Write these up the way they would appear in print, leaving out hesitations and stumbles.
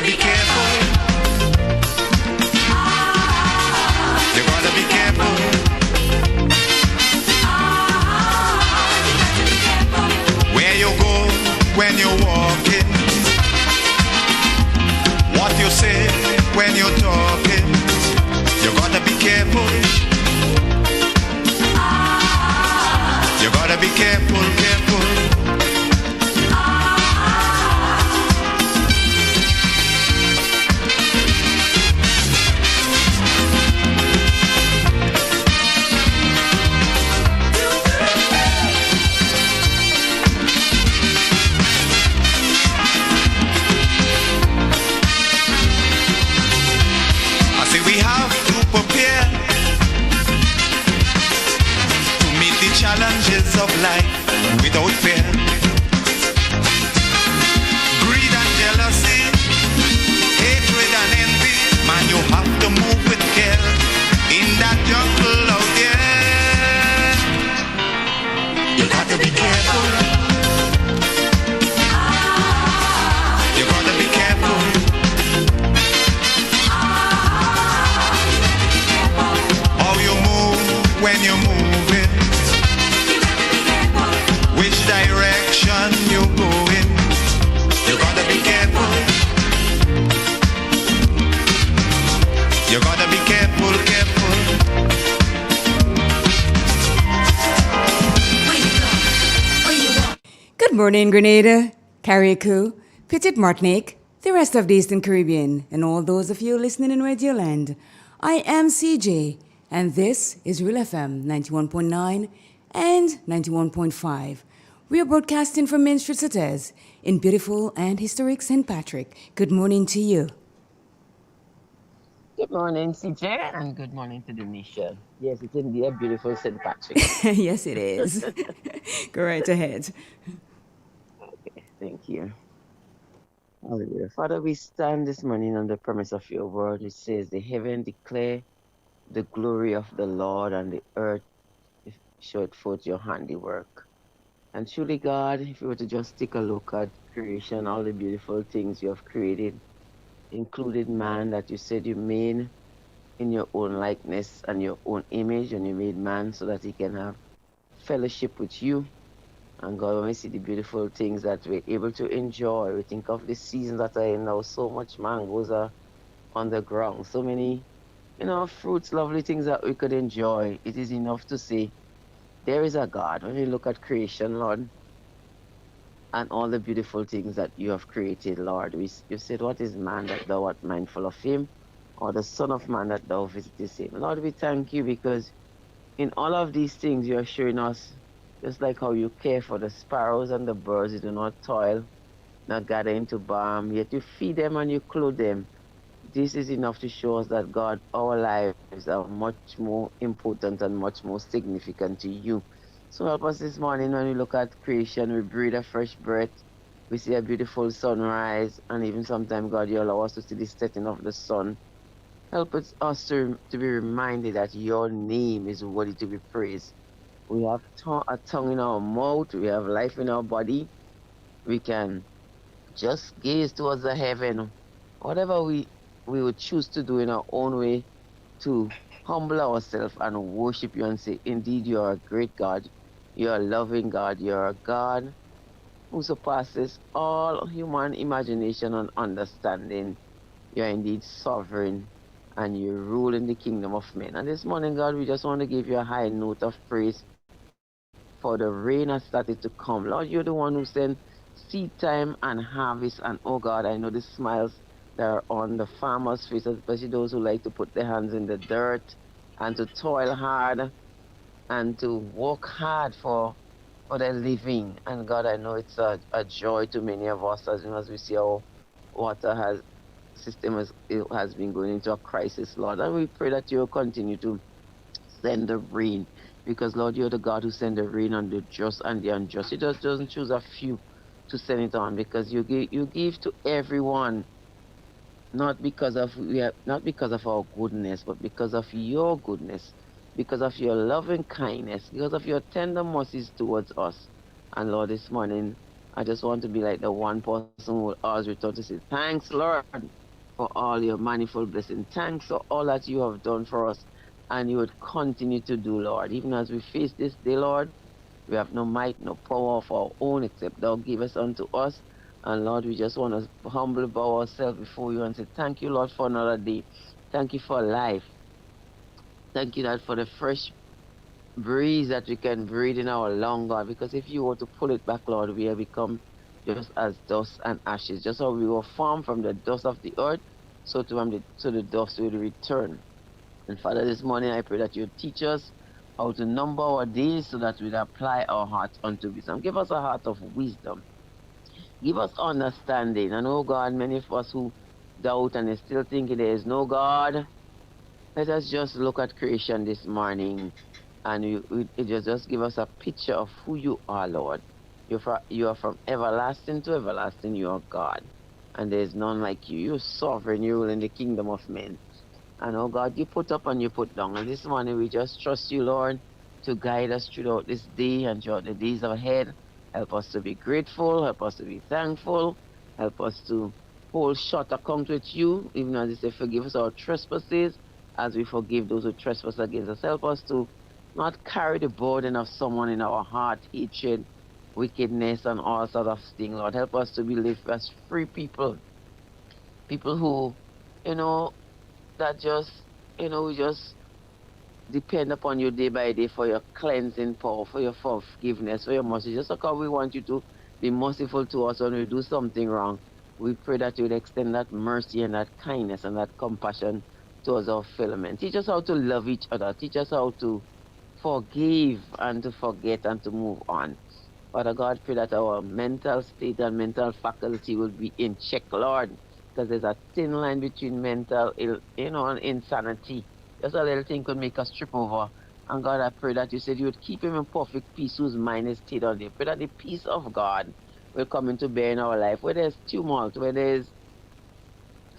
gotta be careful. You gotta be careful. Where you go when you're walking, what you say when you're talking, you gotta be careful. You gotta be careful, careful. I say we have to prepare to meet the challenges of life without fear. Greed and jealousy, hatred and envy, man, you have to move with care in that jungle out there. You got to be careful. You got to be careful. How you move when you're moving, which direction you going, you gotta be careful. You gotta be careful, careful. Good morning, Grenada, Carriacou, Petite Martinique, the rest of the Eastern Caribbean, and all those of you listening in Radio Land. I am CJ, and this is Real FM 91.9 and 91.5. We are broadcasting from Main Street Citez in beautiful and historic St. Patrick. Good morning to you. Good morning, CJ, and good morning to the nation. Yes, it's indeed a beautiful St. Patrick. Yes, it is. Go right ahead. Okay, thank you. Hallelujah. Father, we stand this morning on the premise of your word, which says, the heaven declare the glory of the Lord, and the earth showed forth your handiwork. And truly, God, if you were to just take a look at creation, all the beautiful things you have created, included man that you said you made in your own likeness and your own image, and you made man so that he can have fellowship with you. And God, when we see the beautiful things that we're able to enjoy, we think of the seasons that are in now, so much mangoes are on the ground, so many, fruits, lovely things that we could enjoy. It is enough to say, there is a God. When we look at creation, Lord, and all the beautiful things that you have created, Lord, you said, what is man that thou art mindful of him, or the son of man that thou visitest him? Lord, we thank you because in all of these things you are showing us, just like how you care for the sparrows and the birds, you do not toil, not gather into barn, yet you feed them and you clothe them. This is enough to show us that, God, our lives are much more important and much more significant to you. So help us this morning when we look at creation, we breathe a fresh breath, we see a beautiful sunrise, and even sometimes, God, you allow us to see the setting of the sun. Help us to be reminded that your name is worthy to be praised. We have a tongue in our mouth, we have life in our body. We can just gaze towards the heaven. Whatever we would choose to do in our own way to humble ourselves and worship you and say, indeed, you are a great God. You are a loving God. You are a God who surpasses all human imagination and understanding. You are indeed sovereign, and you rule in the kingdom of men. And this morning, God, we just want to give you a high note of praise for the rain has started to come. Lord, you're the one who sent seed time and harvest. And oh God, I know the smiles that are on the farmers' faces, especially those who like to put their hands in the dirt and to toil hard and to work hard for their living. And God, I know it's a joy to many of us as we see our water system has been going into a crisis, Lord. And we pray that you will continue to send the rain, because Lord, you're the God who sends the rain on the just and the unjust. You just doesn't choose a few to send it on, because you give to everyone, not because of our goodness, but because of your goodness, because of your loving kindness, because of your tender mercies towards us. And Lord, this morning I just want to be like the one person who will always return to say, thanks, Lord, for all your manifold blessing. Thanks for all that you have done for us and you would continue to do, Lord. Even as we face this day, Lord, we have no might, no power of our own except thou give us unto us. And Lord, we just want to humbly bow ourselves before you and say, thank you, Lord, for another day. Thank you for life. Thank you, Lord, for the fresh breeze that we can breathe in our lung, God. Because if you were to pull it back, Lord, we have become just as dust and ashes. Just how we were formed from the dust of the earth, so to the dust will return. And Father, this morning I pray that you teach us how to number our days so that we'd apply our hearts unto wisdom. Give us a heart of wisdom. Give us understanding. And oh God, many of us who doubt and are still thinking there is no God, let us just look at creation this morning and it just give us a picture of who you are, Lord. You are from everlasting to everlasting. You are God. And there is none like you. You're sovereign. You rule in the kingdom of men. And oh God, you put up and you put down. And this morning we just trust you, Lord, to guide us throughout this day and throughout the days ahead. Help us to be grateful. Help us to be thankful. Help us to hold short account with you, even as you say, forgive us our trespasses as we forgive those who trespass against us. Help us to not carry the burden of someone in our heart, hatred, wickedness, and all sorts of things, Lord. Help us to be lived as free people, people who, you know, that just, we just depend upon you day by day for your cleansing power, for your forgiveness, for your mercy. Just like how we want you to be merciful to us when we do something wrong, we pray that you would extend that mercy and that kindness and that compassion towards our fellow men. Teach us how to love each other. Teach us how to forgive and to forget and to move on. Father God, pray that our mental state and mental faculty will be in check, Lord, because there's a thin line between mental, and insanity. Just a little thing could make us trip over. And God, I pray that you said you would keep him in perfect peace whose mind is stayed on thee. Pray that the peace of God will come into bear in our life, where there's tumult, where there's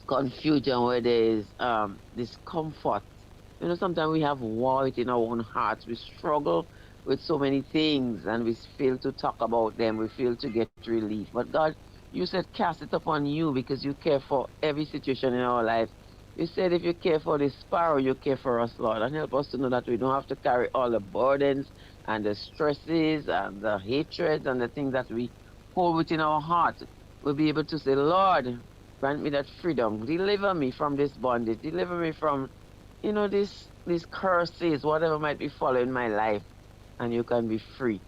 confusion, where there is discomfort. Sometimes we have war within our own hearts. We struggle with so many things and we fail to talk about them. We fail to get relief. But God, you said cast it upon you because you care for every situation in our life. You said if you care for the sparrow, you care for us, Lord. And help us to know that we don't have to carry all the burdens and the stresses and the hatreds and the things that we hold within our heart. We'll be able to say, Lord, grant me that freedom. Deliver me from this bondage. Deliver me from, these curses, whatever might be following my life. And you can be free.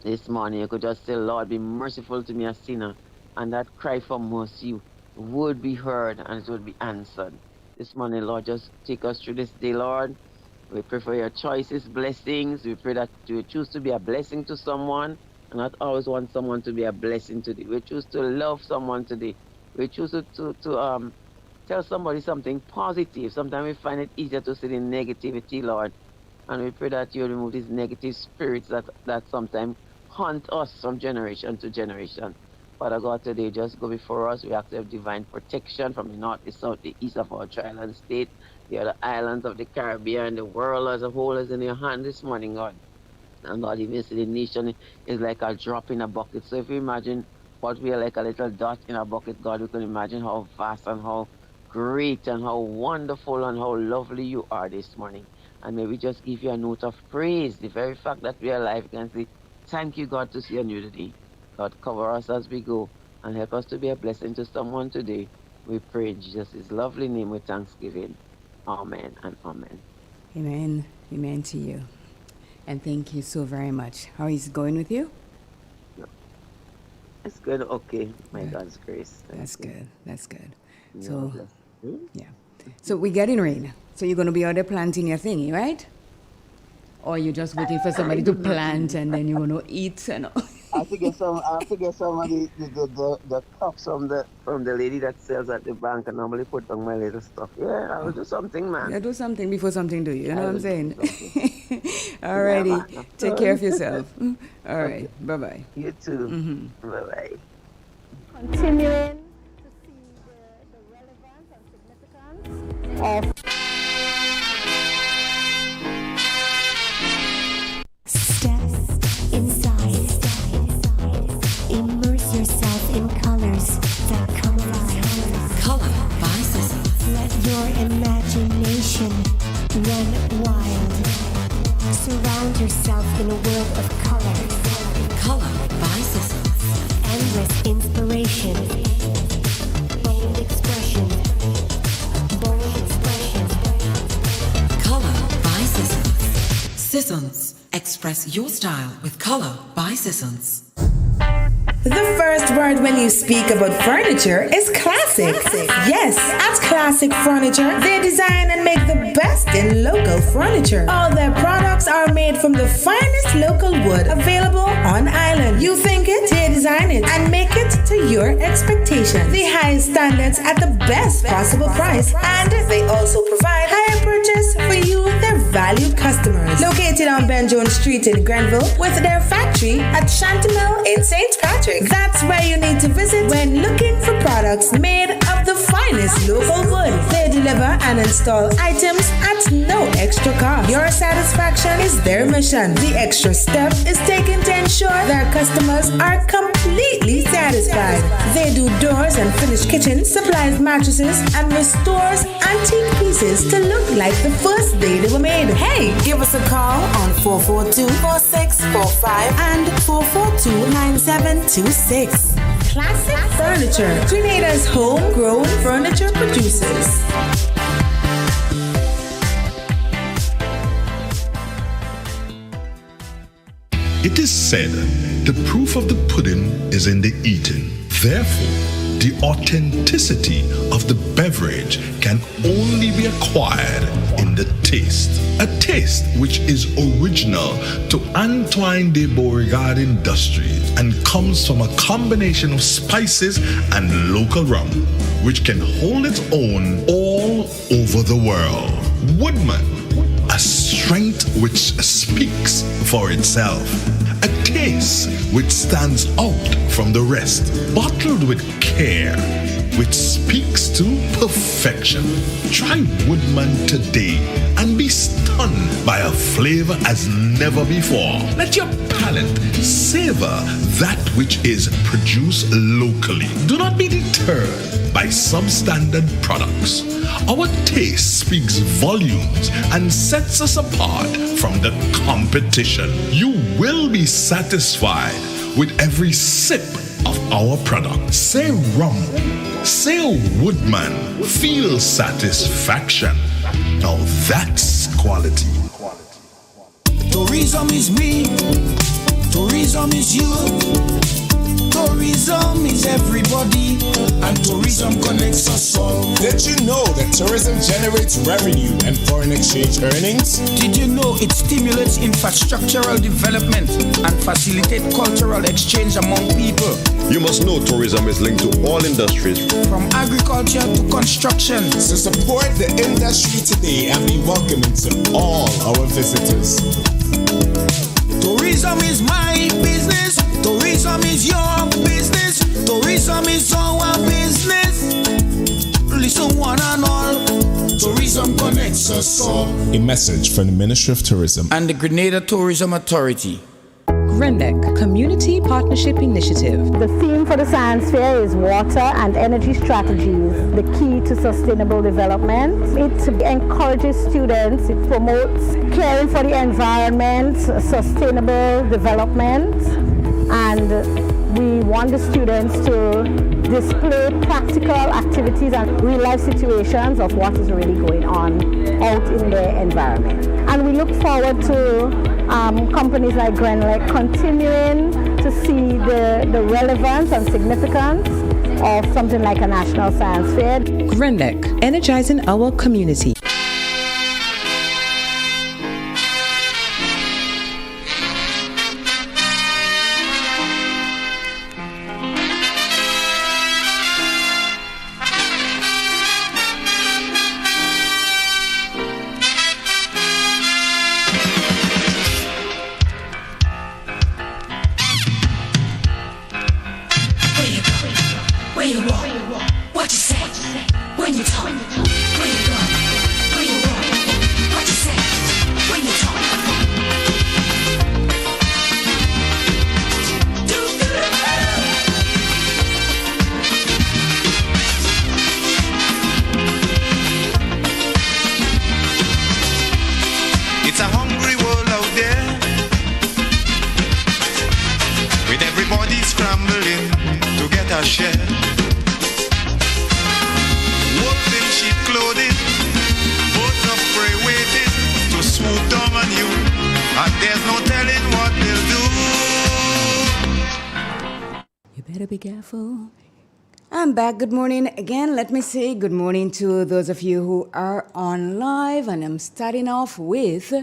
This morning, you could just say, Lord, be merciful to me, a sinner. And that cry for mercy would be heard and it would be answered. This morning, Lord, just take us through this day, Lord. We pray for your choices, blessings. We pray that you choose to be a blessing to someone and not always want someone to be a blessing to thee. We choose to love someone today. We choose to tell somebody something positive. Sometimes we find it easier to say the negativity, Lord. And we pray that you remove these negative spirits that sometimes haunt us from generation to generation. Father God, today just go before us. We ask for divine protection from the north, the south, the east of our trial state, the other islands of the Caribbean, the world as a whole is in your hand this morning, God. And God, even see the nation is like a drop in a bucket. So if you imagine what we are like a little dot in a bucket, God, we can imagine how vast and how great and how wonderful and how lovely you are this morning. And may we just give you a note of praise. The very fact that we are alive, we can say, thank you, God, to see a new day. God, cover us as we go and help us to be a blessing to someone today. We pray in Jesus' lovely name with thanksgiving. Amen and amen. Amen. Amen to you. And thank you so very much. How is it going with you? It's good. Okay. My Good. God's grace. That's good. That's good. You're So, blessed. yeah. So we're getting rain. So you're going to be out there planting your thingy, right? Or you're just waiting for somebody to plant and then you're going to eat and all. I have to get some. I have to get some of the cups from the lady that sells at the bank. And normally put on my little stuff. Yeah, I will do something, man. Yeah, do something before something do you. You know I what I'm will do saying? something. Yeah, Alrighty. man. Take care of yourself. All right. Okay. Bye-bye. You too. Bye bye. Continuing to see the relevance and significance of Step inside, emotions. passion, run wild. Surround yourself in a world of color. Color by Sissons. Endless inspiration. Bold expression. Bold expression. Color by Sissons. Sissons. Express your style with Color by Sissons. The first word when you speak about furniture is classic. Yes, at Classic Furniture, they design and make the best in local furniture. All their products are made from the finest local wood available on island. You think it, they design it, and make it to your expectations. The highest standards at the best possible price. And they also provide higher purchase for you, their valued customers. Located on Ben Jones Street in Grenville, with their factory at Chantemelle in St. Patrick. That's where you need to visit when looking for products made of the finest local wood. They deliver and install items at no extra cost. Your satisfaction is their mission. The extra step is taken to ensure their customers are completely satisfied. They do doors and finished kitchens, supplies mattresses, and restores antique pieces to look like the first day they were made. Hey, give us a call on 442-4645 and 442-9726. Classic Furniture, Grenada's homegrown furniture producers. It is said, the proof of the pudding is in the eating. Therefore, the authenticity of the beverage can only be acquired in the taste. A taste which is original to Antoine de Beauregard Industries and comes from a combination of spices and local rum, which can hold its own all over the world. Woodman, a strength which speaks for itself. A taste which stands out from the rest, bottled with care, which speaks to perfection. Try Woodman today and be stunned by a flavor as never before. Let your palate savor that which is produced locally. Do not be deterred by substandard products. Our taste speaks volumes and sets us apart from the competition. You will be satisfied with every sip of our product. Say rum, say Woodman, feel satisfaction. Now that's quality. Tourism is me, tourism is you. Tourism is everybody, and tourism connects us all. Did you know that tourism generates revenue and foreign exchange earnings? Did you know it stimulates infrastructural development and facilitates cultural exchange among people? You must know tourism is linked to all industries, from agriculture to construction. So support the industry today and be welcoming to all our visitors. Tourism is my business. Tourism is your business. Tourism is our business. Listen one and all. Tourism connects us all. A message from the Ministry of Tourism and the Grenada Tourism Authority. GRENDEC Community Partnership Initiative. The theme for the science fair is water and energy strategies, the key to sustainable development. It encourages students, it promotes caring for the environment, sustainable development, and we want the students to display practical activities and real-life situations of what is really going on out in their environment. And we look forward to companies like GRENDEC continuing to see the relevance and significance of something like a national science fair. GRENDEC, energizing our community. Where you walk, what you say, when you talk, where you go. a shell. Wolf in sheep clothing, birds of prey waiting to swoop down on you, and there's no telling what they'll do. You better be careful. I'm back. Good morning again. Let me say good morning to those of you who are on live, and I'm starting off with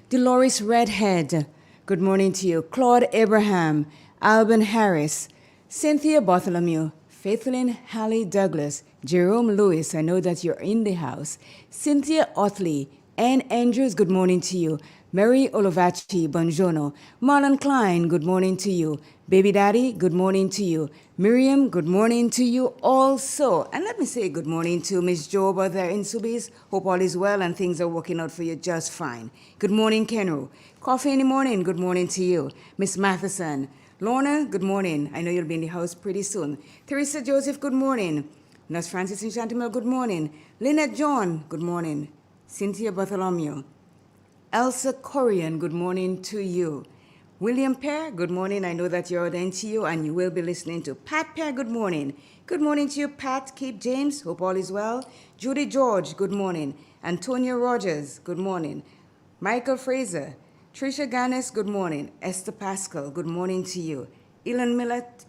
Dolores Redhead. Good morning to you. Claude Abraham, Alban Harris, Cynthia Bartholomew, Faithlin Hallie Douglas, Jerome Lewis, I know that you're in the house, Cynthia Otley, Ann Andrews, good morning to you. Mary Olovachi, buongiorno. Marlon Klein, good morning to you. Baby Daddy, good morning to you. Miriam, good morning to you also. And let me say good morning to Miss Job out there in Sobeys. Hope all is well and things are working out for you just fine. Good morning, Kenro. Coffee in the morning, good morning to you. Miss Matheson. Lorna, good morning. I know you'll be in the house pretty soon. Teresa Joseph, good morning. Nurse Francis and Chantimel, good morning. Lynette John, good morning. Cynthia Bartholomew. Elsa Corian, good morning to you. William Pear, good morning. I know that you're out in to you and you will be listening to Pat Pear, good morning. Good morning to you, Pat. Keep James, hope all is well. Judy George, good morning. Antonia Rogers, good morning. Michael Fraser. Tricia Ganes, good morning. Esther Pascal, good morning to you. Ian Millett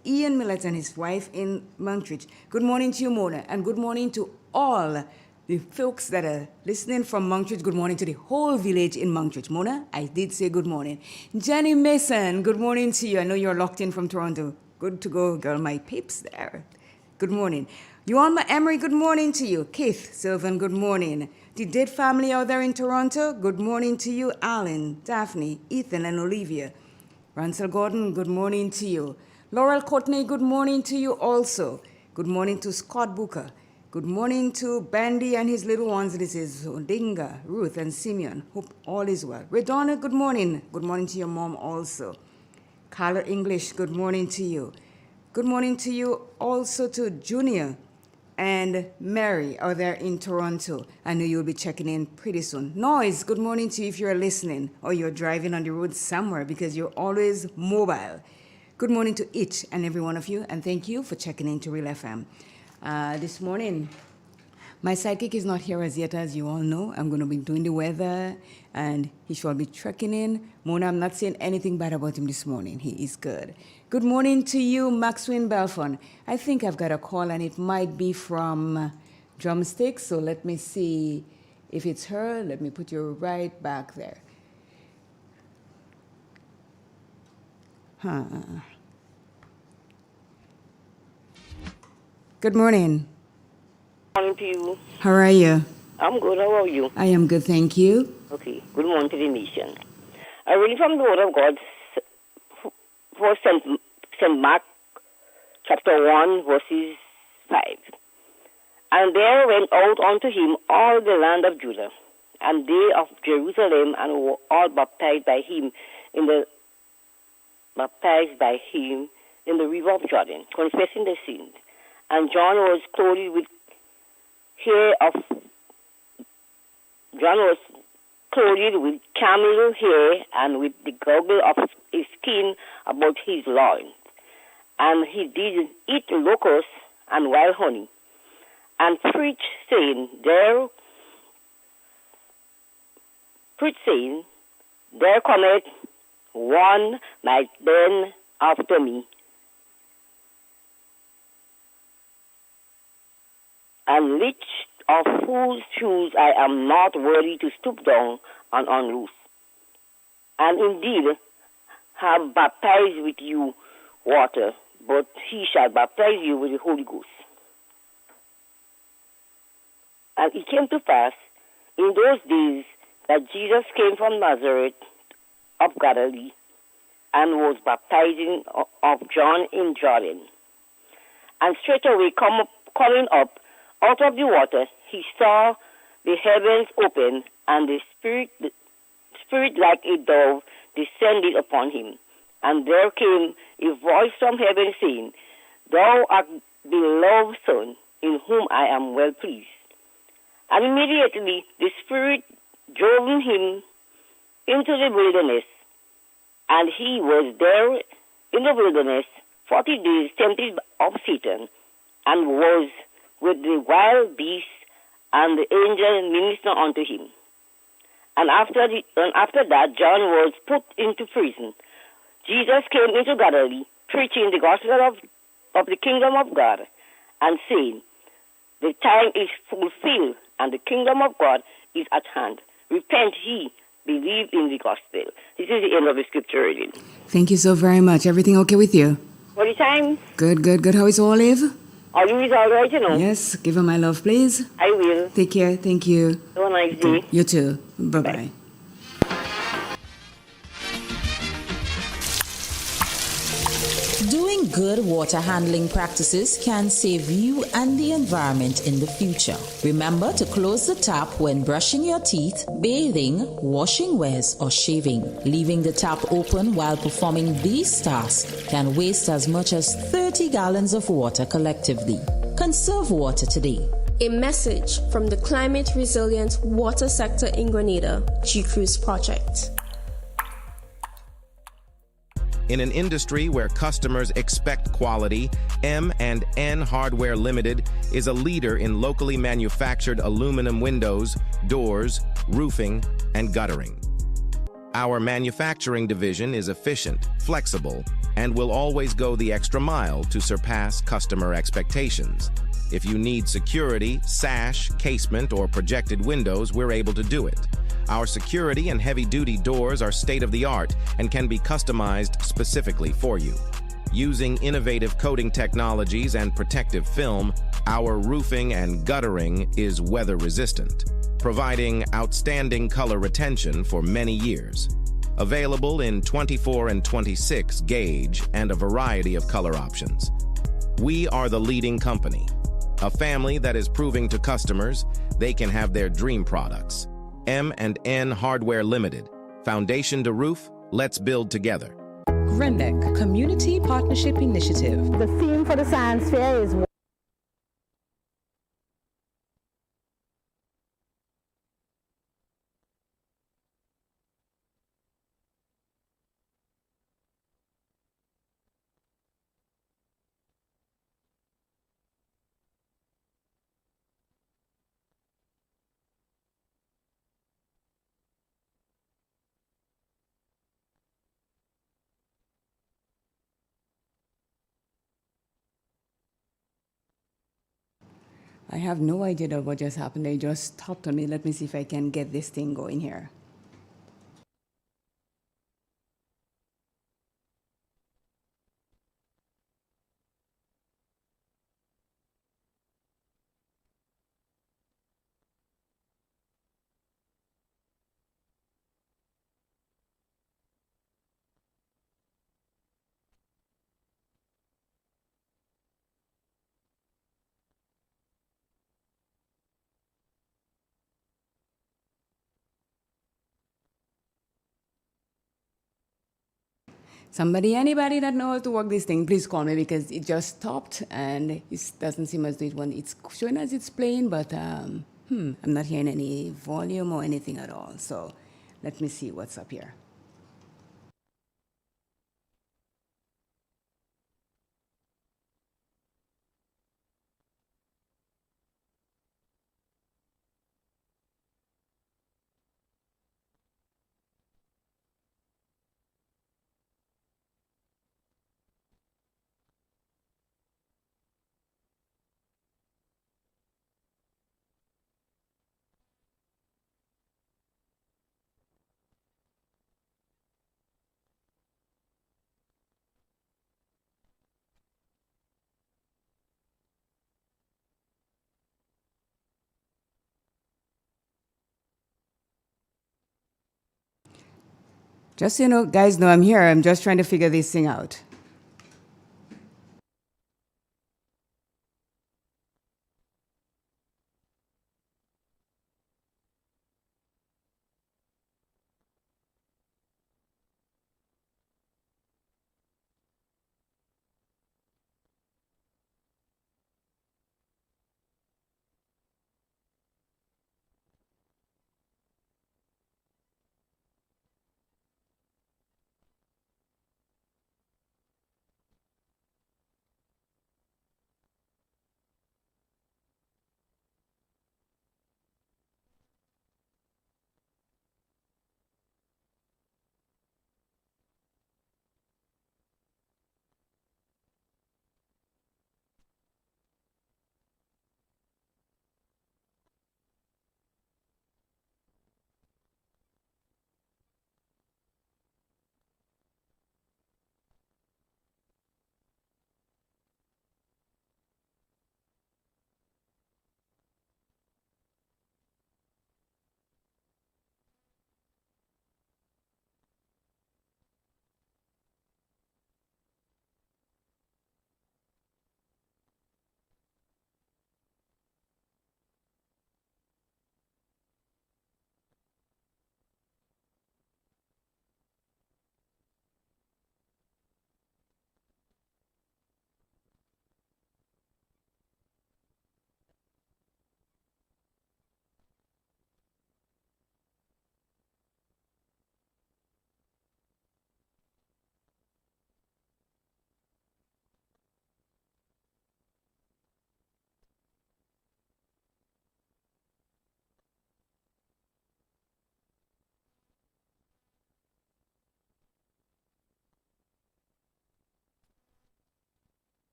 and his wife in Montreach. Good morning to you, Mona, and good morning to all the folks that are listening from Montreach. Good morning to the whole village in Montreach. Mona, I did say good morning. Jenny Mason, good morning to you. I know you're locked in from Toronto. Good to go, girl. My peeps there. Good morning. Yuanma Emery, good morning to you. Keith Sylvan, good morning. The Dead family out there in Toronto, good morning to you. Alan, Daphne, Ethan, and Olivia. Ransel Gordon, good morning to you. Laurel Courtney, good morning to you also. Good morning to Scott Booker. Good morning to Bandy and his little ones. This is Odinga, Ruth, and Simeon. Hope all is well. Redonna, good morning. Good morning to your mom also. Carla English, good morning to you. Good morning to you also to Junior and Mary out there in Toronto. I know you'll be checking in pretty soon. Noise, good morning to you if you're listening or you're driving on the road somewhere because you're always mobile. Good morning to each and every one of you, and thank you for checking in to Real FM. This morning, my sidekick is not here as yet, as you all know. I'm going to be doing the weather, and he shall be trekking in. Mona, I'm not saying anything bad about him this morning. He is good. Good morning to you, Maxwin Belfon. I think I've got a call, and it might be from Drumsticks, so let me see if it's her. Let me put you right back there. Good morning. Good morning to you. How are you? I'm good. How are you? I am good, thank you. Okay. Good morning to the nation. I read from the Word of God for St. Mark, chapter 1, verses 5. And there went out unto him all the land of Judah, and they of Jerusalem, and were all baptized by him in the river of Jordan, confessing their sins. And John was clothed with camel hair, and with the goggle of his skin about his loins. And he did eat locusts and wild honey, and preached, saying, There cometh one might then after me, and which of whose shoes I am not worthy to stoop down and unloose. And indeed have baptized with you water, but he shall baptize you with the Holy Ghost. And it came to pass in those days that Jesus came from Nazareth of Galilee, and was baptizing of John in Jordan. And straightway coming up out of the water, he saw the heavens open, and the Spirit like a dove descended upon him. And there came a voice from heaven saying, Thou art beloved Son, in whom I am well pleased. And immediately the Spirit drove him into the wilderness, and he was there in the wilderness 40 days tempted of Satan, and was with the wild beasts, and the angel ministered unto him. And after that, John was put into prison. Jesus came into Galilee, preaching the gospel of the kingdom of God, and saying, the time is fulfilled, and the kingdom of God is at hand. Repent ye, believe in the gospel. This is the end of the scripture reading. Thank you so very much. Everything okay with you? For the time, Good, good, good. How is Olive? Olive is all right, you know. Yes, give her my love, please. I will. Take care. Thank you. Have a nice day. You too. Bye-bye. Doing good water handling practices can save you and the environment in the future. Remember to close the tap when brushing your teeth, bathing, washing wares, or shaving. Leaving the tap open while performing these tasks can waste as much as 30 gallons of water collectively. Conserve water today. A message from the Climate Resilient Water Sector in Grenada, G-Cruise Project. In an industry where customers expect quality, M&N Hardware Limited is a leader in locally manufactured aluminum windows, doors, roofing, and guttering. Our manufacturing division is efficient, flexible, and will always go the extra mile to surpass customer expectations. If you need security, sash, casement, or projected windows, we're able to do it. Our security and heavy-duty doors are state-of-the-art and can be customized specifically for you. Using innovative coating technologies and protective film, our roofing and guttering is weather-resistant, providing outstanding color retention for many years. Available in 24 and 26 gauge and a variety of color options. We are the leading company, a family that is proving to customers they can have their dream products. M&N Hardware Limited. Foundation to roof, let's build together. GRINDEC Community Partnership Initiative. The theme for the science fair is I have no idea what just happened. They just stopped on me. Let me see if I can get this thing going here. Anybody that knows how to work this thing, please call me because it just stopped and it doesn't seem as though it's showing as it's playing, but I'm not hearing any volume or anything at all. So let me see what's up here. Just so you know, guys know I'm here. I'm just trying to figure this thing out.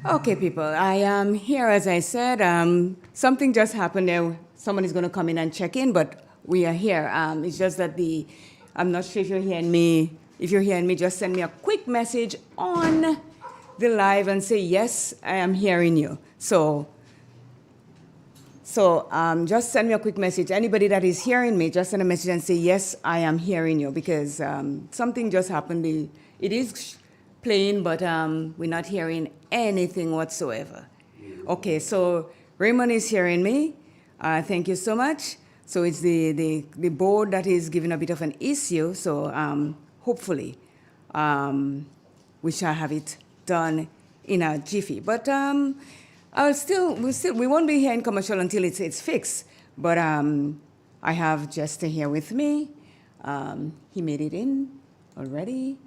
Okay, people, I am here, as I said. Something just happened there. Someone is going to come in and check in, but we are here. It's just that I'm not sure if you're hearing me. If you're hearing me, just send me a quick message on the live and say, yes, I am hearing you. So just send me a quick message. Anybody that is hearing me, just send a message and say, yes, I am hearing you, because something just happened. It is playing, but we're not hearing anything whatsoever. Okay, so Raymond is hearing me. Thank you so much. So it's the board that is giving a bit of an issue. So hopefully we shall have it done in a jiffy. But we won't be here in commercial until it's fixed. But I have Jester here with me. He made it in already,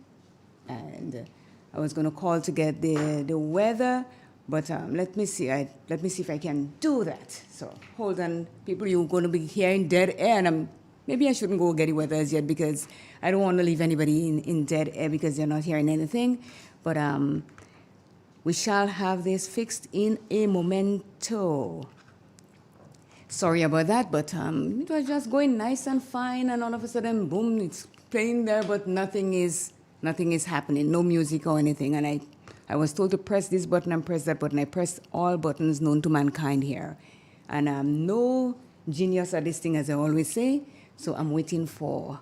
and I was going to call to get the weather, but let me see if I can do that. So hold on, people. You're going to be hearing dead air, and maybe I shouldn't go get the weather as yet, because I don't want to leave anybody in dead air because they're not hearing anything. But we shall have this fixed in a momento. Sorry about that, but it was just going nice and fine, and all of a sudden, boom, it's playing there, but nothing is happening, no music or anything. And I was told to press this button and press that button. I pressed all buttons known to mankind here. And I'm no genius at this thing, as I always say, so I'm waiting for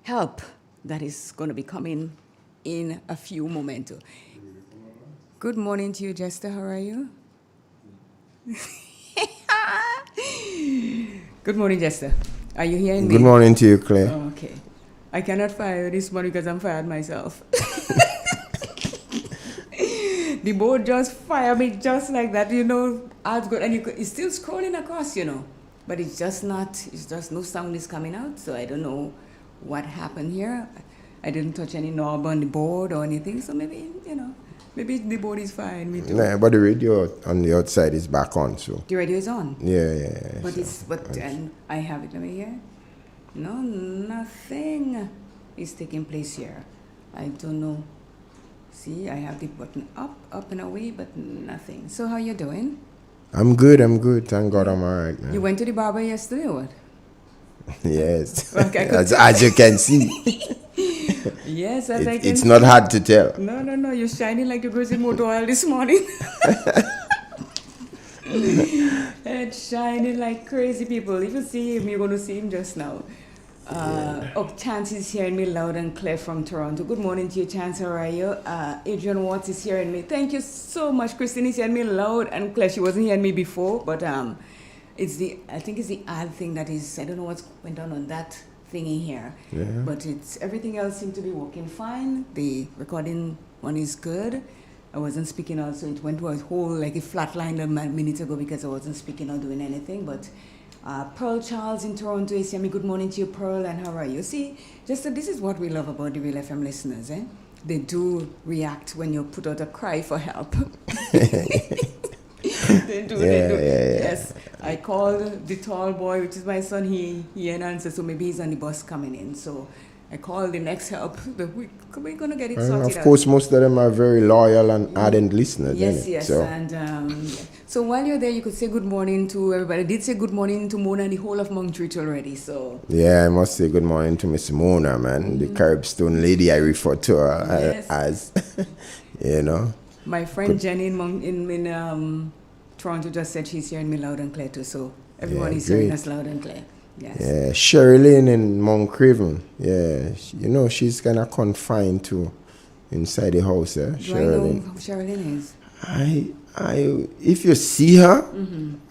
help that is going to be coming in a few moments. Good morning to you, Jester. How are you? Good morning, Jester. Are you hearing me? Good morning to you, Claire. Oh, okay. I cannot fire this morning because I'm fired myself. The board just fired me just like that, Ads good, and it's still scrolling across, but it's just no sound is coming out, so I don't know what happened here. I didn't touch any knob on the board or anything, so maybe the board is fine. Me too. Nah, but the radio on the outside is back on, so. The radio is on? Yeah. And I have it over here. No, nothing is taking place here. I don't know. See, I have the button up and away, but nothing. So how you doing? I'm good. Thank God I'm all right, man. You went to the barber yesterday or what? Yes. Okay, as you can see. Yes, as I can it's see. not hard to tell. No. You're shining like you're using motor oil this morning. It's shining like crazy, people. If you see him, you're going to see him just now. Chance is hearing me loud and clear from Toronto. Good morning to you, Chance. How are you? Adrian Watts is hearing me. Thank you so much. Christine is hearing me loud and clear. She wasn't hearing me before, but I think it's the ad thing that is, I don't know what's went on that thingy here. Yeah. But everything else seemed to be working fine. The recording one is good. I wasn't speaking out, so it went to a whole, like a flatline a minute ago because I wasn't speaking or doing anything, but Pearl Charles in Toronto is saying, good morning to you, Pearl, and how are you? See, this is what we love about the Real FM listeners, eh? They do react when you put out a cry for help. They do. Yes. I called the tall boy, which is my son, he ain't answered, so maybe he's on the bus coming in. So I called the next help. We're going to get it sorted out. Of course, most of them are very loyal and ardent listeners. Yes. So. And so while you're there, you could say good morning to everybody. I did say good morning to Mona and the whole of Montreat already. So yeah, I must say good morning to Miss Mona, man, the Caribstone lady I refer to her as. My friend Jenny in Toronto just said she's hearing me loud and clear too. So everyone is hearing us loud and clear. Yes. Yeah, Sherilyn in Mount Craven. Yeah, she's kind of confined to inside the house. Do I know who Sherilyn is? If you see her,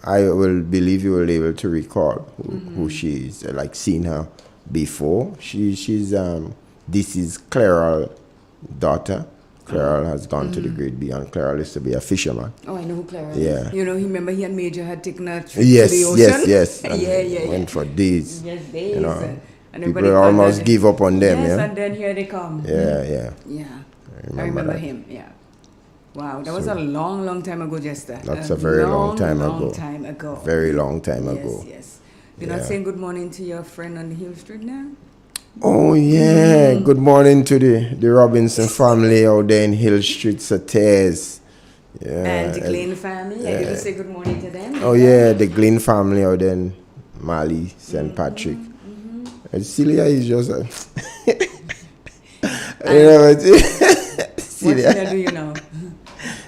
I will believe you will be able to recall who she is. Like seeing her before. She's this is Clara's daughter. Clara has gone to the great beyond. Clara used to be a fisherman. Oh, I know who Clara is. Yeah. Remember he and Major had taken a trip to the ocean? Yes. Yeah. Went for days. Yes, days. And people almost give up on them, Yes, and then here they come. Yeah. I remember him, yeah. Wow, that was a long time ago, Jester. That's a very long time ago. Very long time ago. Yes. You're not saying good morning to your friend on the Hill Street now? Oh, yeah. Good morning to the Robinson family out there in Hill Street, Sates. Yeah. And the Glenn family, I didn't say good morning to them. Oh yeah, the Glenn family out there in Mali, St. Patrick. And Celia is just a Celia, what do you know?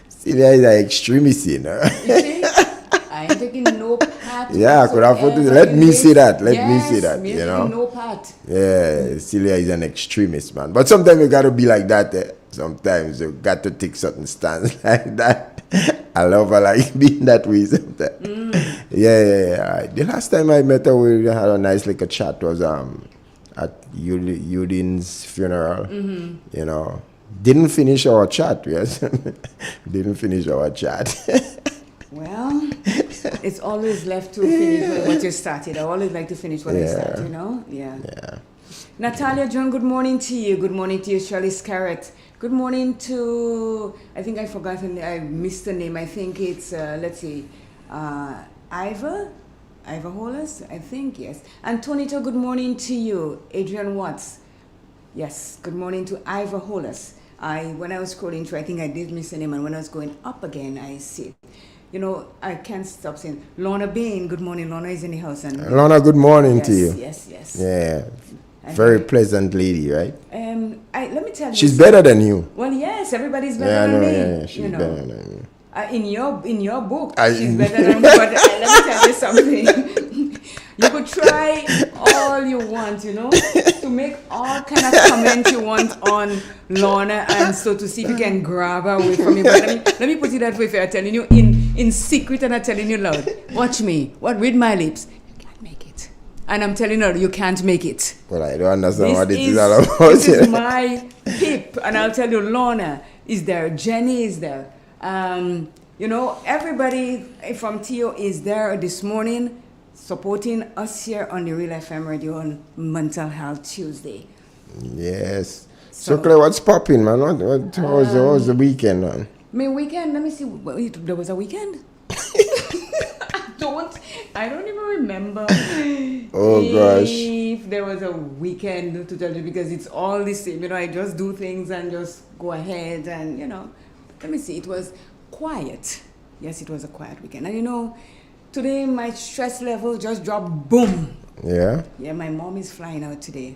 Celia is an extremist, you know. You see? I ain't taking no part. Yeah, I could afford to. Let me say that. Let me say that. Me You know. No part. Yeah, Celia is an extremist, man. But sometimes you gotta be like that. Sometimes you got to take certain stands like that. I love her like being that way sometimes. Yeah. The last time I met her, we had a nice little chat. Was at Udin's funeral. You know, didn't finish our chat. Yes, didn't finish our chat. Well, it's always left to finish what you started. I always like to finish what I start. You know. Yeah. Natalia John, good morning to you. Good morning to you, Shirley Scarrett. Good morning to, I think I forgot, I missed the name. I think it's, let's see, Ivor Hollis, I think, yes. Antonito, good morning to you. Adrian Watts, yes, good morning to Ivor Hollis. When I was scrolling through, I think I did miss the name, and when I was going up again, I see it. You know, I can't stop saying, Lorna Bain, good morning. Lorna is in the house. And Lorna, good morning to you. Yes. Yeah. Very pleasant lady, right? Let me tell you. She's better than you. Well, yes, everybody's better than me. Yeah, she's better than you. In your book, she's better than me. But let me tell you something. You could try all you want, you know, to make all kind of comments you want on Lorna, and so to see if you can grab her away from you. But let me put it that way. If I'm telling you in secret and I'm telling you loud, watch me. Read my lips. And I'm telling her, you can't make it. Well, I don't understand what it is all about. This is my tip. And I'll tell you, Lorna is there. Jenny is there. You know, everybody from TO is there this morning supporting us here on the Real FM Radio on Mental Health Tuesday. Yes. So Claire, what's popping, man? How was the weekend, man? My weekend, let me see. There was a weekend? I don't even remember. Oh gosh. If there was a weekend to tell you, because it's all the same. You know, I just do things and just go ahead and, you know, let me see. It was quiet. Yes, it was a quiet weekend. And you know, today my stress level just dropped, boom. Yeah? Yeah, my mom is flying out today.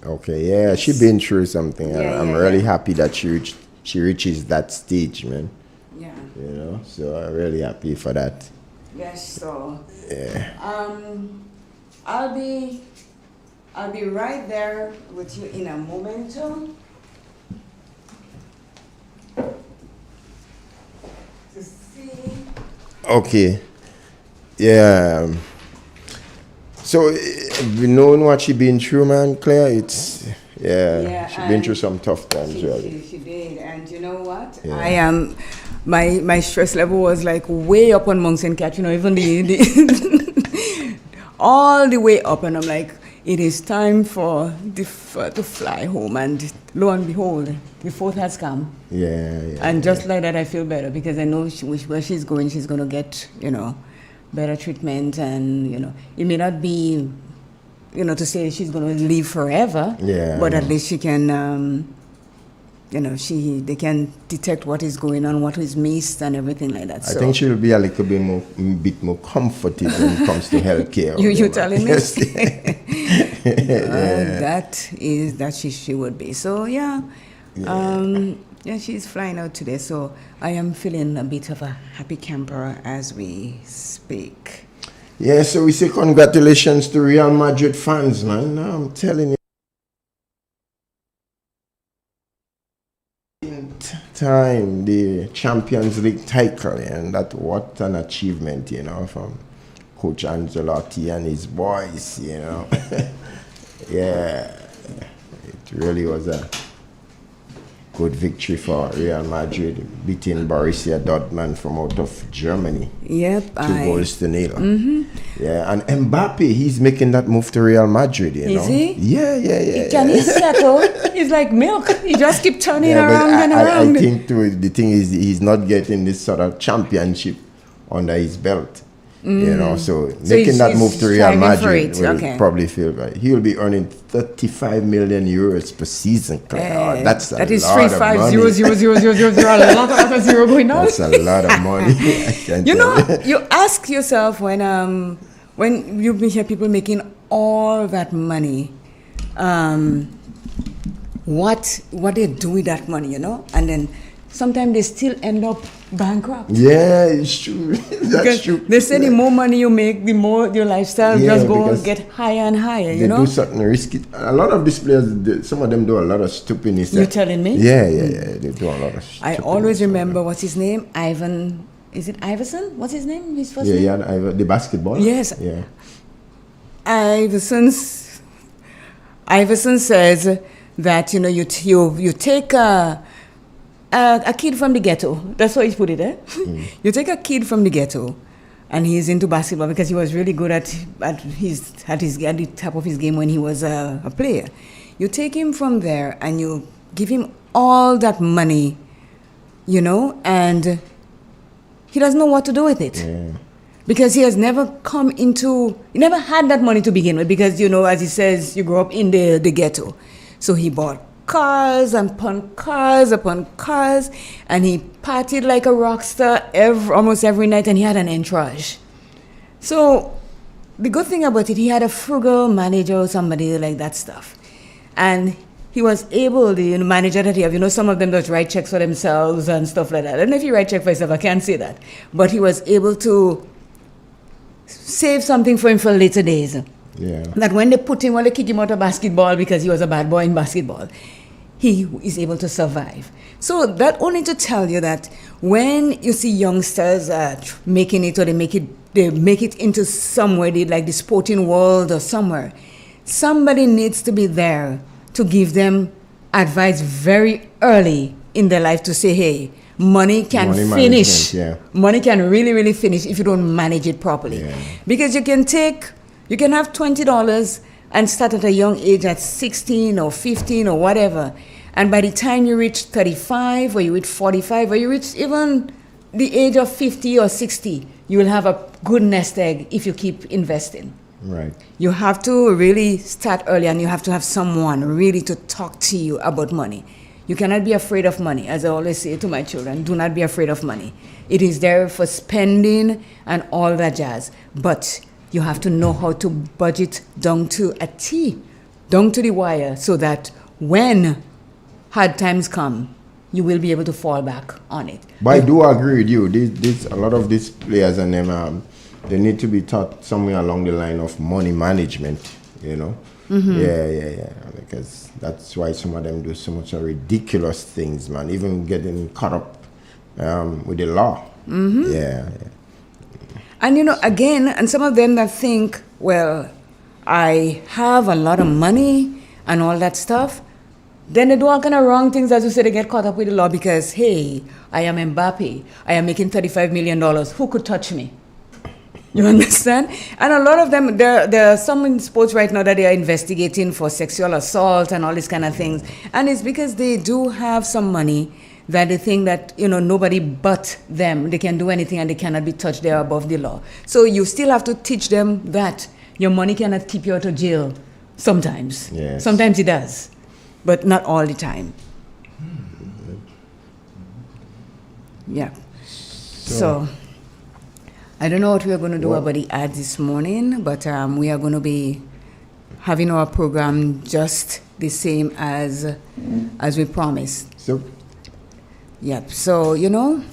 Okay, yeah, she been through something. I'm really happy that she reaches that stage, man. Yeah. You know, so I'm really happy for that. Yes, so yeah. I'll be right there with you in a moment. To see. Okay. Yeah. So we know what she been through, man, Claire. It's she been through some tough times, really. She did, and you know what? Yeah. I am. My stress level was like way up on Mount St. Cat, you know, even the all the way up, and I'm like, it is time for to fly home, and lo and behold, the 4th has come. Yeah. And just like that, I feel better because I know where she's going to get, you know, better treatment, and you know, it may not be, you know, to say she's going to live forever. Yeah. But at least she can. You know, they can detect what is going on, what is missed, and everything like that. I think she'll be a little bit more comfortable when it comes to healthcare. You telling me? Yes. That she would be. So yeah, she's flying out today. So I am feeling a bit of a happy camper as we speak. Yeah. So we say congratulations to Real Madrid fans, man. I'm telling you. Time the Champions League title, and that what an achievement, you know, from Coach Ancelotti and his boys, you know. Yeah, it really was a good victory for Real Madrid, beating Borussia Dortmund from out of Germany. Yep, 2-0. Mm-hmm. Yeah, and Mbappe, he's making that move to Real Madrid, you know. Is he? Yeah. Can he settle? He's like milk. He just keep turning around and around. I think too, the thing is he's not getting this sort of championship under his belt. You know, so making that move to Real Madrid will probably feel right. He'll be earning 35 million euros per season. That's a lot of money. 3500000, a lot of zero going on. That's a lot of money. You know, you ask yourself when you hear people making all that money, what they do with that money, you know, and then sometimes they still end up bankrupt. Yeah, it's true. That's true. They say the more money you make, the more your lifestyle just get higher and higher, you know? They do something risky. A lot of these players, some of them do a lot of stupidness. You telling me? Yeah. They do a lot of stupidness. I always remember, what's his name? Ivan. Is it Iverson? What's his name? His first name? Yeah, the basketball. Yes. Yeah. Iverson says that, you know, you take a kid from the ghetto. That's how he put it, eh? You take a kid from the ghetto, and he's into basketball because he was really good at the top of his game when he was a player. You take him from there and you give him all that money, you know, and he doesn't know what to do with it. Yeah. Because he has never he never had that money to begin with, because, you know, as he says, you grew up in the ghetto. So he bought cars upon cars upon cars, and he partied like a rock star almost every night, and he had an entourage. So the good thing about it, he had a frugal manager or somebody like that stuff. And he was able, the manager that he have, you know, some of them just write checks for themselves and stuff like that. I don't know if he write check for himself, I can't say that. But he was able to save something for him for later days. Yeah. That when they kick him out of basketball because he was a bad boy in basketball, he is able to survive. So that only to tell you that when you see youngsters making it, or they make it into somewhere, like the sporting world or somewhere, somebody needs to be there to give them advice very early in their life to say, hey, money can finish. Yeah. Money can really, really finish if you don't manage it properly. Yeah. Because you can have $20 and start at a young age at 16 or 15 or whatever. And by the time you reach 35 or you reach 45 or you reach even the age of 50 or 60, you will have a good nest egg if you keep investing. Right. You have to really start early, and you have to have someone really to talk to you about money. You cannot be afraid of money. As I always say to my children, do not be afraid of money. It is there for spending and all that jazz. But you have to know how to budget down to a T, down to the wire, so that when hard times come, you will be able to fall back on it. But I do agree with you. A lot of these players and them, they need to be taught somewhere along the line of money management, you know? Mm-hmm. Yeah. Because that's why some of them do so much ridiculous things, man. Even getting caught up with the law. Mm-hmm. Yeah. And, you know, again, and some of them that think, well, I have a lot of money and all that stuff, then they do all kind of wrong things, as you say, they get caught up with the law because, hey, I am Mbappe, I am making $35 million, who could touch me? You understand? And a lot of them, there are some in sports right now that they are investigating for sexual assault and all these kind of things. And it's because they do have some money that they think that, you know, nobody but them, they can do anything and they cannot be touched, they are above the law. So you still have to teach them that your money cannot keep you out of jail sometimes. Yes. Sometimes it does, but not all the time. Yeah. So I don't know what we are going to do about the ads this morning, but we are going to be having our program just the same as we promised. So, yep. So, you know.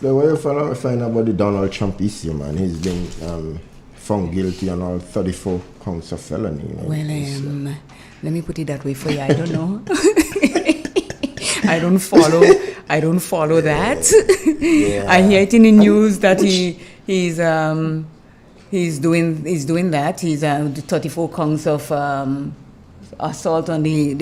The way you find out about the Donald Trump issue, man, he's been found guilty on all 34 counts of felony. Well, let me put it that way for you. I don't know. I don't follow that. Yeah. I hear it in the news that he's doing that. He's the 34 counts of assault on the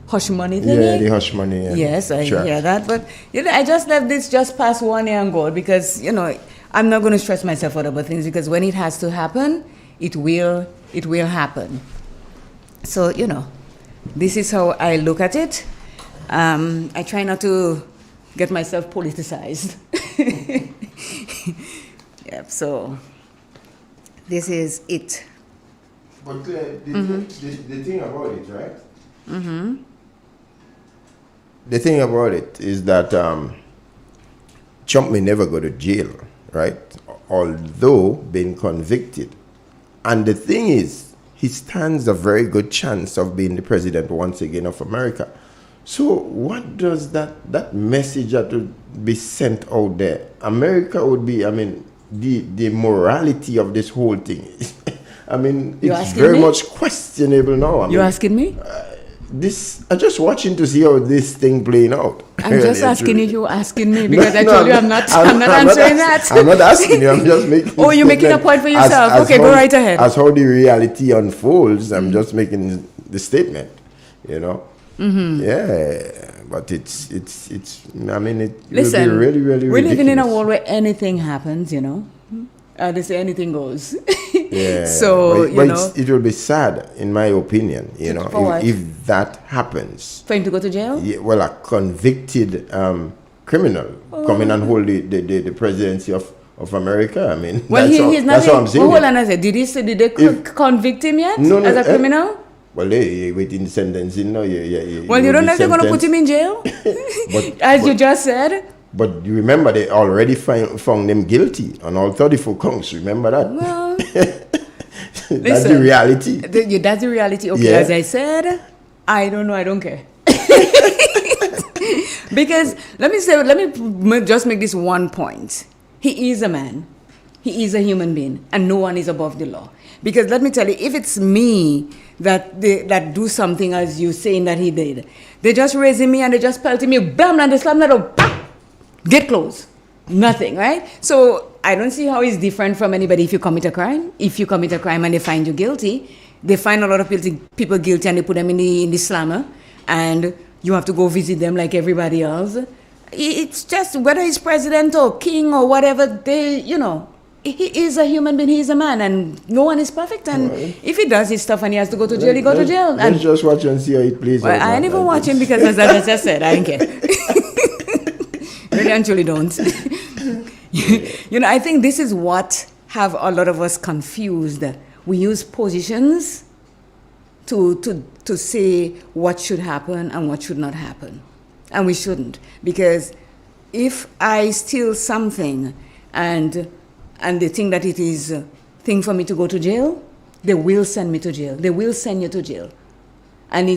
hush money thing. Yeah, the hush money. Yeah. Yes, I hear that. But you know, I just left this just past 1 year and go because, you know, I'm not going to stress myself out about things because when it has to happen, it will happen. So, you know, this is how I look at it. I try not to get myself politicized. Yeah. Yep. So this is it. But the thing about it, right? Mm-hmm. The thing about it is that Trump may never go to jail, right? Although being convicted. And the thing is, he stands a very good chance of being the president once again of America. So what does that message have to be sent out there? America would be, I mean, the morality of this whole thing. I mean, it's very much questionable now. You asking me? I'm just watching to see how this thing playing out. I'm just asking if you're asking me because I told you I'm not answering that. I'm not asking you. I'm just making. Oh, you're making a point for yourself. Okay, go right ahead. As how the reality unfolds, I'm just making the statement. You know. Mm-hmm. Yeah, but it's. I mean, it Listen, will be really, really. We're living in a ridiculous. world where anything happens. You know. They say anything goes. Yeah. So it will be sad, in my opinion. You know, if that happens. For him to go to jail? Yeah, well, a convicted criminal come in and hold the presidency of America. I mean, that's what I'm saying. Hold on a second. Did they convict him yet as a criminal? Well, they waiting sentencing now. Well, you don't know if they're going to put him in jail, you just said. But you remember they already found them guilty on all 34 counts. Remember that? Well, that's the reality. That's the reality. Okay, yeah. As I said, I don't know. I don't care. Because let me just make this one point. He is a man. He is a human being, and no one is above the law. Because let me tell you, if it's me that do something as you saying that he did, they just raising me and they just pelting me, bam, and they slam that up, get close. Nothing, right? So I don't see how it's different from anybody if you commit a crime. If you commit a crime and they find you guilty, they find a lot of people guilty and they put them in the slammer, and you have to go visit them like everybody else. It's just whether he's president or king or whatever, he is a human being, he is a man, and no one is perfect. And if he does his stuff and he has to go to jail, he go to jail. Let's just watch and see how it plays out. I ain't even watching because, as I just said, I don't care. Really and truly don't. I think this is what have a lot of us confused. We use positions to say what should happen and what should not happen. And we shouldn't. Because if I steal something and they think that it is a thing for me to go to jail, they will send me to jail. They will send you to jail. And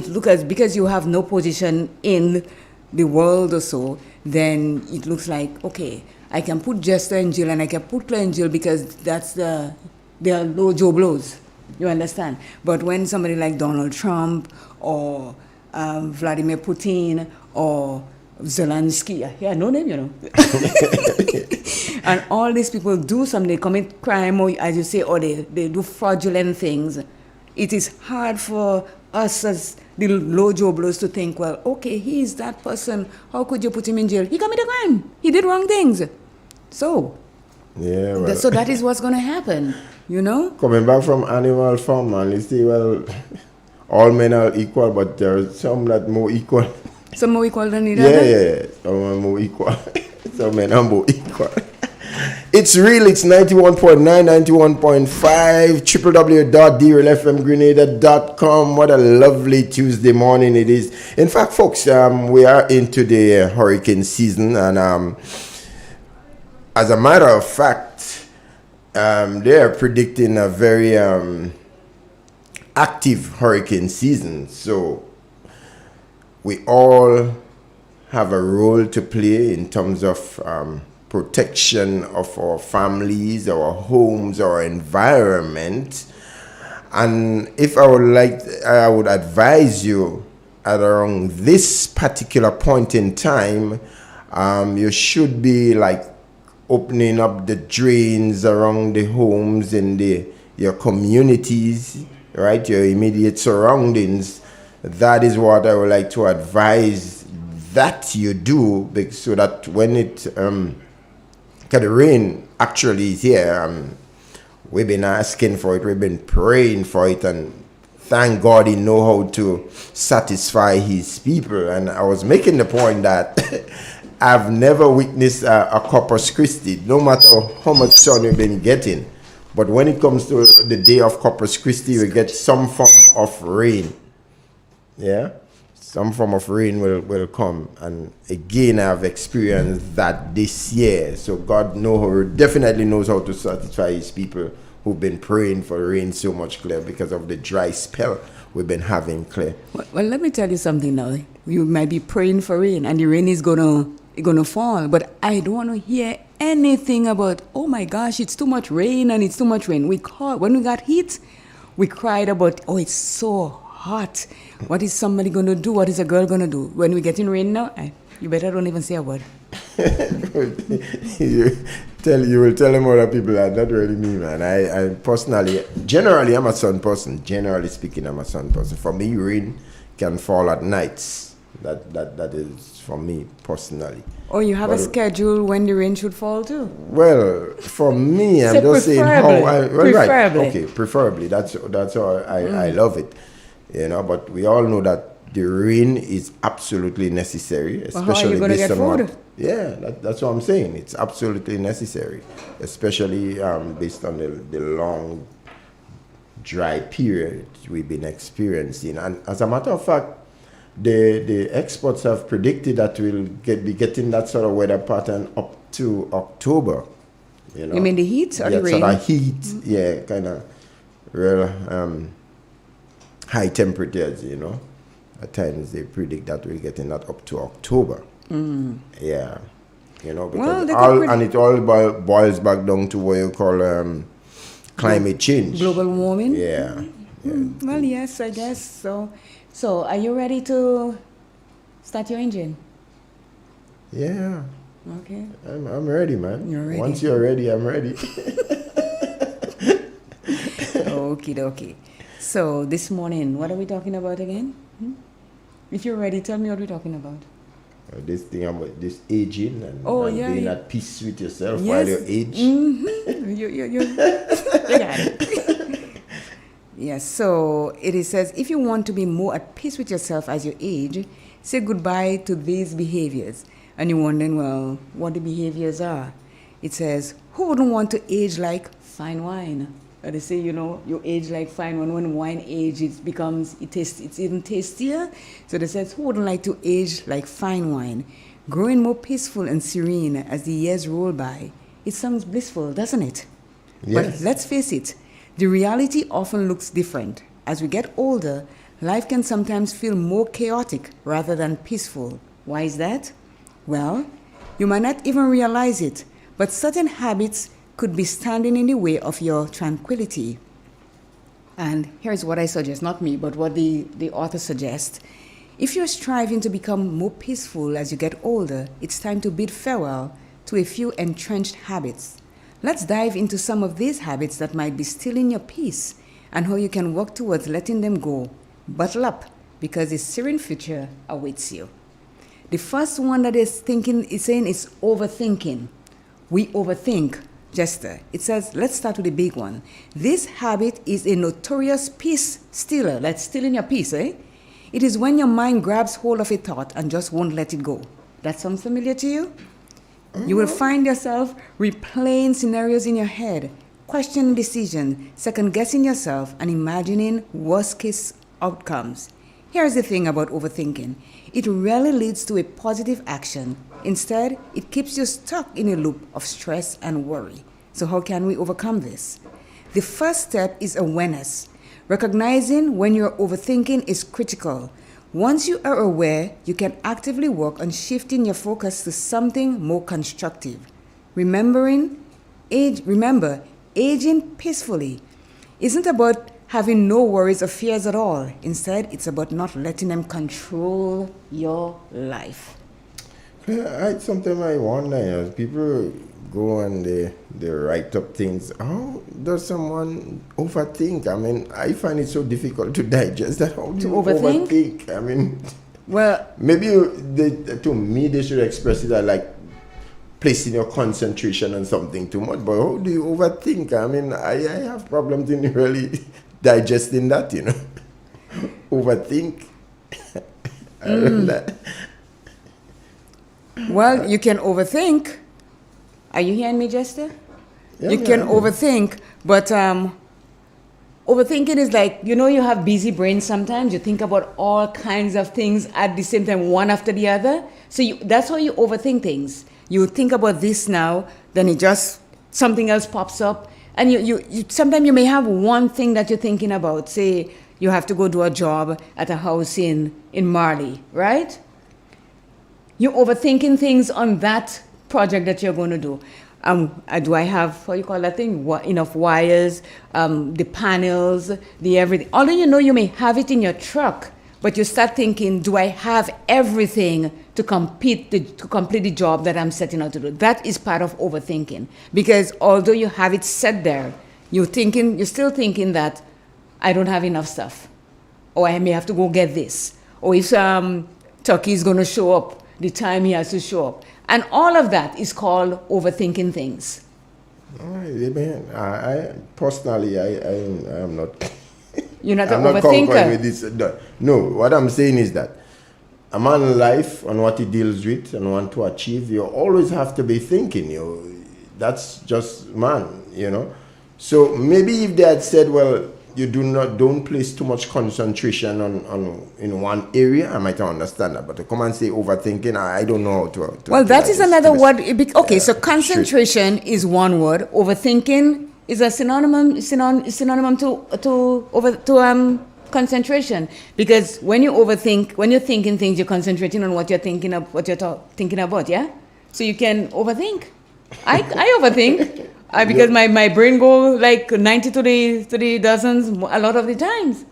because you have no position in the world or so, then it looks like, okay, I can put Jester in jail and I can put Claire in jail because they are low Joe Blows. You understand? But when somebody like Donald Trump or Vladimir Putin or Zelensky, no name, and all these people do something, they commit crime, or as you say, or they do fraudulent things, it is hard for us as the low Joe Blows to think, well, okay, he is that person. How could you put him in jail? He committed a crime. He did wrong things. So, so that is what's going to happen, Coming back from Animal Farm, man, you see, well, all men are equal, but there are some that more equal. Some more equal than the other? Yeah. Some are more equal. Some men are more equal. It's real. It's 91.9, 91.5, www.drelfmgrenada.com. What a lovely Tuesday morning it is. In fact, folks, we are into the hurricane season, and as a matter of fact, they are predicting a very active hurricane season. So we all have a role to play in terms of protection of our families, our homes, our environment. And if I would advise you at around this particular point in time, you should be like opening up the drains around the homes in your communities, right? Your immediate surroundings. That is what I would like to advise that you do, so that when the rain actually is here, we've been asking for it, we've been praying for it, and thank God he knows how to satisfy his people. And I was making the point that I've never witnessed a Corpus Christi, no matter how much sun you've been getting. But when it comes to the day of Corpus Christi, we get some form of rain. Yeah? Some form of rain will come. And again, I've experienced that this year. So God definitely knows how to satisfy his people who've been praying for rain so much, Claire, because of the dry spell we've been having, Claire. Well, let me tell you something now. You might be praying for rain, and the rain is gonna fall. But I don't want to hear anything about, oh my gosh, it's too much rain and it's too much rain. When we got heat, we cried about, oh, it's so hot. What is somebody going to do? What is a girl going to do? When we get in rain now, you better don't even say a word. you will tell them other people that, not really me, man. I personally, generally, I'm a sun person. Generally speaking, I'm a sun person. For me, rain can fall at nights. That is for me personally. Oh, you have a schedule when the rain should fall too? Well, for me, I'm just saying how preferably. Right. Okay, preferably. That's how I love it. You know, but we all know that the rain is absolutely necessary, especially how are you going to get food? That's what I'm saying. It's absolutely necessary, especially based on the long dry period we've been experiencing. And as a matter of fact, the experts have predicted that we'll be getting that sort of weather pattern up to October. You know? You mean the heat or the rain? Sort of heat, kind of real high temperatures, you know. At times they predict that we're getting that up to October. Yeah. You know, because it all boils back down to what you call climate change. Global warming? Yeah. Well, yes, I guess so. So, are you ready to start your engine? Yeah. Okay. I'm ready, man. You're ready. Once you're ready, I'm ready. Okie dokie. So, this morning, what are we talking about again? If you're ready, tell me what we're talking about. This thing about this aging and being at peace with yourself while you age. You got it. Yes, so it says, if you want to be more at peace with yourself as you age, say goodbye to these behaviors. And you're wondering, well, what the behaviors are. It says, who wouldn't want to age like fine wine? They say, you age like fine wine. When wine ages, it's even tastier. So they says, who wouldn't like to age like fine wine? Growing more peaceful and serene as the years roll by. It sounds blissful, doesn't it? Yes. But let's face it, the reality often looks different. As we get older, life can sometimes feel more chaotic rather than peaceful. Why is that? Well, you might not even realize it, but certain habits could be standing in the way of your tranquility. And here's what I suggest, not me, but what the author suggests. If you're striving to become more peaceful as you get older, it's time to bid farewell to a few entrenched habits. Let's dive into some of these habits that might be stealing your peace and how you can work towards letting them go. Buckle up, because a serene future awaits you. The first one that is saying is overthinking. We overthink. Jester. It says, let's start with the big one. This habit is a notorious peace stealer. Like stealing your peace, eh? It is when your mind grabs hold of a thought and just won't let it go. That sounds familiar to you? You will find yourself replaying scenarios in your head, questioning decisions, second-guessing yourself, and imagining worst-case outcomes. Here's the thing about overthinking. It rarely leads to a positive action. Instead, it keeps you stuck in a loop of stress and worry. So how can we overcome this? The first step is awareness. Recognizing when you're overthinking is critical. Once you are aware, you can actively work on shifting your focus to something more constructive. Remember, aging peacefully isn't about having no worries or fears at all. Instead, it's about not letting them control your life. Sometimes I wonder, people go and they write up things. How does someone overthink? I mean, I find it so difficult to digest that. How do you overthink? I mean, well, maybe to me they should express it as like placing your concentration on something too much. But how do you overthink? I mean, I have problems in really digesting that, Overthink. I don't know that. Well, you can overthink. Are you hearing me, Jester? Yeah, You can overthink, but overthinking is like, you have busy brains sometimes. You think about all kinds of things at the same time, one after the other. So that's how you overthink things. You think about this now, then something else pops up. And you sometimes you may have one thing that you're thinking about. Say you have to go do a job at a house in Marley, right? You're overthinking things on that project that you're going to do. Do I have, what you call that thing, enough wires, the panels, the everything. Although you may have it in your truck, but you start thinking, do I have everything to complete the job that I'm setting out to do? That is part of overthinking. Because although you have it set there, you're still thinking that I don't have enough stuff. Or I may have to go get this. Or if Turkey is going to show up, the time he has to show up. And all of that is called overthinking things. I personally, I am not. You're not I'm an not overthinker. with this. No, what I'm saying is that a man in life and what he deals with and want to achieve, you always have to be thinking. That's just man, So maybe if they had said, well, you don't place too much concentration on in one area, I might understand that. But to come and say overthinking, I don't know how to well, that is another word. Okay, so concentration is one word. Overthinking is a synonym to concentration. Because when you overthink, when you're thinking things, you're concentrating on what you're thinking of, what you're thinking about. Yeah, so you can overthink. I overthink. Because my brain go like 90 to the dozens a lot of the times.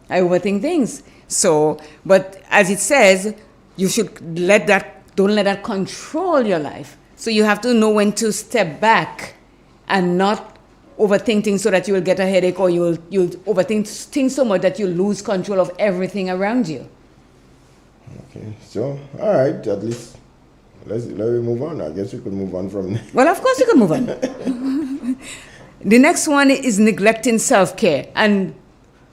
I overthink things. So, but as it says, you should don't let that control your life. So you have to know when to step back and not overthink things so that you will get a headache, or you'll overthink things so much that you lose control of everything around you. Okay, so all right, at least. Let me move on. I guess we could move on from there. Well, of course you can move on. The next one is neglecting self-care. And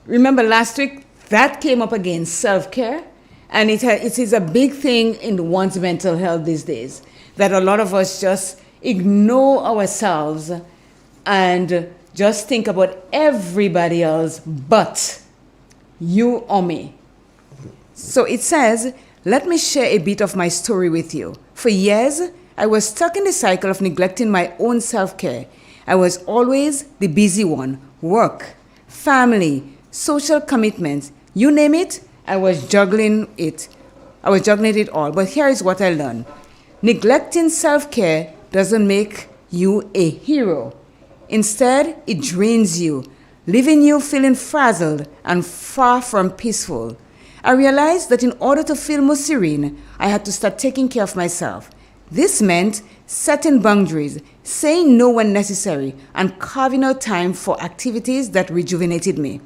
remember last week, that came up again, self-care. And it is a big thing in one's mental health these days, that a lot of us just ignore ourselves and just think about everybody else but you or me. So it says, let me share a bit of my story with you. For years, I was stuck in the cycle of neglecting my own self-care. I was always the busy one. Work, family, social commitments, you name it, I was juggling it. All. But here is what I learned. Neglecting self-care doesn't make you a hero. Instead, it drains you, leaving you feeling frazzled and far from peaceful. I realized that in order to feel more serene, I had to start taking care of myself. This meant setting boundaries, saying no when necessary, and carving out time for activities that rejuvenated me.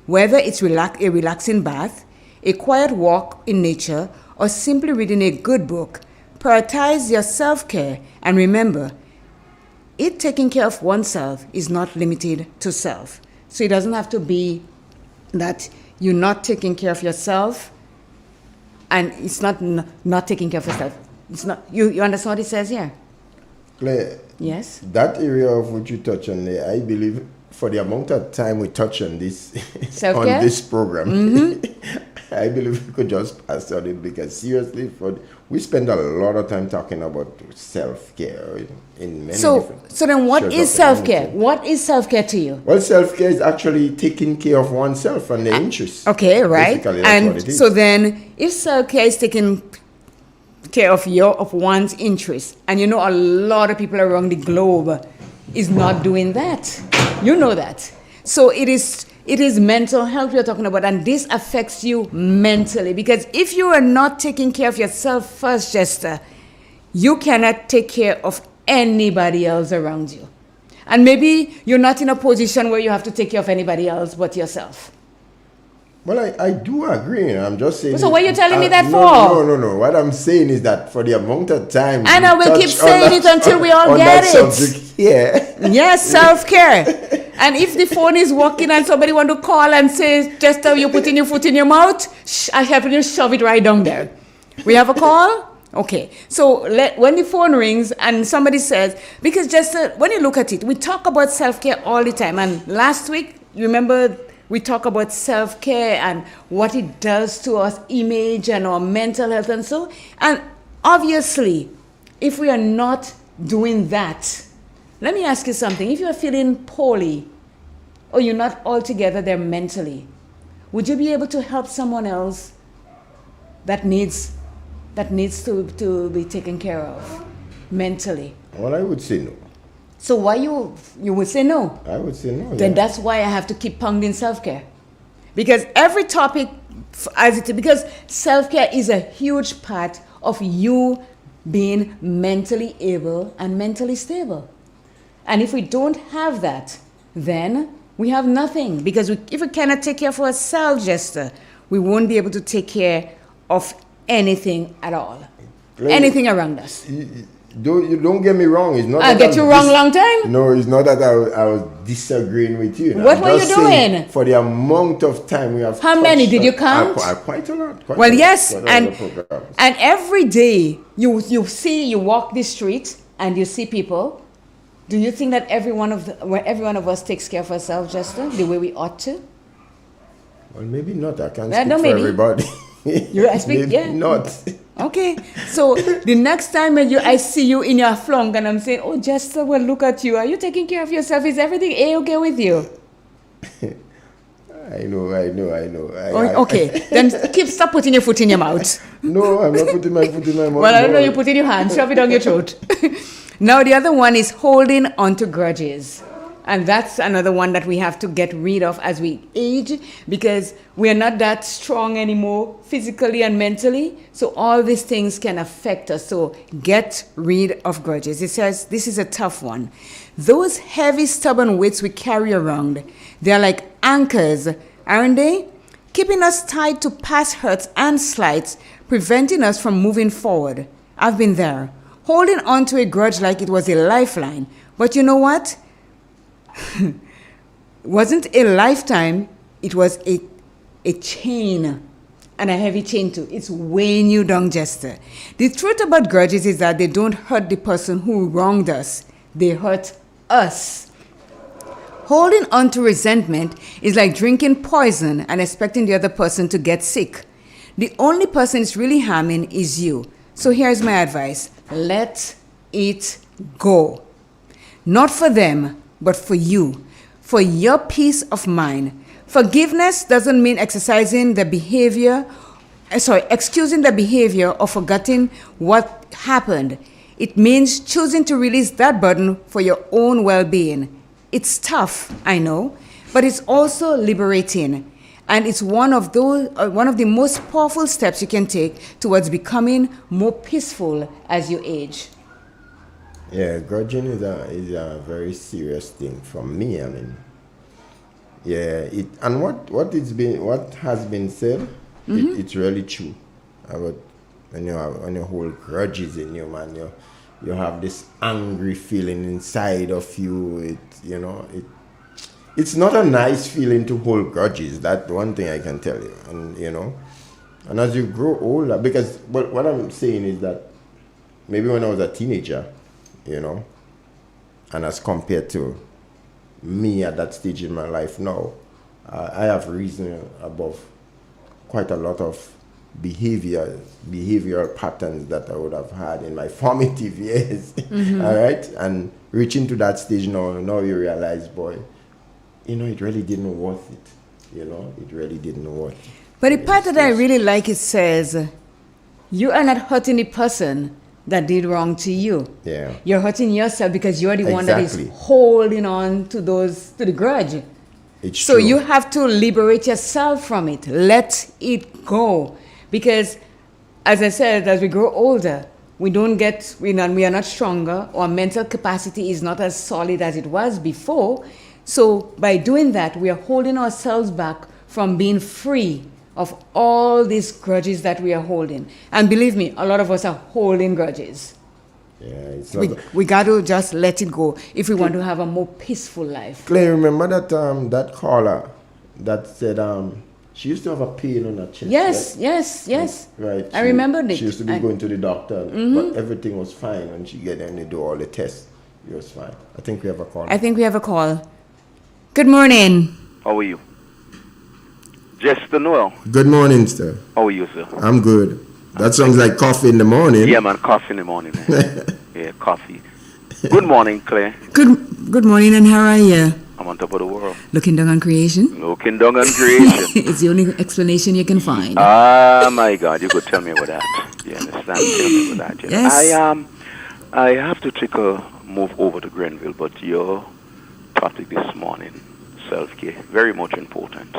Whether it's a relaxing bath, a quiet walk in nature, or simply reading a good book, prioritize your self-care and remember, taking care of oneself is not limited to self. So it doesn't have to be that you're not taking care of yourself, and it's not taking care of yourself. It's not. You understand what it says here? Claire. Yes. That area of which you touch on there, I believe, for the amount of time we touch on this self-care? on this program, I believe we could just pass on it, because seriously, we spend a lot of time talking about self-care in many different. So then, what is self-care? What is self-care to you? Well, self-care is actually taking care of oneself and their interests. Okay, right. Basically, that's and what it is. So then, if self-care is taking care of one's interests, and a lot of people around the globe is not doing that, you know that. So it is mental health we're talking about, and this affects you mentally, because if you are not taking care of yourself first, Jester, you cannot take care of anybody else around you. And maybe you're not in a position where you have to take care of anybody else but yourself. Well, I do agree. I'm just saying. So what are you telling me that for? No. What I'm saying is that for the amount of time. And I will keep saying it until we all get it. Subject, yeah. Yes, self-care. And if the phone is working and somebody want to call and say, Chester, you're putting your foot in your mouth, I have to shove it right down there. We have a call? Okay, so when the phone rings and somebody says, because just when you look at it, we talk about self-care all the time. And last week, you remember, we talk about self-care and what it does to our image and our mental health and so. And obviously, if we are not doing that, let me ask you something. If you're feeling poorly or you're not altogether there mentally, would you be able to help someone else that needs to be taken care of mentally? Well, I would say no. So why you would say no? I would say no. Then that's why I have to keep pounding self-care. Because every topic, because self-care is a huge part of you being mentally able and mentally stable. And if we don't have that, then we have nothing. Because if we cannot take care of ourselves, Jester, we won't be able to take care of anything at all. Anything around us. You don't get me wrong. It's not. I'll get you wrong long time. No, it's not that I was disagreeing with you. What were you doing? For the amount of time we have. How many did you count? Quite a lot. Well, yes, and every day you walk the street and you see people. Do you think that every one of us takes care of ourselves, Jester, the way we ought to? Well, maybe not. I can't speak for everybody. I speak, yeah. Not. Okay, so the next time I see you in your flunk and I'm saying, oh, Jester, well, look at you. Are you taking care of yourself? Is everything A-okay with you? I know. Okay, then stop putting your foot in your mouth. No, I'm not putting my foot in my mouth. Well, I don't know, you put it in your hand, shove it down your throat. Now, the other one is holding on to grudges. And that's another one that we have to get rid of as we age, because we are not that strong anymore physically and mentally. So all these things can affect us. So get rid of grudges. It says this is a tough one. Those heavy, stubborn weights we carry around, they're like anchors, aren't they? Keeping us tied to past hurts and slights, preventing us from moving forward. I've been there, holding on to a grudge like it was a lifeline. But you know what? Wasn't a lifetime, it was a chain, and a heavy chain too. It's weighing you down, Jester. The truth about grudges is that they don't hurt the person who wronged us. They hurt us. Holding on to resentment is like drinking poison and expecting the other person to get sick. The only person it's really harming is you. So here's my advice. Let it go. Not for them, but for you, for your peace of mind. Forgiveness doesn't mean excusing the behavior or forgetting what happened. It means choosing to release that burden for your own well-being. It's tough, I know, but it's also liberating. And it's one of the most powerful steps you can take towards becoming more peaceful as you age. Yeah, grudging is a very serious thing for me. I mean, yeah, and what has been said, it's really true. About when you hold grudges in you, man, you have this angry feeling inside of you. It's not a nice feeling to hold grudges. That's one thing I can tell you. And as you grow older, because what I'm saying is that maybe when I was a teenager, and as compared to me at that stage in my life now, I have reason above quite a lot of behavioral patterns that I would have had in my formative years. All right, and reaching to that stage now you realize, boy, it really didn't worth it. It really didn't worth it. But the part that I really like, it says, you are not hurting the person that did wrong to you. Yeah. You're hurting yourself because you're the one that is holding on to the grudge. It's so true. You have to liberate yourself from it. Let it go. Because, as I said, as we grow older, we are not stronger. Our mental capacity is not as solid as it was before. So by doing that, we are holding ourselves back from being free of all these grudges that we are holding. And believe me, a lot of us are holding grudges. Yeah, we got to just let it go if we want to have a more peaceful life. Clay, remember that caller that said She used to have a pain on her chest. Yes. Right. I remembered it. She used to be going to the doctor, but everything was fine when she get there and they do all the tests. It was fine. I think we have a call. Good morning. How are you? Jester Noel. Good morning, sir. How are you, sir? I'm good. That sounds like coffee in the morning. Yeah, man, coffee in the morning, man. Yeah, coffee. Good morning, Claire. Good morning, and how are you? I'm on top of the world. Looking down on creation? Looking down on creation. It's the only explanation you can find. Ah, my God, you could tell me about that. You understand? Tell me about that. You know? Yes. I have to take a move over to Grenville, but your topic this morning, self-care, very much important.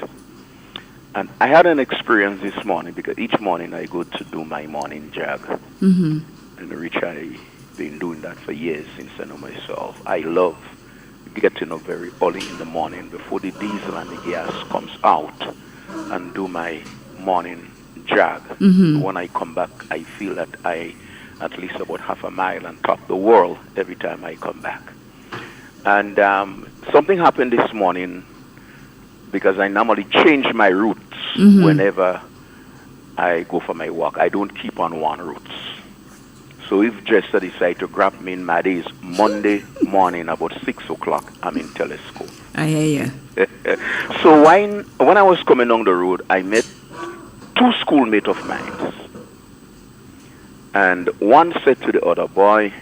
And I had an experience this morning because each morning I go to do my morning jog. Mm-hmm. And which I've been doing that for years since I know myself. I love getting up very early in the morning before the diesel and the gas comes out and do my morning jog. Mm-hmm. When I come back, I feel that I at least about half a mile and top the world every time I come back. And something happened this morning because I normally change my routes whenever I go for my walk. I don't keep on one route. So if Jester decide to grab me in my days, Monday morning about 6 o'clock, I'm in Telescope. I hear you. So when I was coming down the road, I met two schoolmates of mine. And one said to the other, boy,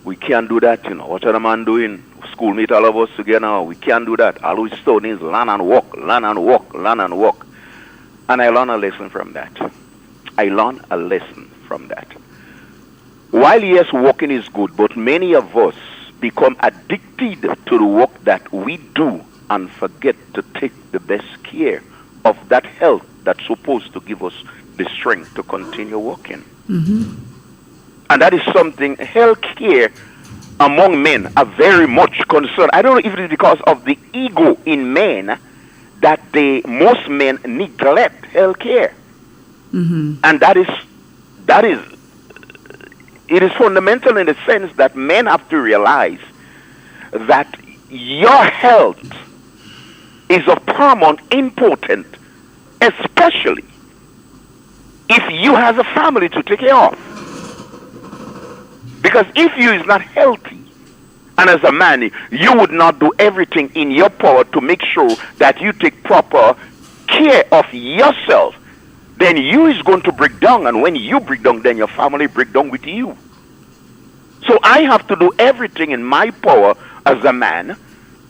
we can't do that, you know. What are the man doing? Schoolmate all of us together, we can't do that. All we still need is learn and walk, learn and walk, learn and walk. And I learned a lesson from that. While yes, walking is good, but many of us become addicted to the work that we do and forget to take the best care of that health that's supposed to give us the strength to continue walking. Mm-hmm. And that is something health care among men are very much concerned. I don't know if it is because of the ego in men that most men neglect health care. Mm-hmm. And it is fundamental in the sense that men have to realize that your health is of paramount importance, especially if you have a family to take care of. Because if you is not healthy, and as a man, you would not do everything in your power to make sure that you take proper care of yourself, then you is going to break down, and when you break down, then your family break down with you. So I have to do everything in my power as a man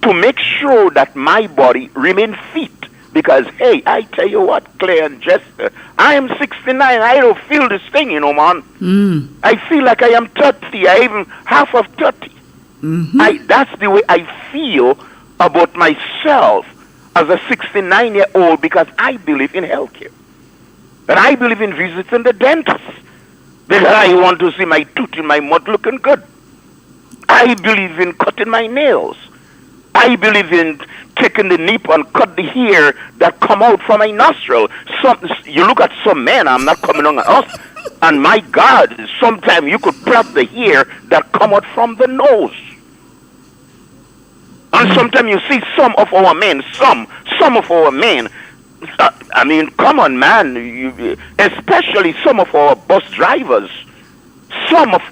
to make sure that my body remains fit. Because, hey, I tell you what, Claire and Jester, I am 69. I don't feel this thing, you know, man. I feel like I am 30. I even half of 30. Mm-hmm. That's the way I feel about myself as a 69-year-old because I believe in healthcare. And I believe in visiting the dentist because I want to see my tooth in my mouth looking good. I believe in cutting my nails. I believe in taking the nip and cut the hair that come out from my nostril. You look at some men, I'm not coming on us, and my God, sometimes you could pluck the hair that come out from the nose. And sometimes you see some of our men, I mean, come on, man, especially some of our bus drivers, some of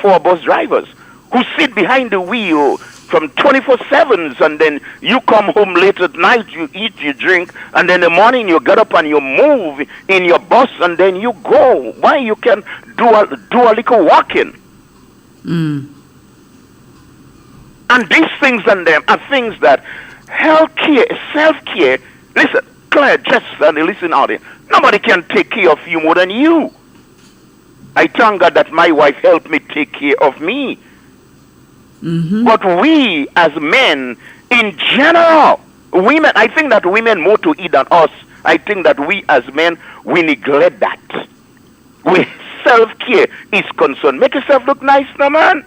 our bus drivers who sit behind the wheel from 24/7s, and then you come home late at night, you eat, you drink, and then in the morning you get up and you move in your bus, and then you go. Why you can do a little walking? And these things and them are things that healthcare, self-care. Listen, Claire, just listen audience. Nobody can take care of you more than you. I thank God that my wife helped me take care of me. Mm-hmm. But we as men, in general, women, I think that women more to eat than us. I think that we as men, we neglect that. Where self-care is concerned. Make yourself look nice now, man.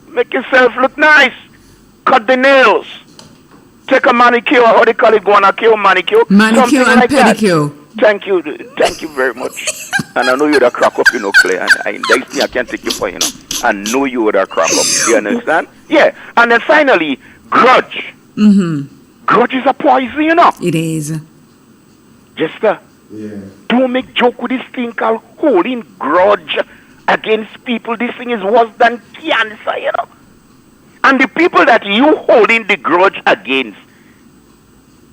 Make yourself look nice. Cut the nails. Take a manicure, how they call it, manicure, manicure and like pedicure. That. Thank you very much. And I know you're the crack up, you know, Claire. And that's me, I can't take you for, you know. I know you would have crack up. You understand? Yeah. And then finally, grudge. Mm-hmm. grudge is a poison, you know. It is. Jester, don't make joke with this thing called holding grudge against people. This thing is worse than cancer, you know. And the people that you holding the grudge against,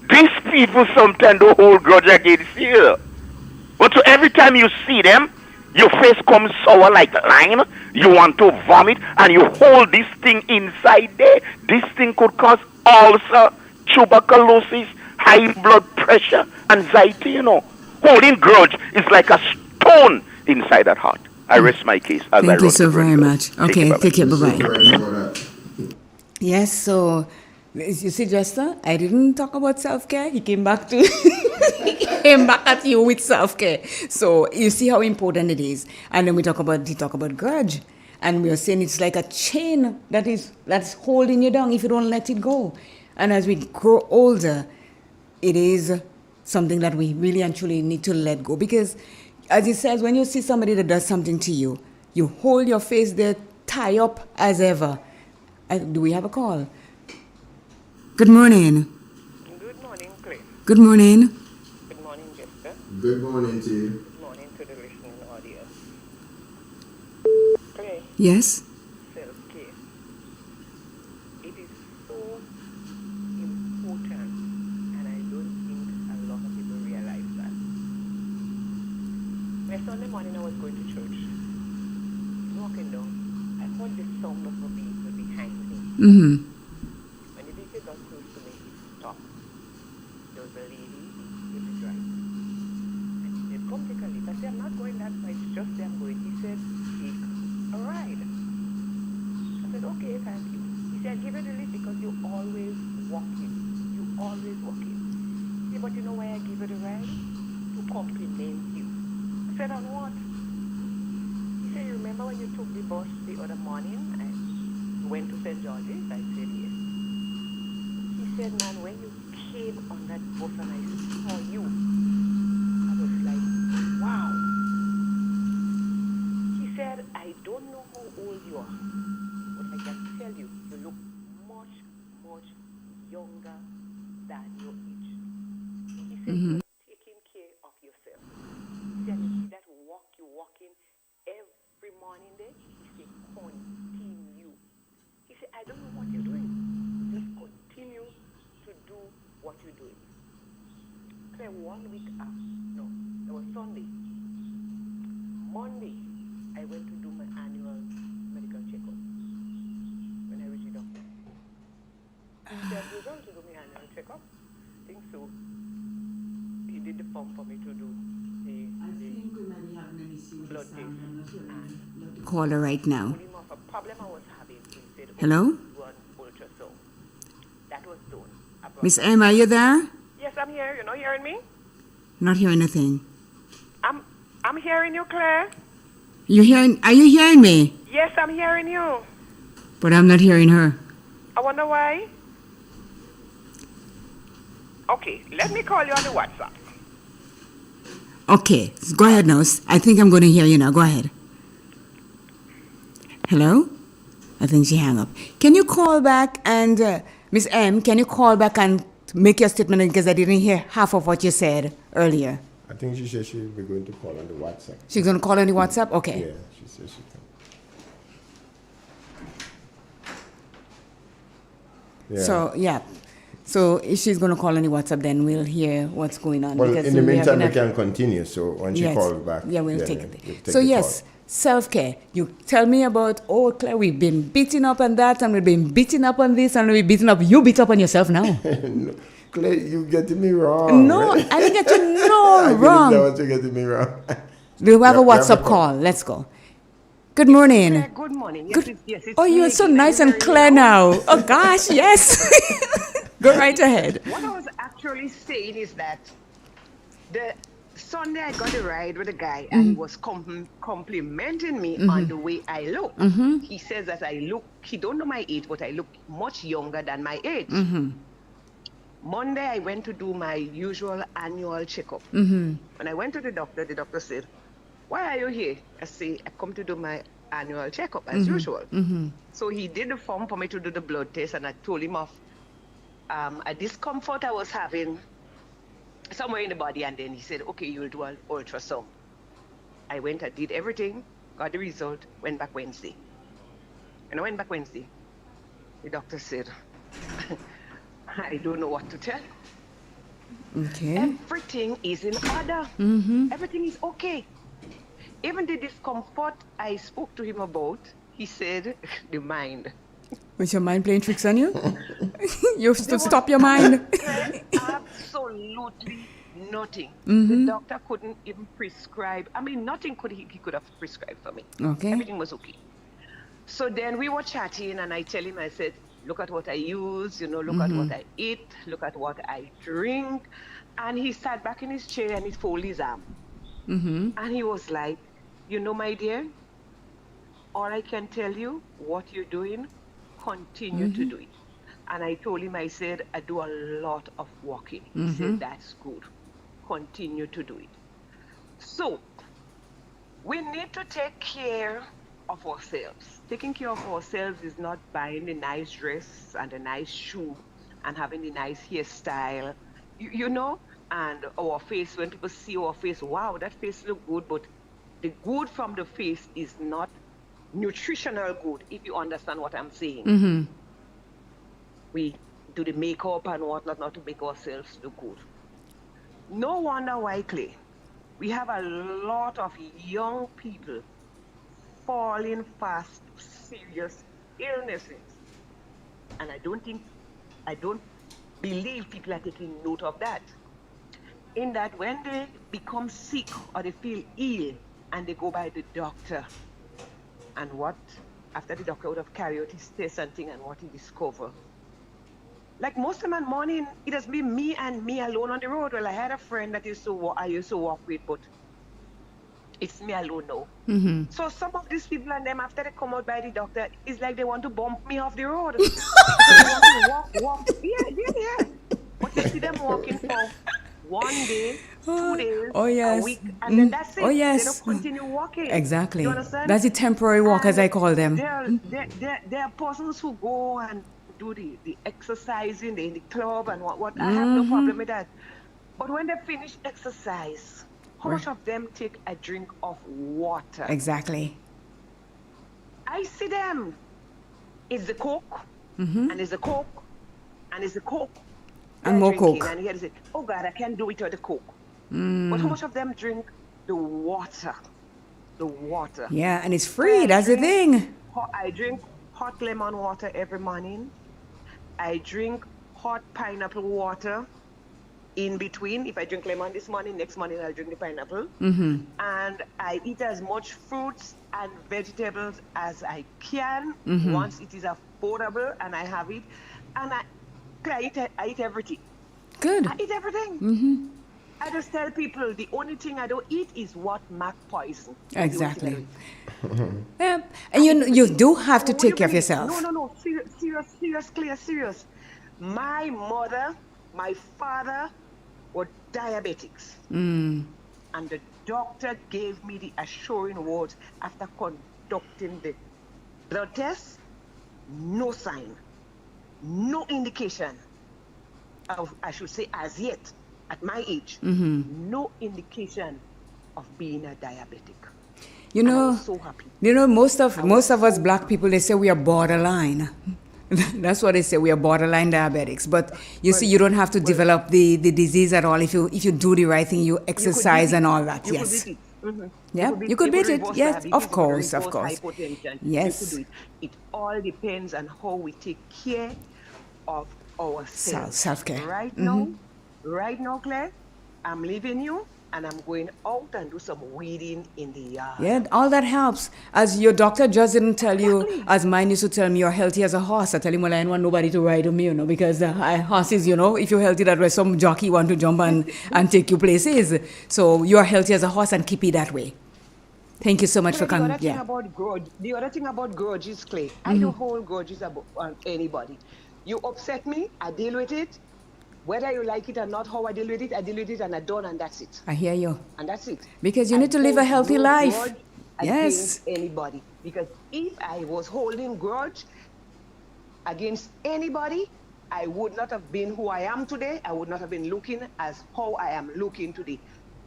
these people sometimes don't hold grudge against you. But so every time you see them, your face comes sour like lime, you want to vomit, and you hold this thing inside there. This thing could cause ulcer, tuberculosis, high blood pressure, anxiety, you know. Holding grudge is like a stone inside that heart. I rest my case. Thank you so very much. Okay, take care. Bye-bye. Yes, so you see, Jester, I didn't talk about self-care. He came back to he came back at you with self-care. So you see how important it is. And then he talk about grudge. And we are saying it's like a chain that's holding you down if you don't let it go. And as we grow older, it is something that we really and truly need to let go. Because as it says, when you see somebody that does something to you, you hold your face there, tie up as ever. Do we have a call? Good morning. Good morning, Clay. Good morning. Good morning, Jessica. Good morning to you. Good morning to the listening audience. Clay. Yes? Self-care. It is so important, and I don't think a lot of people realize that. When Sunday morning I was going to church, walking down, I heard the sound of a vehicle behind me. Mm-hmm. When the vehicle got close to me, it stopped. There was a lady with the driver. And he said, come take a lift. I said, I'm not going that far, it's just there I'm going. He said, take a ride. I said, okay, thank you. He said, give it a lift because you're always walking. You're always walking. He said, but you know why I give it a ride? To compliment you. I said, on what? He said, you remember when you took the bus the other morning and you went to St. George's? I said, yes. He said, man, when you came on that bus and I saw you, I was like, wow. He said, I don't know how old you are, but I can tell you, you look much, much younger than your age. He said, you're taking care of yourself. He said, you see that walk you're walking every morning there? He said, continue. He said, I don't know what you're doing. Just continue to do what you're doing. Say 1 week after, no, it was Sunday. Monday, I went to do my annual medical checkup. When I reached the doctor, he said, you're going to do my annual checkup? I think so. He did the form for me to do the blood test. Call her right now. A problem I was having, he said, hello? do an ultrasound. That was done. Miss M, are you there? Yes, I'm here. You're not hearing me? Not hearing anything. I'm hearing you, Claire. Are you hearing me? Yes, I'm hearing you. But I'm not hearing her. I wonder why. Okay, let me call you on the WhatsApp. Okay, go ahead now. I think I'm going to hear you now. Go ahead. Hello? I think she hung up. Can you call back and, Miss M, can you call back and make your statement because I didn't hear half of what you said earlier? I think she said she'll be going to call on the WhatsApp. She's going to call on the WhatsApp? Okay. Yeah, she said she can. Yeah. So, yeah. So if she's going to call on the WhatsApp, then we'll hear what's going on. Well, in the meantime, we can continue. So when she calls back. Yeah, we'll take it. So, yes, self-care. You tell me about, oh, Claire, we've been beating up on that, and we've been beating up on this, and we've beaten up. You beat up on yourself now. No, Claire, you're getting me wrong. No, I didn't get you wrong. I didn't know you're getting me wrong. Do we have a WhatsApp call? Let's go. Good morning. Claire, good morning. Yes, it's oh, you're so nice and clear now. Oh, gosh, yes. Go right ahead. What I was actually saying is that the Sunday I got a ride with a guy and he was complimenting me on the way I look. He says that he don't know my age, but I look much younger than my age. Monday I went to do my usual annual checkup. When I went to the doctor said, why are you here? I say, I come to do my annual checkup as usual. So he did the form for me to do the blood test and I told him off a discomfort I was having somewhere in the body, and then he said, okay, you'll do an ultrasound. I went, I did everything, got the result, went back Wednesday. And I went back Wednesday. The doctor said, I don't know what to tell you. Okay. Everything is in order. Everything is okay. Even the discomfort I spoke to him about, he said, the mind. Was your mind playing tricks on you? You have to stop your mind. Absolutely nothing. Mhm. The doctor couldn't even prescribe. I mean, nothing he could have prescribed for me. Okay. Everything was okay. So then we were chatting, and I tell him, I said, look at what I use, look at what I eat, look at what I drink. And he sat back in his chair and he folded his arm. Mm-hmm. And he was like, my dear, all I can tell you, what you're doing, continue to do it. And I told him, I said, I do a lot of walking. He said, that's good. Continue to do it. So, we need to take care of ourselves. Taking care of ourselves is not buying a nice dress and a nice shoe and having a nice hairstyle, and our face, when people see our face, wow, that face look good, but the good from the face is not nutritional good, if you understand what I'm saying. We do the makeup and whatnot not to make ourselves look good. No wonder why, Clay, we have a lot of young people falling fast to serious illnesses. And I don't believe people are taking note of that. In that when they become sick or they feel ill and they go by the doctor, and what, after the doctor would have carried out his test and thing and what he discovered. Like most of my morning, it has been me alone on the road. Well, I had a friend that I used to walk with, but it's me alone now. So some of these people and them, after they come out by the doctor, it's like they want to bump me off the road. They want to walk. Yeah. But you see them walking for 1 day, 2 days, a week, and then that's it. Oh, yes. They don't continue walking. Exactly. You understand? That's a temporary walk, as I call them. There are persons who go and do the exercising in the club and what. I have no problem with that. But when they finish exercise, how much of them take a drink of water? Exactly. I see them. It's the Coke, and it's the Coke, and it's the Coke. And more drinking, Coke. And here they say, oh God, I can't do it without the Coke. But how much of them drink the water? The water. Yeah, and it's free. That's the thing. I drink hot lemon water every morning. I drink hot pineapple water in between. If I drink lemon this morning, next morning I'll drink the pineapple. And I eat as much fruits and vegetables as I can once it is affordable and I have it. And I eat everything. Good. I eat everything. I just tell people the only thing I don't eat is what mark poison. Exactly. Yeah. And you do have to take care of yourself. No. Serious. My mother, my father were diabetics. And the doctor gave me the assuring words after conducting the blood test. No sign. No indication of, I should say, as yet, at my age, no indication of being a diabetic. I was so happy. Most of us black people, they say we are borderline. That's what they say, we are borderline diabetics. But you don't have to develop the disease at all if you do the right thing, you exercise and all that. Yes. Yeah, you could beat it. Yes, of course. Hypotension. Yes. You could do it. It all depends on how we take care of ourselves. Self-care. Right now, Claire, I'm leaving you and I'm going out and do some weeding in the yard. Yeah, all that helps. As your doctor just didn't tell you, as mine used to tell me, you're healthy as a horse. I tell him, well, I don't want nobody to ride with me, because horses, if you're healthy that way, some jockey want to jump and take you places. So you're healthy as a horse and keep it that way. Thank you so much for coming. The other thing about grudges, Clay, I don't hold grudges on anybody. You upset me, I deal with it. Whether you like it or not, how I deal with it and I'm done, and that's it. I hear you. And that's it. Because you need to live a healthy life. Yes. Against anybody. Because if I was holding grudge against anybody, I would not have been who I am today. I would not have been looking as how I am looking today.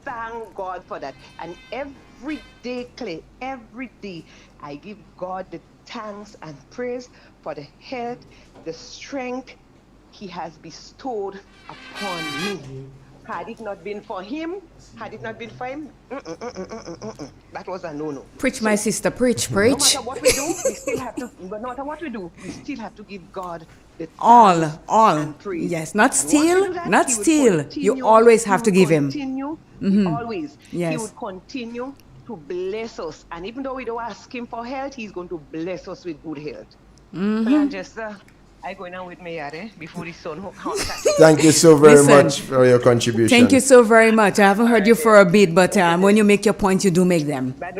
Thank God for that. And every day, Clay, every day, I give God the thanks and praise for the health, the strength He has bestowed upon me. Had it not been for Him, that was a no-no. Preach, my sister, preach. No matter what we do, we still have to. But no matter what we do, we still have to give God the thanks All. and praise. Yes, not And once we steal, do that, not He would steal. You continue- always have He to would give Him. continue, always. Yes. He would continue to bless us. And even though we don't ask Him for health, He's going to bless us with good health. And just, I go now with me, before the sun comes. Thank you so very Listen, much for your contribution. Thank you so very much. I haven't heard you for a bit, but when you make your point, you do make them. That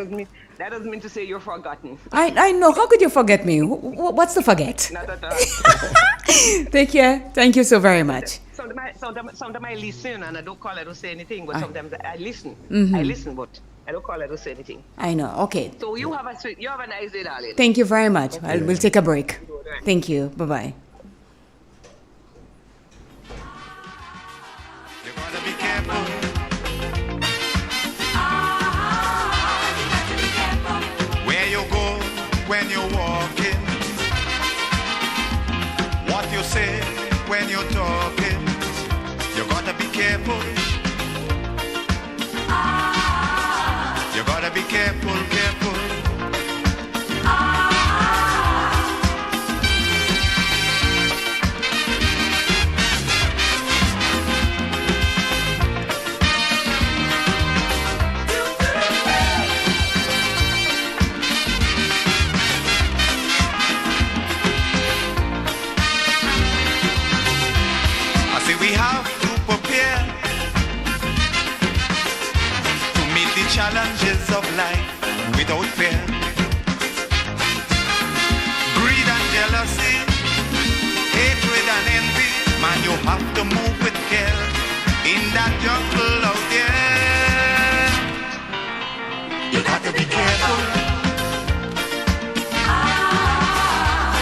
doesn't mean to say you're forgotten. I know. How could you forget me? What's to forget? Not at all. Take care. Thank you so very much. Sometimes I listen and I don't call, I don't say anything, but sometimes I listen. Mhm. I listen, but I don't call, I don't say anything. I know. Okay. So you have a nice day, darling. Thank you very much. We'll take a break. Thank you. Bye-bye. You gotta be careful. Where you go when you're walking, what you say when you're talking, you gotta be careful. You gotta be careful, careful. I say we have to prepare to meet the challenges of life without fear. Greed and jealousy, hatred and envy, man, you have to move with care in that jungle out there. You got to be careful.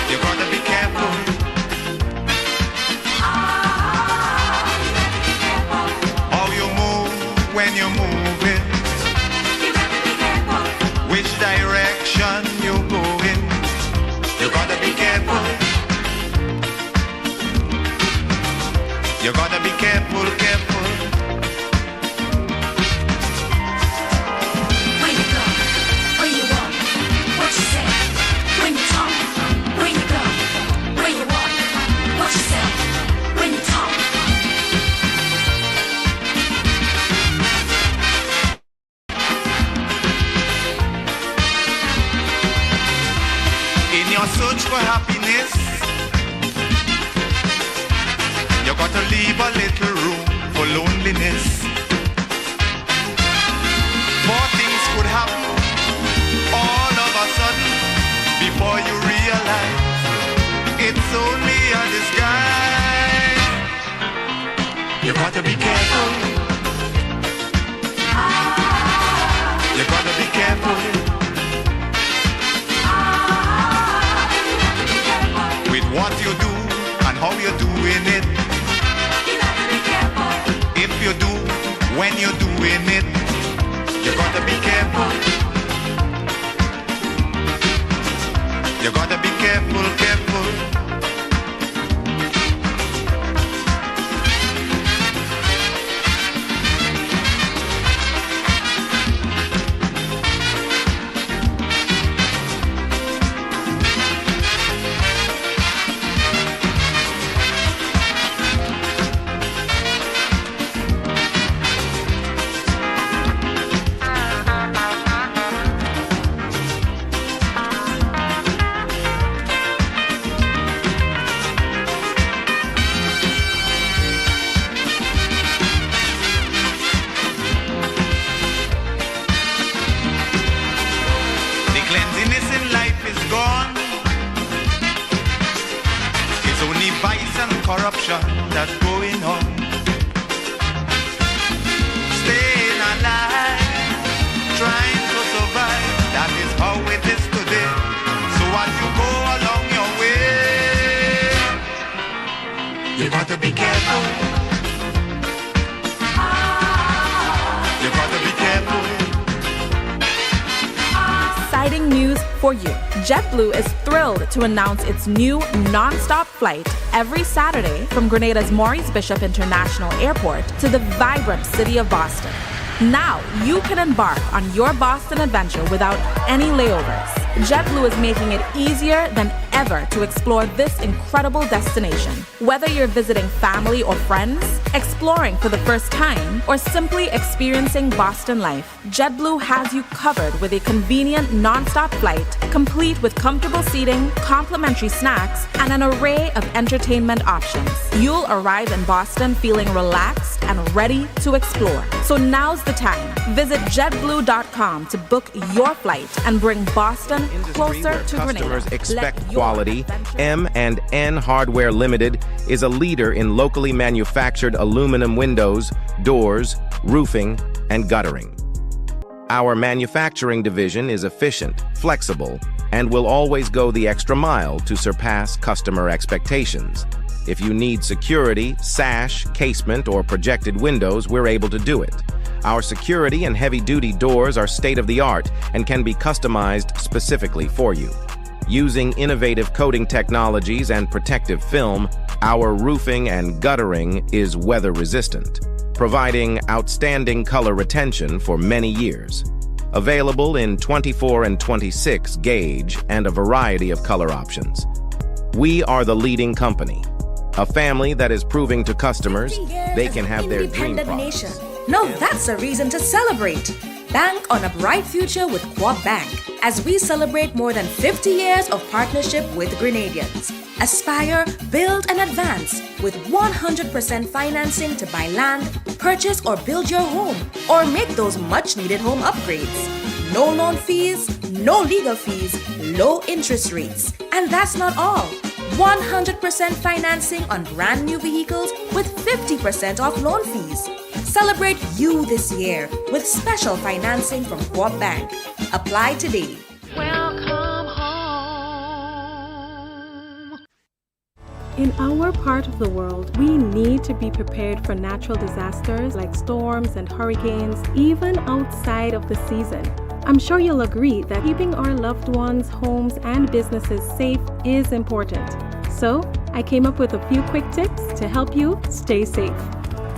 You got to be careful. How you move when you're moving, which direction you're going, you gotta be careful. You gotta be careful, careful. Where you go, where you walk, what you say, when you talk, where you go, where you walk, what you say, when you talk. In your search for happiness, you gotta leave a little room for loneliness. More things could happen all of a sudden before you realize it's only a disguise. You gotta be careful. You gotta be careful. With what you do and how you're doing it. If you do, when you're doing it, you gotta be careful. You gotta be careful, careful. The cleanliness in life is gone. It's only vice and corruption that's going on. Staying alive, trying to survive, that is how it is today. So as you go along your way, You got to be careful. You got to be careful. Exciting news for you. JetBlue is thrilled to announce its new non-stop flight every Saturday from Grenada's Maurice Bishop International Airport to the vibrant city of Boston. Now you can embark on your Boston adventure without any layovers. JetBlue is making it easier than ever to explore this incredible destination. Whether you're visiting family or friends, exploring for the first time, or simply experiencing Boston life, JetBlue has you covered with a convenient non-stop flight, complete with comfortable seating, complimentary snacks, and an array of entertainment options. You'll arrive in Boston feeling relaxed and ready to explore. So now's the time. Visit JetBlue.com to book your flight and bring Boston closer to Grenada. Customers expect quality. M&N Hardware Limited is a leader in locally manufactured aluminum windows, doors, roofing, and guttering. Our manufacturing division is efficient, flexible, and will always go the extra mile to surpass customer expectations. If you need security, sash, casement, or projected windows, we're able to do it. Our security and heavy-duty doors are state-of-the-art and can be customized specifically for you. Using innovative coating technologies and protective film, our roofing and guttering is weather-resistant, providing outstanding color retention for many years. Available in 24 and 26 gauge and a variety of color options. We are the leading company, a family that is proving to customers they can have their dream products. Nation. Now that's a reason to celebrate. Bank on a bright future with Quad Bank as we celebrate more than 50 years of partnership with Grenadians. Aspire, build, and advance with 100% financing to buy land, purchase or build your home, or make those much-needed home upgrades. No loan fees, no legal fees, low interest rates. And that's not all. 100% financing on brand new vehicles with 50% off loan fees. Celebrate you this year with special financing from Coop Bank. Apply today. Welcome home. In our part of the world, we need to be prepared for natural disasters like storms and hurricanes, even outside of the season. I'm sure you'll agree that keeping our loved ones, homes, and businesses safe is important. So, I came up with a few quick tips to help you stay safe.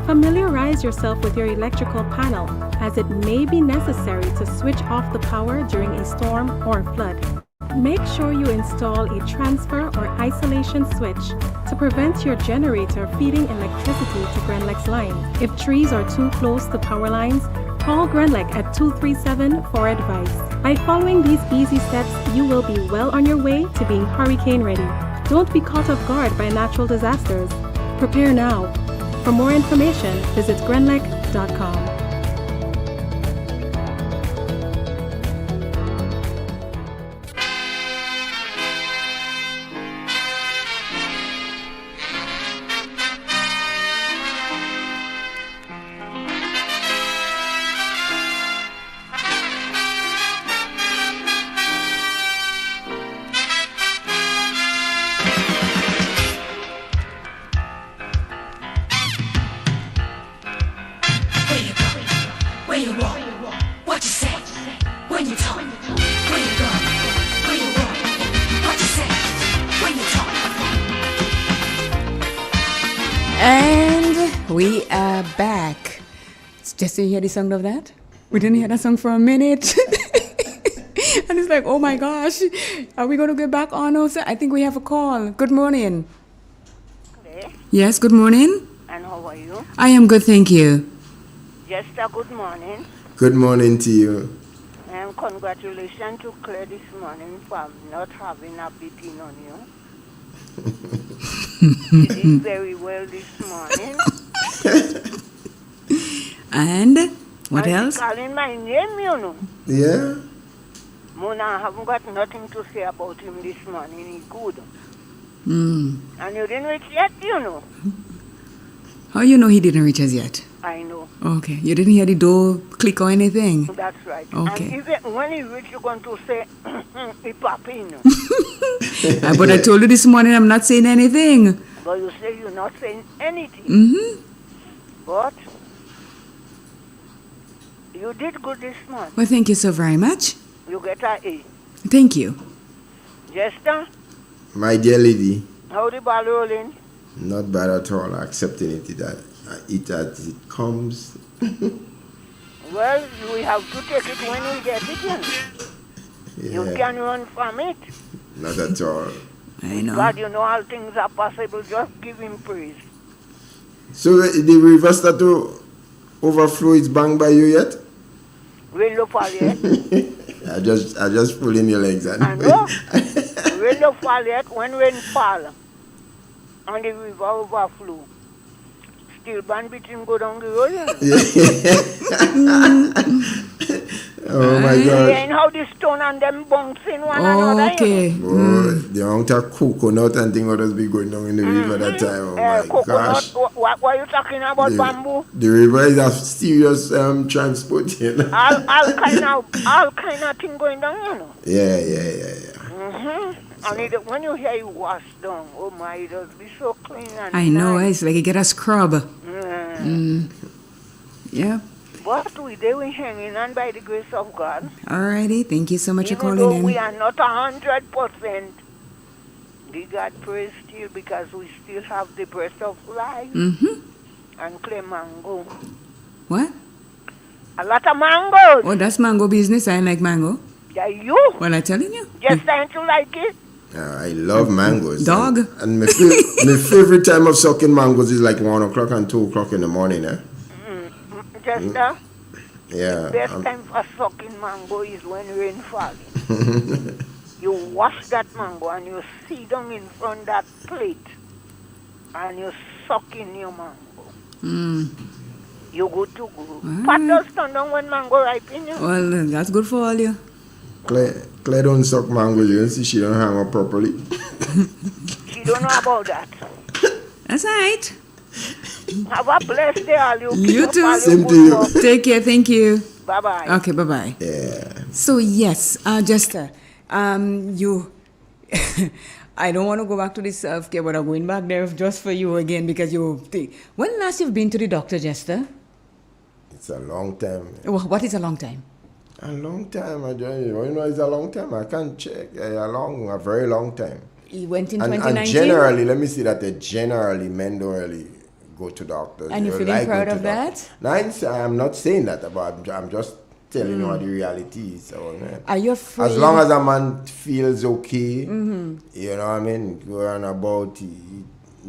Familiarize yourself with your electrical panel, as it may be necessary to switch off the power during a storm or flood. Make sure you install a transfer or isolation switch to prevent your generator feeding electricity to Grenlec's line. If trees are too close to power lines, call Grenlec at 237 for advice. By following these easy steps, you will be well on your way to being hurricane ready. Don't be caught off guard by natural disasters. Prepare now. For more information, visit grenlec.com. We are back. Just so you hear the sound of that? We didn't hear that song for a minute. And it's like, oh my gosh, are we going to get back on also? I think we have a call. Good morning. Hello. Yes, good morning. And how are you? I am good, thank you. Just a good morning. Good morning to you. And congratulations to Claire this morning for not having a beating on you. You did very well this morning. And what else? Calling my name, you know. Yeah. Mona, I haven't got nothing to say about him this morning. He's good. Mm. And you didn't reach yet, you know. How you know he didn't reach us yet? I know. Okay. You didn't hear the door click or anything? That's right. Okay. And even when he reach, you're going to say, he pop in. But I told you this morning I'm not saying anything. But you say you're not saying anything. Mm-hmm. But you did good this month. Well, thank you so very much. You get an A. Thank you. Jester, My dear lady, how the ball rolling? not bad at all. Accepting it as it comes. Well, we have to take it when we get it in. You Yeah, can run from it. not at all. I know. God, you know all things are possible. Just give him praise. So the river start to overflow its bank by you yet? We'll look for it. I just pull in your legs. I know. We'll look for it when rain fall and the river overflow. Still band between go down the road. Oh my You God. ain't how the stone and them bouncing one another. Okay. Oh, the amount of coconut and thing others be going down in the river that time. Oh my Coconut, gosh. what are you talking about, bamboo? The river is a serious transport. You know? all kind of thing going down, you know. Yeah. And when you hear it wash down, oh my, it does be so clean and I know. nice. It's like you get a scrub. Yeah. But we hanging on by the grace of God. Alrighty. Thank you so much for Even calling though in. we are not 100%, give God praise still because we still have the breath of life and clay mango. What? A lot of mangoes. Oh, that's mango business. I like mango. Yeah, you. Well, I'm telling you. Just don't you like it? I love mangoes. Dog. And my favorite time of sucking mangoes is like 1 o'clock and 2 o'clock in the morning. Just Yeah. the best time for sucking mango is when rain falling. You wash that mango and you sit down in front of that plate and you suck in your mango. You good to go. Pat does stand down when mango ripen. Well, that's good for all you. Claire don't suck mangoes. You don't see she don't hang up properly. She don't know about that. That's all right. Have a blessed day, all you. You Keep too. up all Same your to good you. work. Take care. Thank you. Bye-bye. Okay, bye-bye. Yeah. So, yes, Jester, you... I don't want to go back to the self-care, but I'm going back there just for you again because you... When last you've been to the doctor, Jester? It's a long time. What is a long time? A long time. You know, it's a long time. I can't check. A very long time. You went in And 2019? generally, let me see that generally men don't really go to doctors. And you're They feeling like proud going of to doctors. that? No, I'm not saying that, but I'm just telling you what the reality is. So, Are you afraid? as long as a man feels okay, you know what I mean,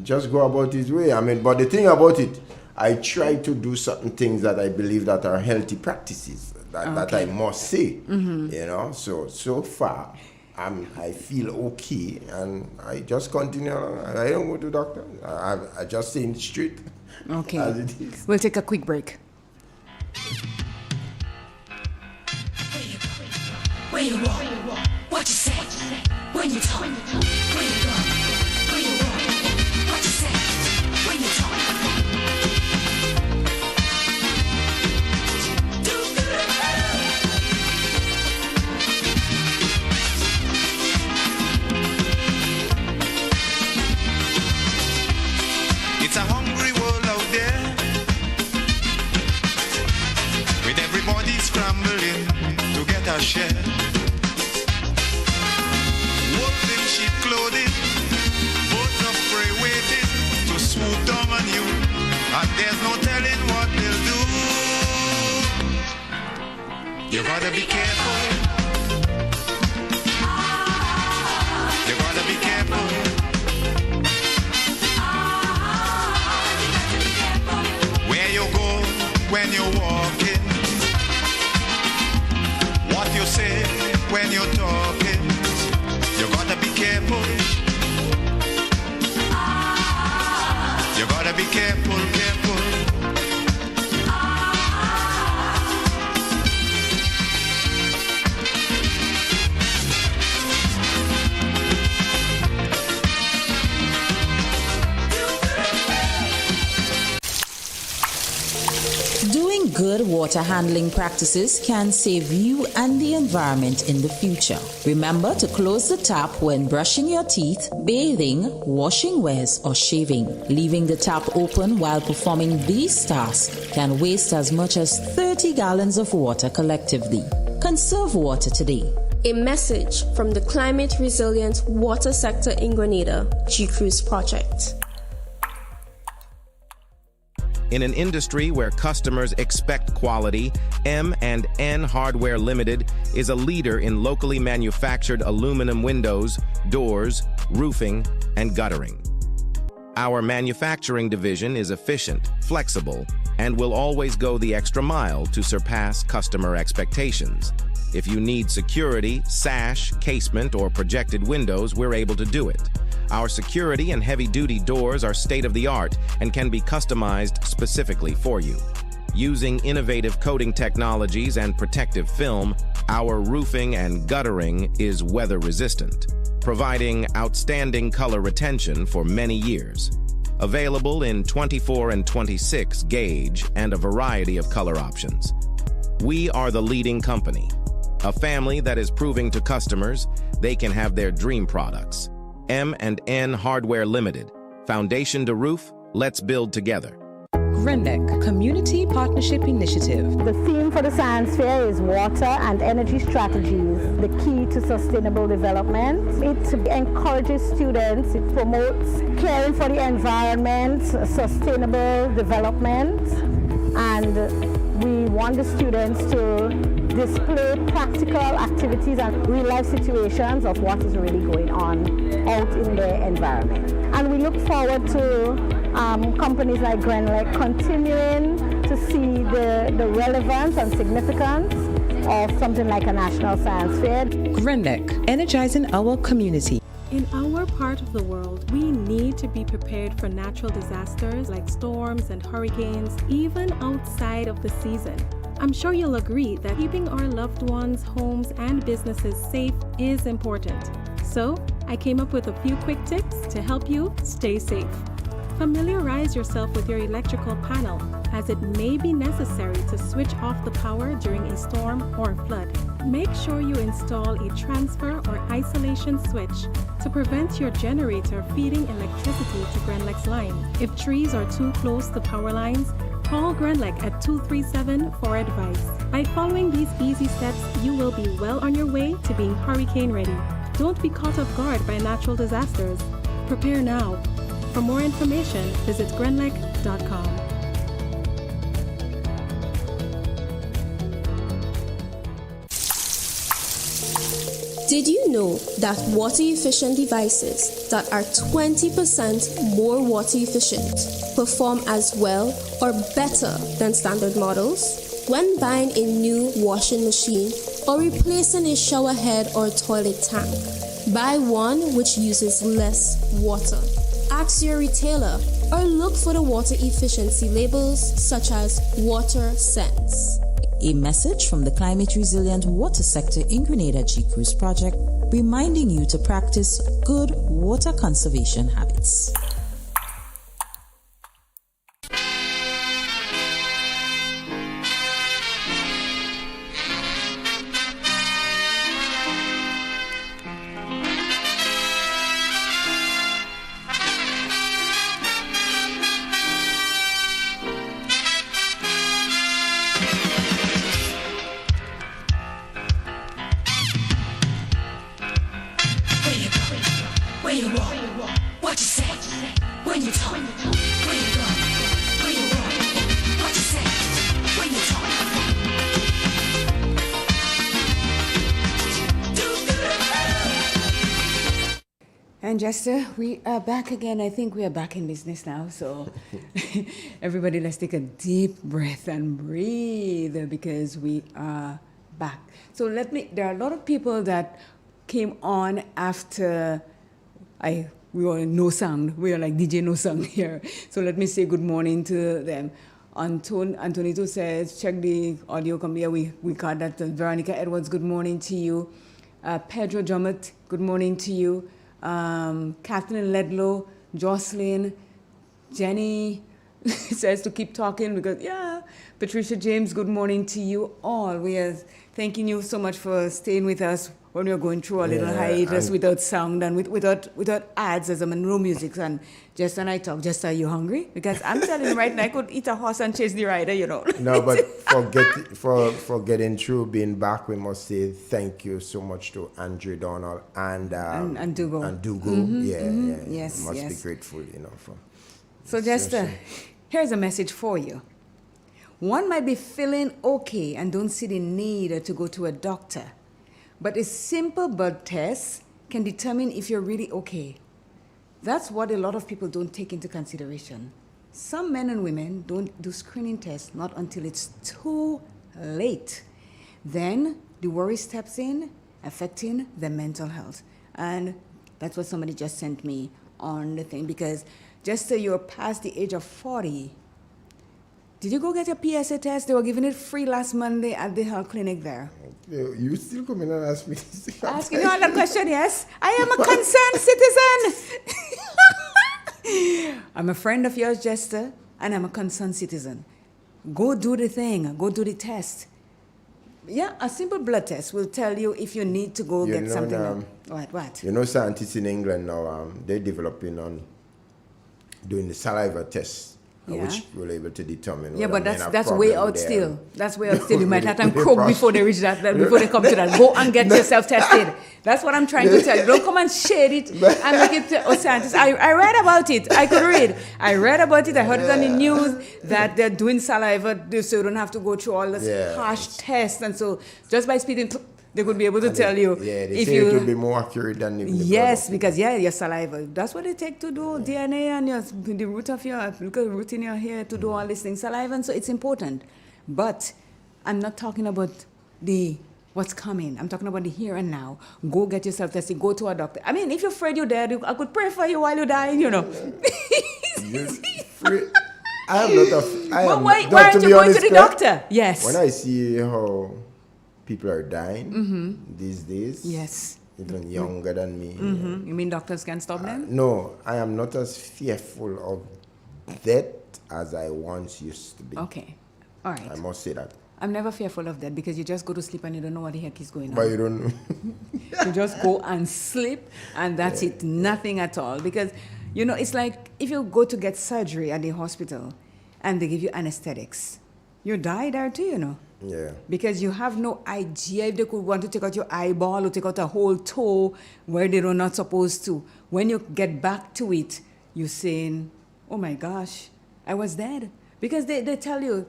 just go about his way. I mean, but the thing about it, I try to do certain things that I believe that are healthy practices that I must say, you know. So far, I feel okay, and I just continue. I don't go to doctor. I just stay in the street. Okay. As it is. We'll take a quick break. Where you walk, what you say, when you talk, where you go, where you walk, what you say, when you talk. It's a hungry world out there, with everybody scrambling to get a share. Wolves in sheep clothing, birds of prey waiting to swoop down on you, and there's no telling what they'll do. You gotta be careful. You gotta be careful. Where you go when you're walking, what you say when you're talking, you gotta be careful. You gotta be careful, careful. Doing Using good water handling practices can save you and the environment in the future. Remember to close the tap when brushing your teeth, bathing, washing wares, or shaving. Leaving the tap open while performing these tasks can waste as much as 30 gallons of water collectively. Conserve water today. A message from the Climate Resilient Water Sector in Grenada, G-Cruise Project. In an industry where customers expect quality, M&N Hardware Limited is a leader in locally manufactured aluminum windows, doors, roofing, and guttering. Our manufacturing division is efficient, flexible, and will always go the extra mile to surpass customer expectations. If you need security, sash, casement, or projected windows, we're able to do it. Our security and heavy-duty doors are state-of-the-art and can be customized specifically for you. Using innovative coating technologies and protective film, our roofing and guttering is weather-resistant, providing outstanding color retention for many years. Available in 24 and 26 gauge and a variety of color options. We are the leading company, a family that is proving to customers they can have their dream products. M&N Hardware Limited. Foundation to roof, let's build together. GRENDEC Community Partnership Initiative. The theme for the science fair is water and energy strategies, the key to sustainable development. It encourages students, it promotes caring for the environment, sustainable development, and we want the students to display practical activities and real-life situations of what is really going on out in their environment. And we look forward to companies like GRENDEC continuing to see the relevance and significance of something like a national science fair. GRENDEC, energizing our community. In our part of the world, we need to be prepared for natural disasters like storms and hurricanes, even outside of the season. I'm sure you'll agree that keeping our loved ones, homes, and businesses safe is important. So, I came up with a few quick tips to help you stay safe. Familiarize yourself with your electrical panel, as it may be necessary to switch off the power during a storm or flood. Make sure you install a transfer or isolation switch to prevent your generator feeding electricity to GRENDEC's line. If trees are too close to power lines, call GRENDEC at 237 for advice. By following these easy steps, you will be well on your way to being hurricane ready. Don't be caught off guard by natural disasters. Prepare now. For more information, visit grenlec.com. Did you know that water-efficient devices that are 20% more water efficient perform as well or better than standard models? When buying a new washing machine or replacing a shower head or toilet tank, buy one which uses less water. Ask your retailer or look for the water efficiency labels such as Water Sense. A message from the Climate Resilient Water Sector in Grenada G-Cruise Project, reminding you to practice good water conservation habits. Where you walk, what you say, when you talk, where you go, where you walk, what you say, when you talk. And Jester, we are back again. I think we are back in business now. So everybody, let's take a deep breath and breathe because we are back. So there are a lot of people that came on after we were no sound. We are like DJ no sound here. So let me say good morning to them. Antonito says, check the audio come here. We got that. Veronica Edwards, good morning to you. Pedro Drummond, good morning to you. Kathleen Ledlow, Jocelyn, Jenny, says to keep talking because, yeah. Patricia James, good morning to you all. We are thanking you so much for staying with us when we are going through a little hiatus without sound and without ads as I'm in room music. And just when I talk, just are you hungry? Because I'm telling you right now, I could eat a horse and chase the rider, you know. No, but for getting through, being back, we must say thank you so much to Andrew Donald and Dougal. And Dougal. Yes, must yes. be grateful, for. So just here's a message for you. One might be feeling okay and don't see the need to go to a doctor, but a simple blood test can determine if you're really okay. That's what a lot of people don't take into consideration. Some men and women don't do screening tests not until it's too late. Then the worry steps in, affecting their mental health. And that's what somebody just sent me on the thing, because just so you're past the age of 40, did you go get your PSA test? They were giving it free last Monday at the health clinic there. You still come in and ask me? Asking you all that question, yes? I am a concerned citizen. I'm a friend of yours, Jester, and I'm a concerned citizen. Go do the thing. Go do the test. Yeah, a simple blood test will tell you if you need to go get something. What? You know, scientists in England now, they're developing on doing the saliva test. Which we're able to determine. Yeah, but that's way out still. That's way out still. You might have to croak before they reach that, before they come to that. Go and get yourself tested. That's what I'm trying to tell you. Don't come and shade it and make it scientists. I read about it. I could read. I read about it. I heard it on the news that they're doing saliva so you don't have to go through all this harsh tests. And so just by speeding, they could be able to tell you if say it would be more accurate than the yes, because your saliva. That's what it takes to do DNA and the root of your root in your hair to do all these things. Saliva, and so it's important. But I'm not talking about what's coming. I'm talking about the here and now. Go get yourself tested. Go to a doctor. I mean, if you're afraid you're dead, I could pray for you while you're dying. I am not. Why aren't you going to the doctor? Yes. When I see how people are dying these days. Yes. Even younger than me. You mean doctors can stop them? No, I am not as fearful of death as I once used to be. Okay. All right. I must say that. I'm never fearful of that because you just go to sleep and you don't know what the heck is going on. But you don't know. You just go and sleep and that's it. Nothing at all. Because, it's like if you go to get surgery at the hospital and they give you anesthetics, you die there too, Yeah. Because you have no idea if they could want to take out your eyeball or take out a whole toe where they are not supposed to. When you get back to it, you're saying, oh my gosh, I was dead. Because they tell you,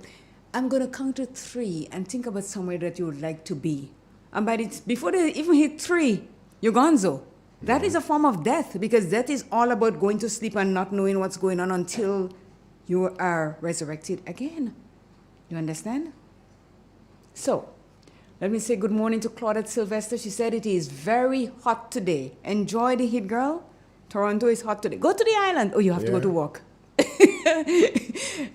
I'm going to count to 3 and think about somewhere that you would like to be. And before they even hit 3, you're gonzo. That is a form of death because death is all about going to sleep and not knowing what's going on until you are resurrected again. You understand? So, let me say good morning to Claudette Sylvester. She said it is very hot today. Enjoy the heat, girl. Toronto is hot today. Go to the island. Oh, you have to go to work.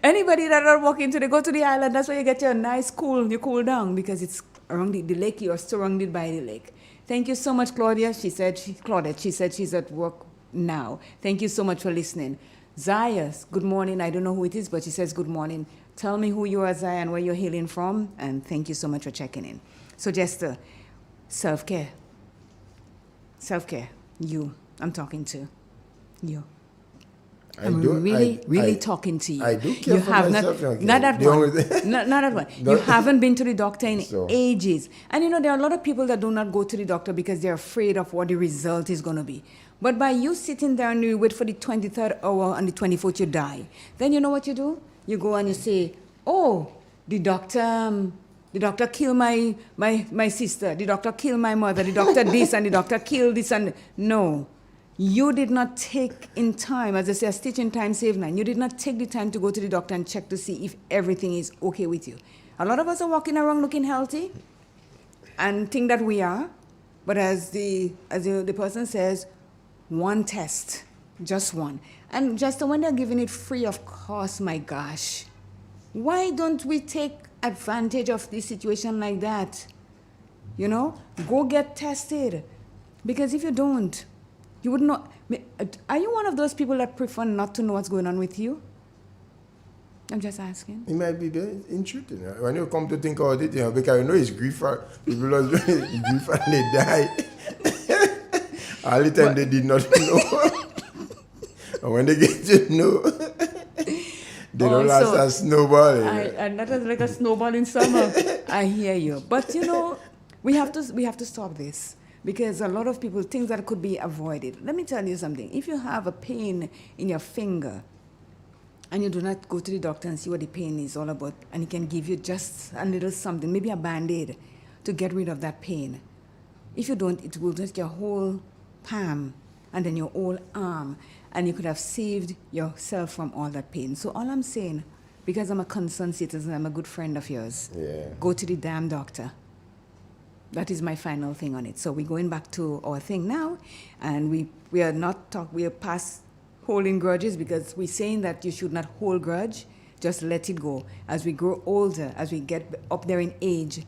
Anybody that are walking today, go to the island. That's where you get your nice you cool down because it's around the lake. You are surrounded by the lake. Thank you so much, Claudia. Claudette, she said she's at work now. Thank you so much for listening. Zayas, good morning. I don't know who it is, but she says good morning. Tell me who you are, Zaya, and where you're hailing from. And thank you so much for checking in. So just self-care. Self-care. You. I'm talking to you. I'm really talking to you. I do care for myself. Not that one. Not that one. You haven't been to the doctor in ages. And there are a lot of people that do not go to the doctor because they're afraid of what the result is going to be. But by you sitting there and you wait for the 23rd hour and the 24th you die, then you know what you do? You go and you say, oh, the doctor killed my sister, the doctor killed my mother, the doctor this and the doctor killed this and... No. You did not take in time, as I say, a stitch in time save 9. You did not take the time to go to the doctor and check to see if everything is okay with you. A lot of us are walking around looking healthy and think that we are. But as the person says, one test, just one. And just when they're giving it free of cost, my gosh, why don't we take advantage of this situation like that? Go get tested. Because if you don't, you would not. Are you one of those people that prefer not to know what's going on with you? I'm just asking. It might be there in truth. You know? When you come to think about it, you know, because you know it's grief, people are grief and they die. All the time they did not know. And when they get to know, they don't last as snowball. And that is like a snowball in summer. I hear you. But you know, we have to stop this. Because a lot of people, things that could be avoided. Let me tell you something. If you have a pain in your finger, and you do not go to the doctor and see what the pain is all about, and he can give you just a little something, maybe a Band-Aid, to get rid of that pain. If you don't, it will take your whole palm and then your whole arm, and you could have saved yourself from all that pain. So all I'm saying, because I'm a concerned citizen, I'm a good friend of yours, go to the damn doctor. That is my final thing on it. So we're going back to our thing now, and we are past holding grudges, because we're saying that you should not hold grudge, just let it go. As we grow older, as we get up there in age,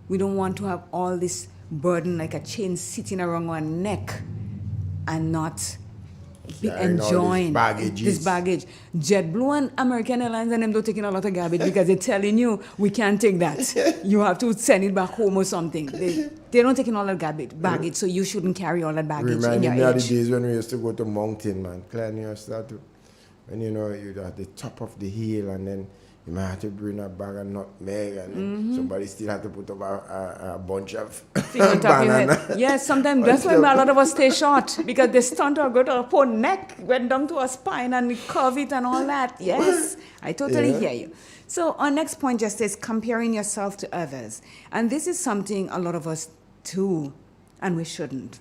we don't want to have all this burden like a chain sitting around our neck and not be enjoying this baggage. JetBlue and American Airlines and them don't take in a lot of garbage because they're telling you we can't take that. You have to send it back home or something. They don't take in all that baggage, so you shouldn't carry all that baggage in your age. Reminding me of the days when we used to go to mountain, man. Clan, you start to, when you know you're at the top of the hill, and then you might have to bring a bag of nutmeg, and somebody still have to put up a bunch of banana. Yes, sometimes that's why a lot of us stay short, because they stunt or go to our poor neck, went down to our spine and curve it and all that. Yes, I totally hear you. So our next point just says comparing yourself to others. And this is something a lot of us do, and we shouldn't.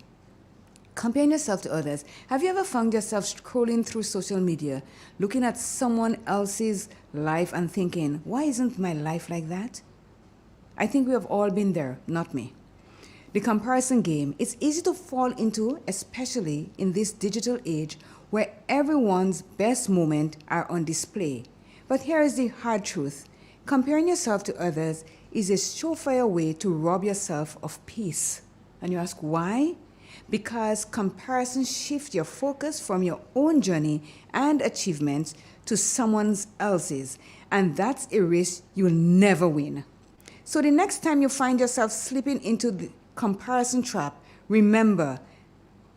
Comparing yourself to others. Have you ever found yourself scrolling through social media, looking at someone else's life and thinking, why isn't my life like that? I think we have all been there, not me. The comparison game, it's easy to fall into, especially in this digital age where everyone's best moments are on display. But here is the hard truth. Comparing yourself to others is a surefire way to rob yourself of peace. And you ask, why? Because comparison shifts your focus from your own journey and achievements to someone else's, and that's a race you'll never win. So the next time you find yourself slipping into the comparison trap, remember,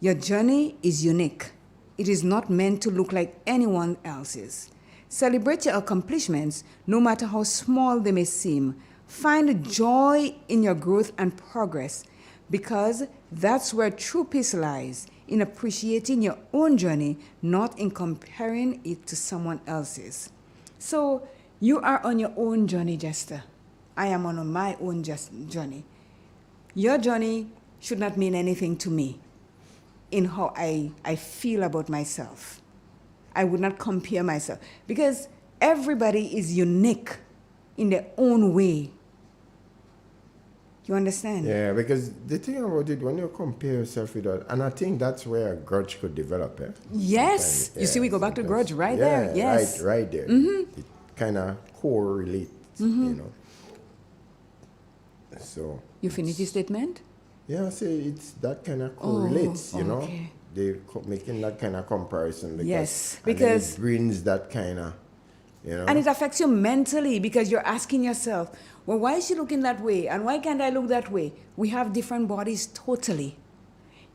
your journey is unique. It is not meant to look like anyone else's. Celebrate your accomplishments, no matter how small they may seem. Find joy in your growth and progress, because that's where true peace lies, in appreciating your own journey, not in comparing it to someone else's. So you are on your own journey, Jester. I am on my own journey. Your journey should not mean anything to me in how I feel about myself. I would not compare myself, because everybody is unique in their own way. You understand? Yeah, because the thing about it, when you compare yourself with others, and I think that's where a grudge could develop. Yes. You see, we go back to grudge right there. Yes. Right there. Mm-hmm. It kind of correlates, you know. So. You finish your statement? Yeah, I say it's that kind of correlates, you know. They're making that kind of comparison. Because it brings that kind of, you know. And it affects you mentally, because you're asking yourself, well, why is she looking that way? And why can't I look that way? We have different bodies totally.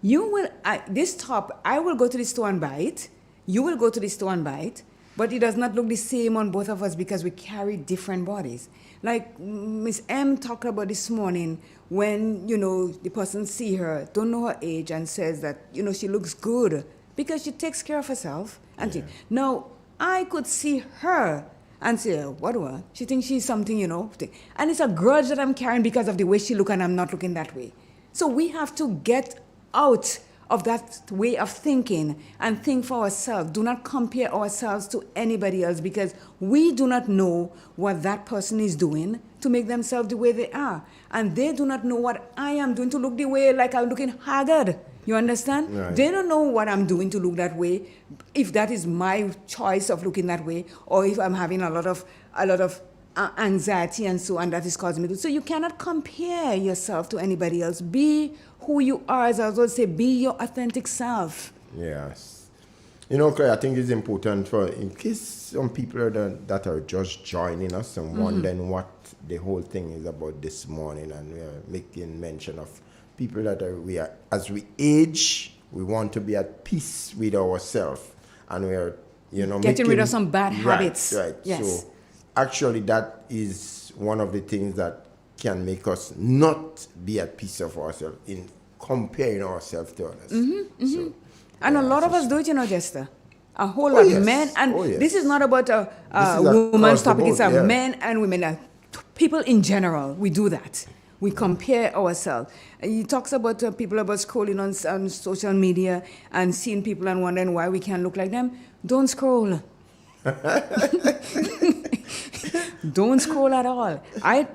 You will, this top, I will go to the store and buy it. You will go to the store and buy it. But it does not look the same on both of us because we carry different bodies. Like Miss M talked about this morning, when, you know, the person see her, don't know her age, and says that, you know, she looks good because she takes care of herself. And now, I could see her and say, what do I? She thinks she's something, you know. And it's a grudge that I'm carrying because of the way she looks, and I'm not looking that way. So we have to get out of that way of thinking and think for ourselves. Do not compare ourselves to anybody else, because we do not know what that person is doing to make themselves the way they are. And they do not know what I am doing to look the way like I'm looking haggard. You understand? Right. They don't know what I'm doing to look that way, if that is my choice of looking that way, or if I'm having a lot of anxiety and so on that is causing me to. So you cannot compare yourself to anybody else. Be who you are, as I always say, be your authentic self. Yes. You know, Claire, I think it's important for, in case some people that are just joining us and wondering what the whole thing is about this morning, and we are making mention of people that as we age, we want to be at peace with ourselves, and we are, getting rid of some bad habits. Right. Yes. So actually, that is one of the things that can make us not be at peace of ourselves in comparing ourselves to others. So, and a lot of us do it, Jester. A whole lot of men. And this is not about a woman's topic. It's a men and women. People in general, we do that. We compare ourselves. He talks about people about scrolling on social media and seeing people and wondering why we can't look like them. Don't scroll. Don't scroll at all.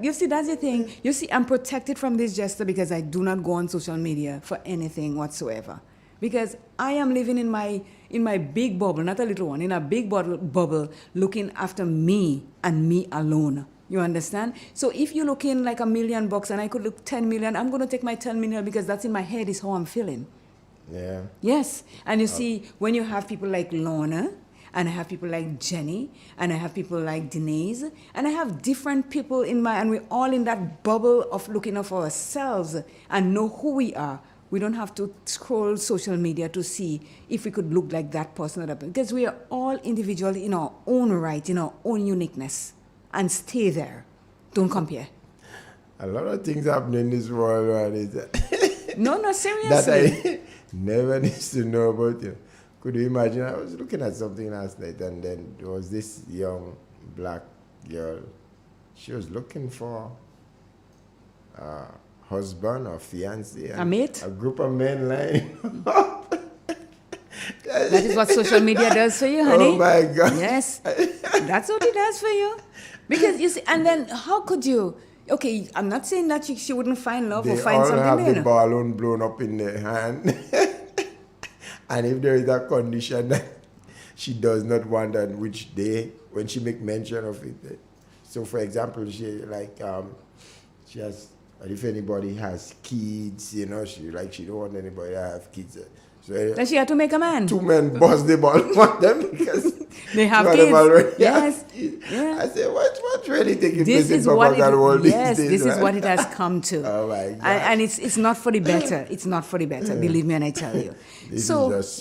You see, that's the thing. You see, I'm protected from this, Jester, because I do not go on social media for anything whatsoever. Because I am living in my big bubble, not a little one, in a big bubble, looking after me and me alone. You understand? So if you look in like $1 million and I could look 10 million, I'm going to take my 10 million because that's in my head is how I'm feeling. Yeah. Yes. And you see, when you have people like Lorna, and I have people like Jenny, and I have people like Denise, and I have different people and we're all in that bubble of looking for ourselves and know who we are. We don't have to scroll social media to see if we could look like that person or that person, because we are all individuals in our own right, in our own uniqueness, and stay there. Don't compare. A lot of things happen in this world, right? No, seriously. That I never used to know about you. Could you imagine? I was looking at something last night, and then there was this young black girl. She was looking for husband or fiancé. A mate? A group of men lying up. That is what social media does for you, honey. Oh my God. Yes. That's what it does for you. Because you see, and then how could you? Okay, I'm not saying that she wouldn't find love or find something. They all have the balloon blown up in their hand. And if there is a condition that she does not want, on which day, when she make mention of it. So, for example, she has, if anybody has kids, she don't want anybody to have kids. So then she had to make a man. 2 men bust the ball on them because they have kids. Yes. Yeah. I said, what's really taking place in Papa world these days? This is what it has come to. Oh my God. And it's not for the better. It's not for the better. Believe me, and I tell you. This is just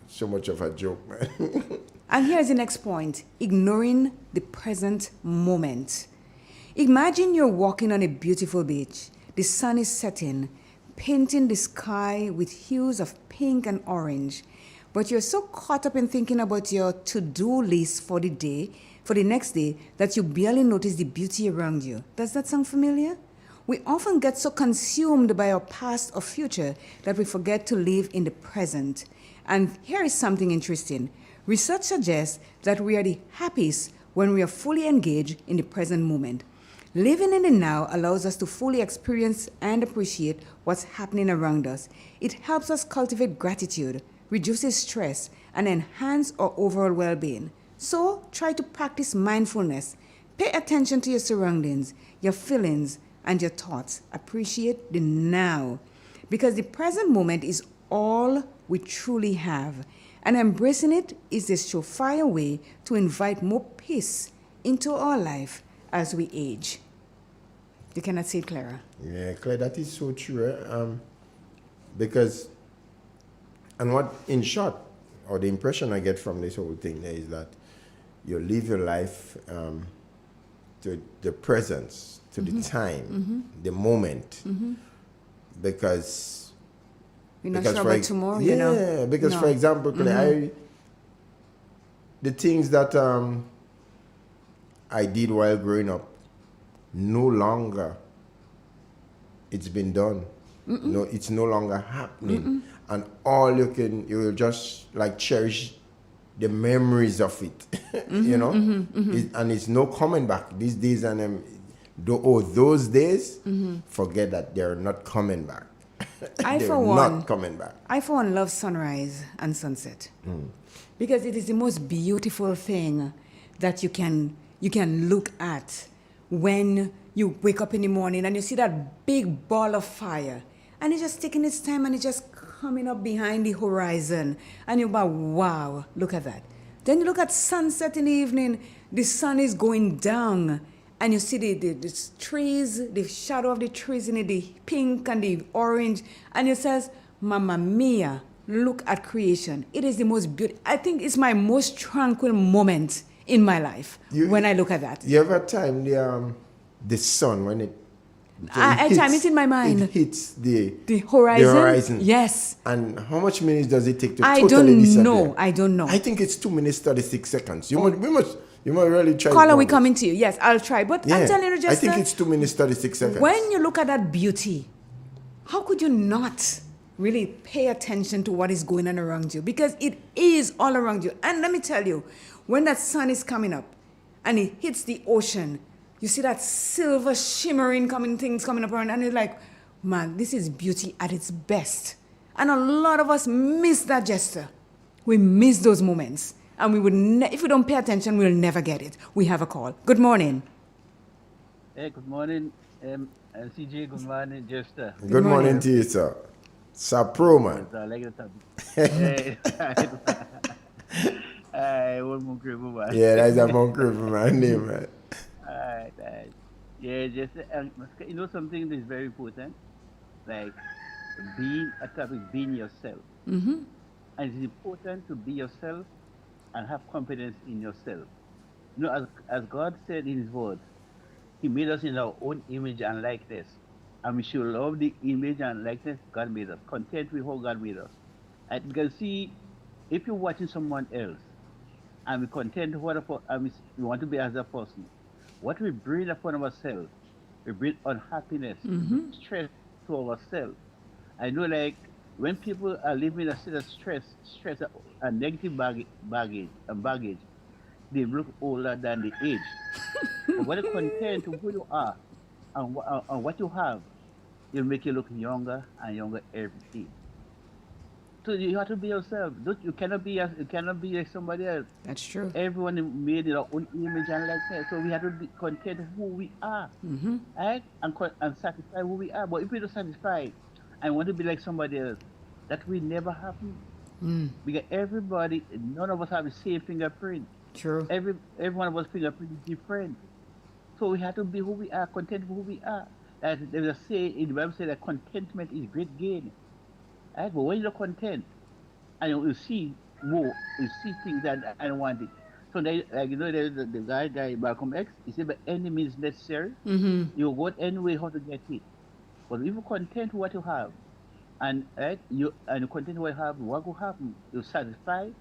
so much of a joke, man. And here's the next point: ignoring the present moment. Imagine you're walking on a beautiful beach. The sun is setting, painting the sky with hues of pink and orange. But you're so caught up in thinking about your to-do list for the next day, that you barely notice the beauty around you. Does that sound familiar? We often get so consumed by our past or future that we forget to live in the present. And here is something interesting. Research suggests that we are the happiest when we are fully engaged in the present moment. Living in the now allows us to fully experience and appreciate what's happening around us. It helps us cultivate gratitude, reduces stress, and enhance our overall well-being. So try to practice mindfulness. Pay attention to your surroundings, your feelings, and your thoughts. Appreciate the now, because the present moment is all we truly have, and embracing it is a surefire way to invite more peace into our life as we age. You cannot say it, Clara. Yeah, Claire, that is so true. Because, and what, in short, or the impression I get from this whole thing is that you live your life to the presence, to the time, the moment. Because you're not sure about tomorrow, Yeah, because for example, Claire, the things that I did while growing up, no longer it's been done. No, it's no longer happening. And all you will just like cherish the memories of it. And it's no coming back. These days and those days, forget that they're not coming back. Not coming back. I for one love sunrise and sunset. Because it is the most beautiful thing that you can look at when you wake up in the morning and you see that big ball of fire, and it's just taking its time and it's just coming up behind the horizon. And you're about, wow, look at that. Then you look at sunset in the evening, the sun is going down. And you see the trees, the shadow of the trees in it, the pink and the orange. And it says, Mamma Mia, look at creation. It is the most beautiful. I think it's my most tranquil moment in my life when I look at that. You ever time the sun when it time it's in my mind. It hits the horizon. Yes. And how much minutes does it take to I totally disappear? I don't know. I think it's 2 minutes 36 seconds. You might really try. Caller, we coming to you. Yes, I'll try. But I'm telling you, just I think it's 2 minutes 36 seconds. When you look at that beauty, how could you not really pay attention to what is going on around you? Because it is all around you. And let me tell you, when that sun is coming up and it hits the ocean, you see that silver shimmering things coming up around, and you're like, man, this is beauty at its best. And a lot of us miss that gesture. We miss those moments. And we would, if we don't pay attention, we'll never get it. We have a call. Good morning. Hey, good morning, CJ. Good morning, Jester. Good morning to you, sir. Sir Pro, man. Yeah, that's a Moncrief, man. Name, man. Alright. Yeah, just you know something that is very important, like being yourself. Mm-hmm. And it's important to be yourself and have confidence in yourself. You know, as God said in His Word, He made us in our own image and likeness, and we should love the image and likeness God made us. Content with how God made us. And you can see, if you're watching someone else, and we're content with we want to be as a person, what we bring upon ourselves, we bring unhappiness, stress to ourselves. I know, like, when people are living a state of stress and negative baggage, they look older than the age. But when you're content with who you are and what you have, it'll make you look younger and younger every day. So you have to be yourself. You cannot be like somebody else. That's true. Everyone made their own image and likeness. So we have to be content with who we are, right? And satisfied who we are. But if we're not satisfied and want to be like somebody else, that will never happen. Because none of us have the same fingerprint. True. Every one of us fingerprint is different. So we have to be who we are, content with who we are. There's a say in the Bible, say that contentment is great gain. Right? But when you're content, and you see more, you see things that I don't want it. So there's the guy Malcolm X, he said, by any means necessary, you go anyway how to get it. But if you're content with what you have, and you're content with what you have, what will happen? You're satisfied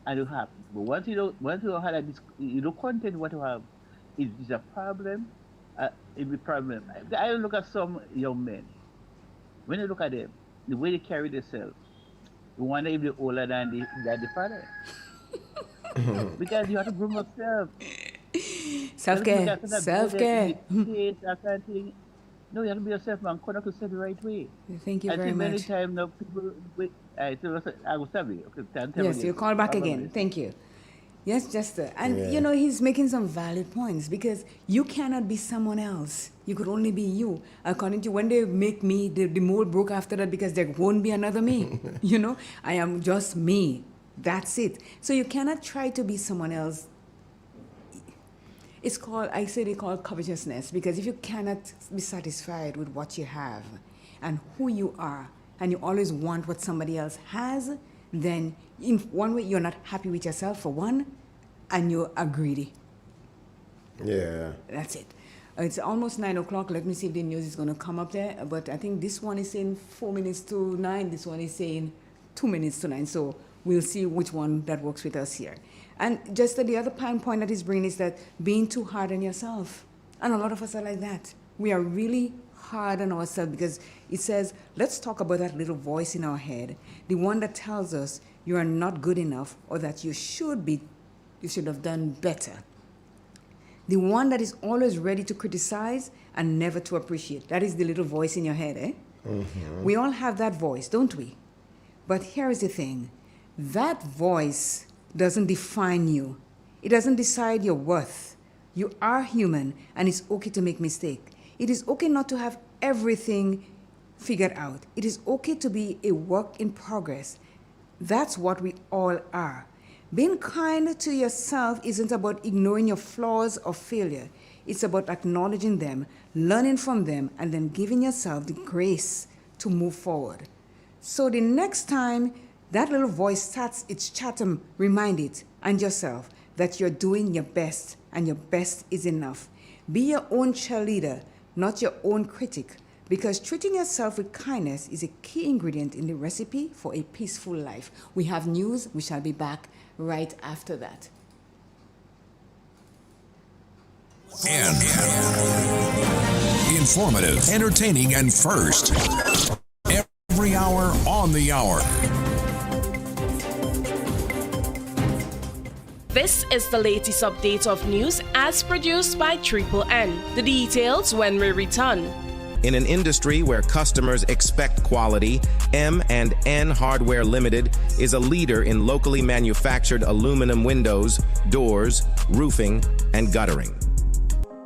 and you're happy. But once you don't have you don't content with what you have, it's a problem. It's a problem. I look at some young men. When you look at them, the way they carry themselves, you wonder if they're older than the father. Because you have to groom yourself. Self-care. No, you have to be yourself, man. Conduct yourself the right way. Thank you very much. Many times now people I will tell you. Okay, yes, you call back again. Thank you. Yes, Jester. And you know, he's making some valid points because you cannot be someone else. You could only be you. According to when they make me, the mold broke after that because there won't be another me. You know, I am just me. That's it. So you cannot try to be someone else. It's called, I say they call it covetousness, because if you cannot be satisfied with what you have and who you are, and you always want what somebody else has, then in one way you're not happy with yourself for one, and you are greedy. Yeah. That's it. It's almost 9 o'clock. Let me see if the news is going to come up there. But I think this one is saying 4 minutes to 9. This one is saying 2 minutes to 9. So we'll see which one that works with us here. And just the other point that he's bringing is that being too hard on yourself. And a lot of us are like that. We are really hard on ourselves because it says, let's talk about that little voice in our head, the one that tells us you are not good enough or that you should have done better. The one that is always ready to criticize and never to appreciate. That is the little voice in your head, eh? Mm-hmm. We all have that voice, don't we? But here is the thing. That voice doesn't define you. It doesn't decide your worth. You are human, and it's okay to make mistakes. It is okay not to have everything figured out. It is okay to be a work in progress. That's what we all are. Being kind to yourself isn't about ignoring your flaws or failure. It's about acknowledging them, learning from them, and then giving yourself the grace to move forward. So the next time that little voice starts its chatter, remind it and yourself that you're doing your best and your best is enough. Be your own cheerleader, not your own critic, because treating yourself with kindness is a key ingredient in the recipe for a peaceful life. We have news. We shall be back right after that. Informative, entertaining, and first. Every hour on the hour. This is the latest update of news as produced by Triple N. The details when we return. In an industry where customers expect quality, M&N Hardware Limited is a leader in locally manufactured aluminum windows, doors, roofing, and guttering.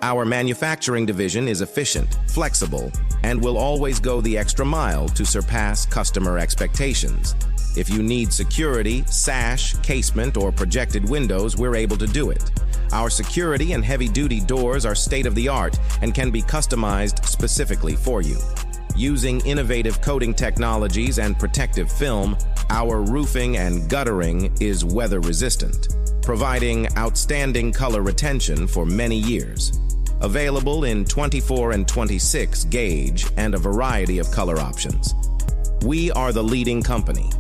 Our manufacturing division is efficient, flexible, and will always go the extra mile to surpass customer expectations. If you need security, sash, casement, or projected windows, we're able to do it. Our security and heavy-duty doors are state-of-the-art and can be customized specifically for you. Using innovative coating technologies and protective film, our roofing and guttering is weather-resistant, providing outstanding color retention for many years. Available in 24 and 26 gauge and a variety of color options. We are the leading company,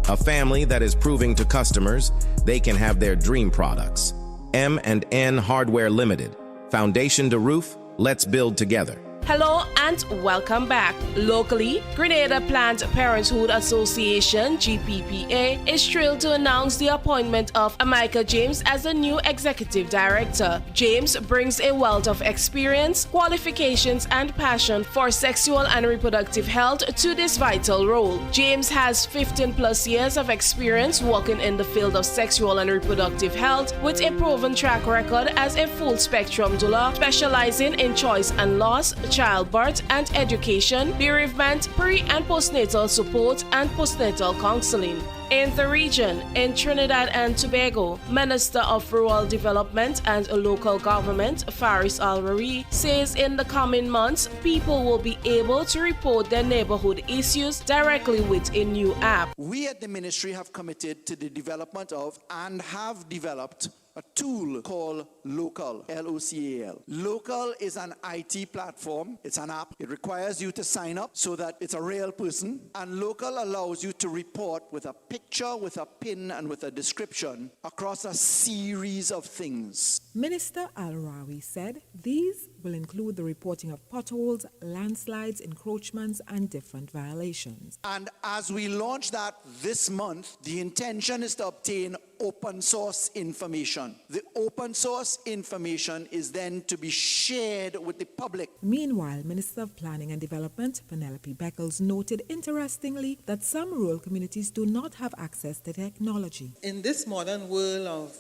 a family that is proving to customers they can have their dream products. M&N Hardware Limited. Foundation to roof, let's build together. Hello and welcome back. Locally, Grenada Planned Parenthood Association, GPPA, is thrilled to announce the appointment of Amika James as the new executive director. James brings a wealth of experience, qualifications, and passion for sexual and reproductive health to this vital role. James has 15 plus years of experience working in the field of sexual and reproductive health with a proven track record as a full spectrum doula, specializing in choice and loss, childbirth and education, bereavement, pre- and postnatal support, and postnatal counseling. In the region, in Trinidad and Tobago, Minister of Rural Development and Local Government, Faris Al-Rari, says in the coming months, people will be able to report their neighborhood issues directly with a new app. We at the ministry have committed to the development of and have developed a tool called Local, L-O-C-A-L. Local is an IT platform. It's an app. It requires you to sign up so that it's a real person. And Local allows you to report with a picture, with a pin, and with a description across a series of things. Minister Al-Rawi said these will include the reporting of potholes, landslides, encroachments, and different violations. And as we launch that this month, the intention is to obtain open source information. The open source information is then to be shared with the public. Meanwhile, Minister of Planning and Development, Penelope Beckles, noted interestingly that some rural communities do not have access to technology. In this modern world of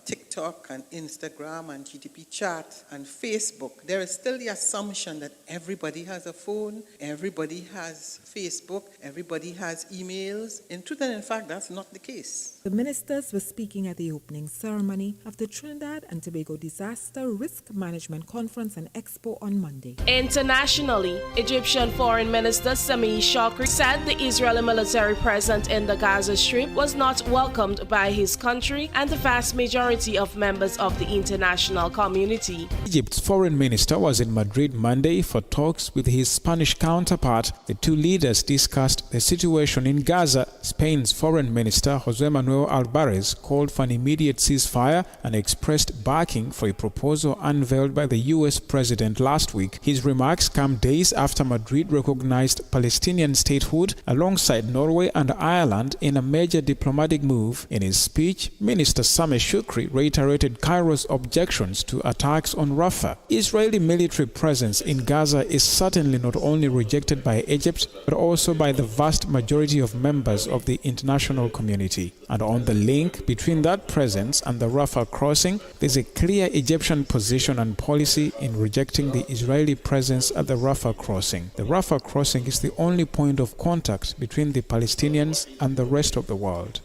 TikTok and Instagram and GTP chat and Facebook, there is still the assumption that everybody has a phone, everybody has Facebook, everybody has emails. In truth and in fact, that's not the case. The ministers were speaking at the opening ceremony of the Trinidad and Tobago Disaster Risk Management Conference and Expo on Monday. Internationally, Egyptian Foreign Minister Sami Shokri said the Israeli military presence in the Gaza Strip was not welcomed by his country and the vast majority of members of the international community. Egypt's foreign minister was in Madrid Monday for talks with his Spanish counterpart. The two leaders discussed the situation in Gaza. Spain's foreign minister, José Manuel Álvarez, called for an immediate ceasefire and expressed backing for a proposal unveiled by the U.S. president last week. His remarks come days after Madrid recognized Palestinian statehood alongside Norway and Ireland in a major diplomatic move. In his speech, Minister Sameh Shukri reiterated Cairo's objections to attacks on Rafah. Israeli military presence in Gaza is certainly not only rejected by Egypt, but also by the vast majority of members of the international community. And And on the link between that presence and the Rafah crossing, there's a clear Egyptian position and policy in rejecting the Israeli presence at the Rafah crossing. The Rafah crossing is the only point of contact between the Palestinians and the rest of the world.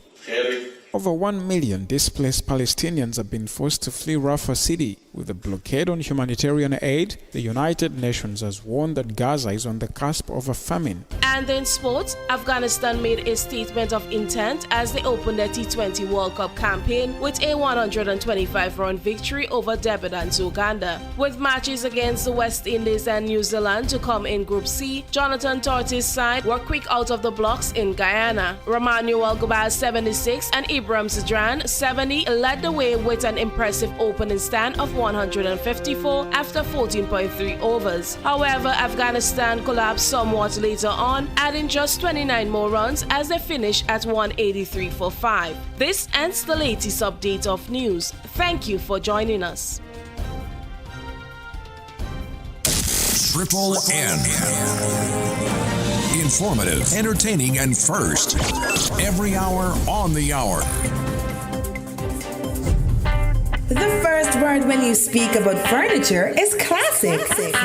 Over 1 million displaced Palestinians have been forced to flee Rafah city. With the blockade on humanitarian aid, the United Nations has warned that Gaza is on the cusp of a famine. And in sports, Afghanistan made a statement of intent as they opened their T20 World Cup campaign with a 125-run victory over debutants Uganda. With matches against the West Indies and New Zealand to come in Group C, Jonathan Torti's side were quick out of the blocks in Guyana. Ramanuel Gubal 76 and Ibrahim Zadran 70 led the way with an impressive opening stand of 154 after 14.3 overs. However, Afghanistan collapsed somewhat later on, adding just 29 more runs as they finished at 183 for 5. This ends the latest update of news. Thank you for joining us. Triple N. Informative, entertaining, and first. Every hour on the hour. The first word when you speak about furniture is classic.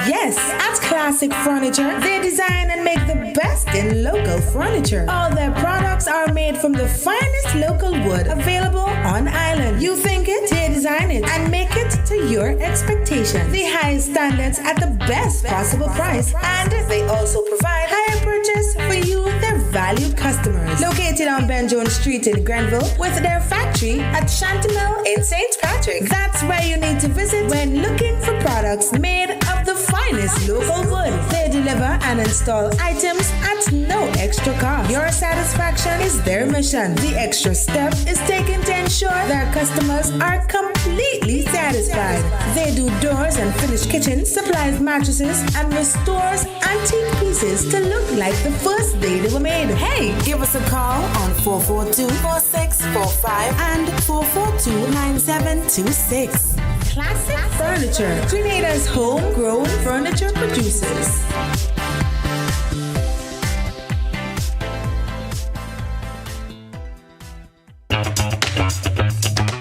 Yes, at Classic Furniture, they design and make the best in local furniture. All their products are made from the finest local wood available on island. You think it, they design it and make it to your expectations. The highest standards at the best possible price, and they also provide higher purchase for you, their valued customers. Located on Ben Jones Street in Grenville, with their factory at Chantimel in St. Patrick. That's where you need to visit when looking for products made of the finest local wood. They deliver and install items at no extra cost. Your satisfaction is their mission. The extra step is taken to ensure their customers are completely satisfied. They do doors and finished kitchens, supplies mattresses, and restores antique pieces to look like the first day they were made. Hey, give us a call on 442-4645 and 442-9726. Classic Furniture, Grenada's homegrown furniture producers.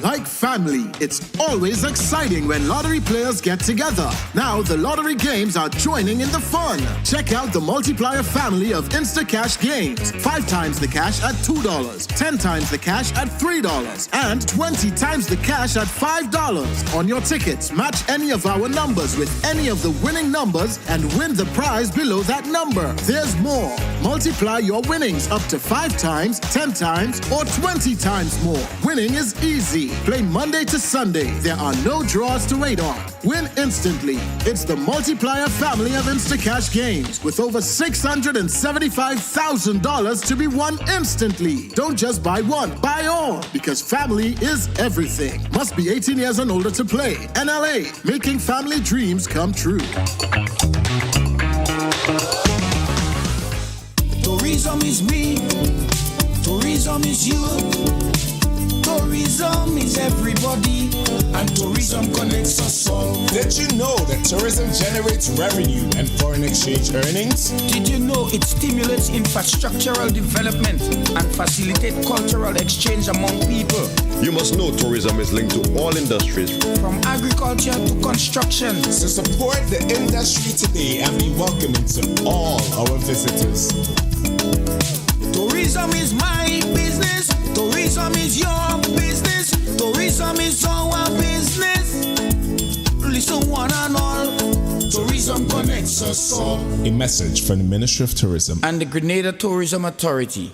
Like family, it's always exciting when lottery players get together. Now the lottery games are joining in the fun. Check out the multiplier family of Instacash games. 5 times the cash at $2, 10 times the cash at $3, and 20 times the cash at $5. On your tickets, match any of our numbers with any of the winning numbers and win the prize below that number. There's more. Multiply your winnings up to 5 times, 10 times, or 20 times more. Winning is easy. Play Monday to Sunday. There are no draws to wait on. Win instantly. It's the multiplier family of Instacash games with over $675,000 to be won instantly. Don't just buy one, buy all, because family is everything. Must be 18 years and older to play. NLA, making family dreams come true. Tourism is me. Tourism is you. Tourism is everybody, and tourism connects us all. Did you know that tourism generates revenue and foreign exchange earnings? Did you know it stimulates infrastructural development and facilitates cultural exchange among people? You must know tourism is linked to all industries, from agriculture to construction. So support the industry today and be welcoming to all our visitors. Tourism is my business. Tourism is your business. Tourism is our business. Listen one and all. Tourism connects us all. A message from the Ministry of Tourism and the Grenada Tourism Authority.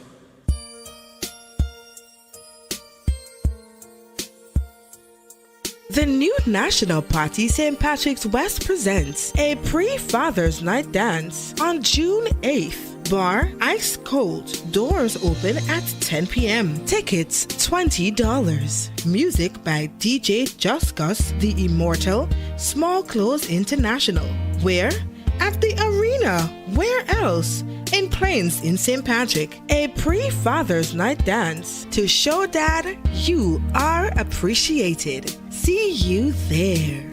The new National Party St. Patrick's West presents a pre-Father's Night Dance on June 8th. Bar ice cold. Doors open at 10 p.m. Tickets $20. Music by DJ Just Gus, The Immortal, Small Clothes International. Where? At the arena. Where else? In Plains in St. Patrick. A pre-Father's Night Dance to show Dad you are appreciated. See you there.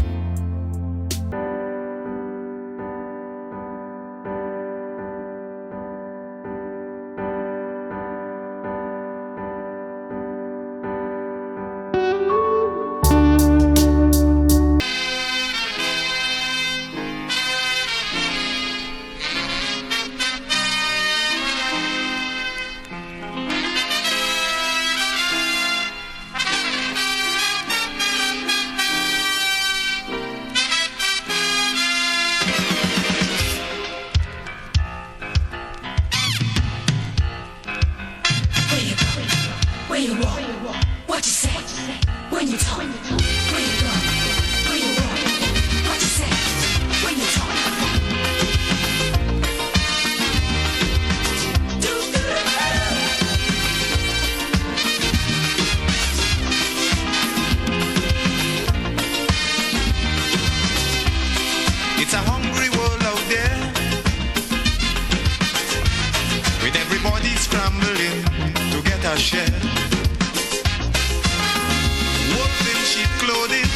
share. Wolves in sheep clothing,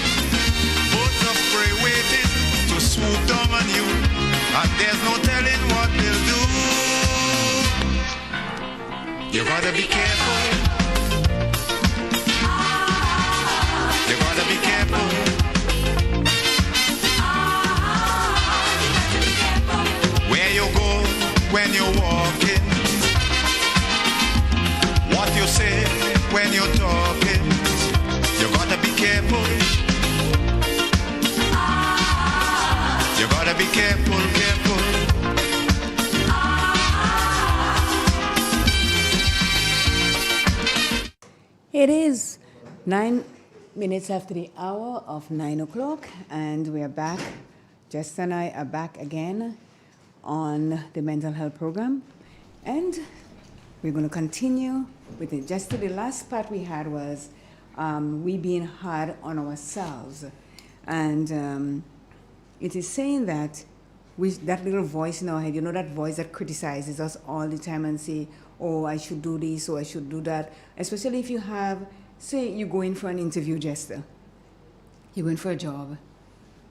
both of prey waiting to swoop down on you, and there's no telling what they'll do. You gotta be careful. You gotta be careful. Where you go when you're walking, what you say when you're talking, you gotta be careful. You gotta be careful, careful. It is 9 minutes after the hour of 9 o'clock, and we are back. Jess and I are back again on the mental health program, and we're going to continue with it. Just the last part we had was we being hard on ourselves, and it is saying that that little voice in our head, you know, that voice that criticizes us all the time and say, oh, I should do this or I should do that. Especially if you have, say, you go in for an interview, Jester. You're going for a job.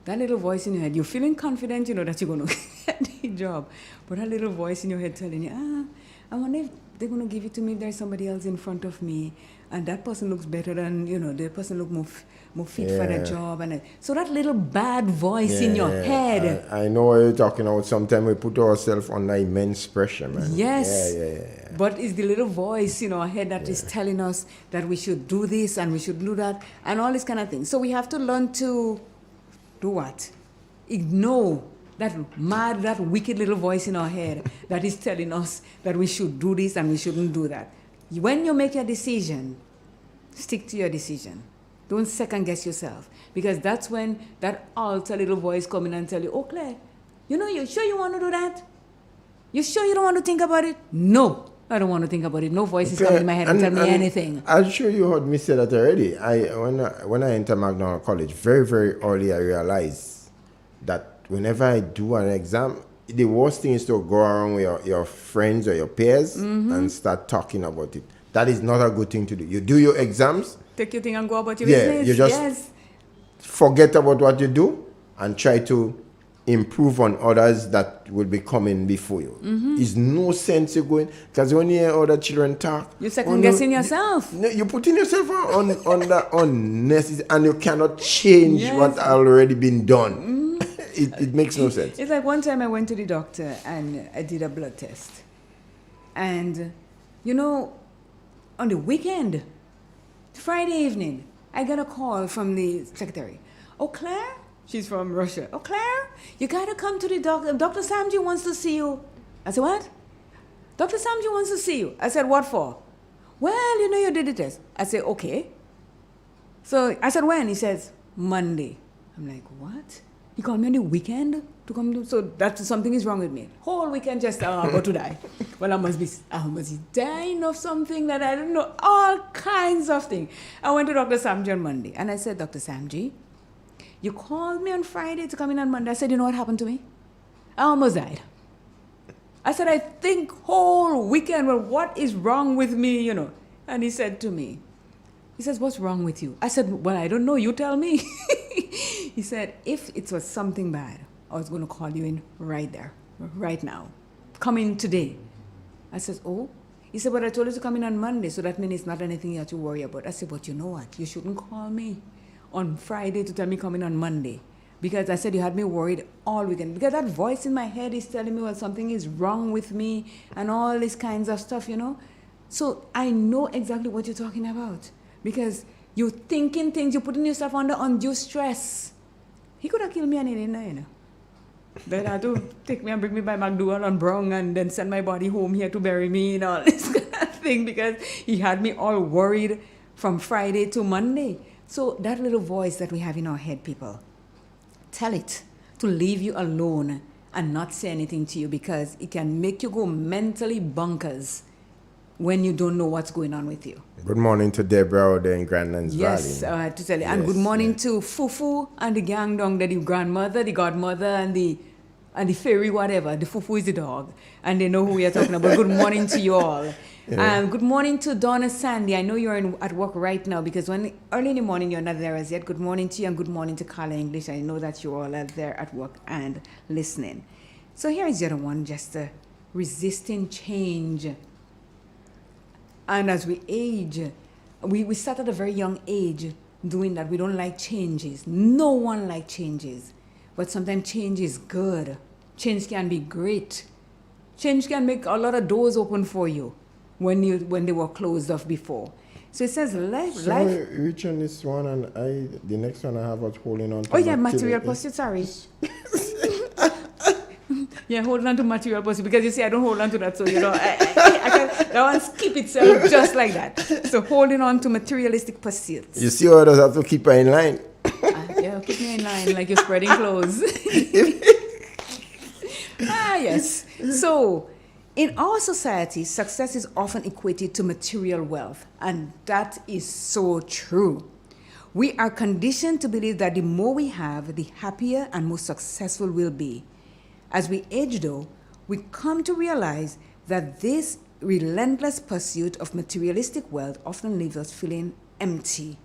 That little voice in your head, you're feeling confident, you know, that you're going to get the job. But that little voice in your head telling you, I wonder if they're going to give it to me if there's somebody else in front of me. And that person looks better than, you know, the person look more fit for that job. And so that little bad voice in your head. I know what you're talking about. Sometimes we put ourselves under immense pressure, man. Yes. But it's the little voice in our head that is telling us that we should do this and we should do that and all this kind of thing. So we have to learn to do what? Ignore that mad, that wicked little voice in our head that is telling us that we should do this and we shouldn't do that. When you make your decision, stick to your decision. Don't second guess yourself, because that's when that alter little voice come in and tell you, oh, Claire, you know, you sure you want to do that? You sure you don't want to think about it? No, I don't want to think about it. No voice is coming in my head and tell me anything. I'm sure you heard me say that already. When I entered McDonald College, very, very early, I realized that whenever I do an exam, the worst thing is to go around with your friends or your peers and start talking about it. That is not a good thing to do. You do your exams. Take your thing and go about your business. You just forget about what you do and try to improve on others that will be coming before you. It's no sense you going, because when you hear other children talk, you're second guessing yourself. No, you're putting yourself on that unnecessary, and you cannot change what already been done. It makes no sense. It's like one time I went to the doctor and I did a blood test. And, you know, on the weekend, Friday evening, I got a call from the secretary. Oh, Claire? She's from Russia. Oh, Claire, you got to come to the doctor. Dr. Samji wants to see you. I said, what? Dr. Samji wants to see you. I said, what for? Well, you know, you did the test. I said, okay. So I said, when? He says, Monday. I'm like, what? He called me on the weekend to come to, so that something is wrong with me. Whole weekend just about to die. Well, I must be dying of something that I don't know, all kinds of things. I went to Dr. Samji on Monday and I said, Dr. Samji, you called me on Friday to come in on Monday. I said, you know what happened to me? I almost died. I said, I think whole weekend, well, what is wrong with me, you know? And he said to me, he says, what's wrong with you? I said, well, I don't know. You tell me. He said, if it was something bad, I was going to call you in right there, right now. Come in today. I said, oh. He said, but I told you to come in on Monday, so that means it's not anything you have to worry about. I said, but you know what? You shouldn't call me on Friday to tell me come in on Monday. Because I said you had me worried all weekend. Because that voice in my head is telling me, well, something is wrong with me and all these kinds of stuff, you know. So I know exactly what you're talking about. Because you're thinking things, you're putting yourself under undue stress. He could have killed me and he didn't, you know. Then I had to take me and bring me by McDowell on Brown and then send my body home here to bury me and all this kind of thing, because he had me all worried from Friday to Monday. So that little voice that we have in our head, people, tell it to leave you alone and not say anything to you, because it can make you go mentally bonkers when you don't know what's going on with you. Good morning to Deborah out there in Grandlands Valley. Yes, I had to tell you. Yes, and good morning to Fufu and the gang down there, the grandmother, the godmother, and the fairy, whatever. The Fufu is the dog. And they know who we are talking about. Good morning to you all. Yeah. Good morning to Donna Sandy. I know you're at work right now because when early in the morning you're not there as yet. Good morning to you and good morning to Carla English. I know that you're all out there at work and listening. So here is the other one, just resisting change. And as we age, we start at a very young age doing that. We don't like changes. No one likes changes. But sometimes change is good. Change can be great. Change can make a lot of doors open for you when they were closed off before. So it says life. Which one is one? And the next one I have was holding on to. Oh yeah, material pursuit. Sorry. Yeah, holding on to material pursuit because you see, I don't hold on to that. So I can that one skip itself just like that. So holding on to materialistic pursuits. You see how it does have to keep her in line. Yeah, keep me in line like you're spreading clothes. Yes. So, in our society, success is often equated to material wealth, and that is so true. We are conditioned to believe that the more we have, the happier and more successful we'll be. As we age, though, we come to realize that this relentless pursuit of materialistic wealth often leaves us feeling empty.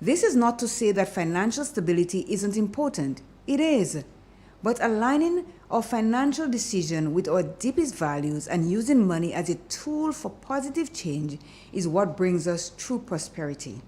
This is not to say that financial stability isn't important. It is. But aligning our financial decision with our deepest values and using money as a tool for positive change is what brings us true prosperity.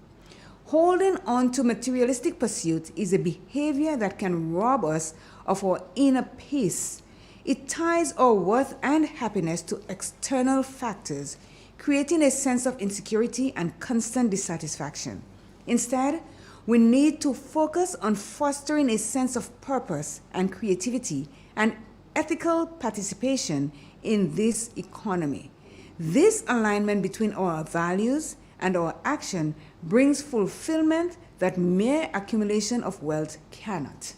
Holding on to materialistic pursuit is a behavior that can rob us of our inner peace. It ties our worth and happiness to external factors, creating a sense of insecurity and constant dissatisfaction. Instead, we need to focus on fostering a sense of purpose and creativity and ethical participation in this economy. This alignment between our values and our action brings fulfillment that mere accumulation of wealth cannot.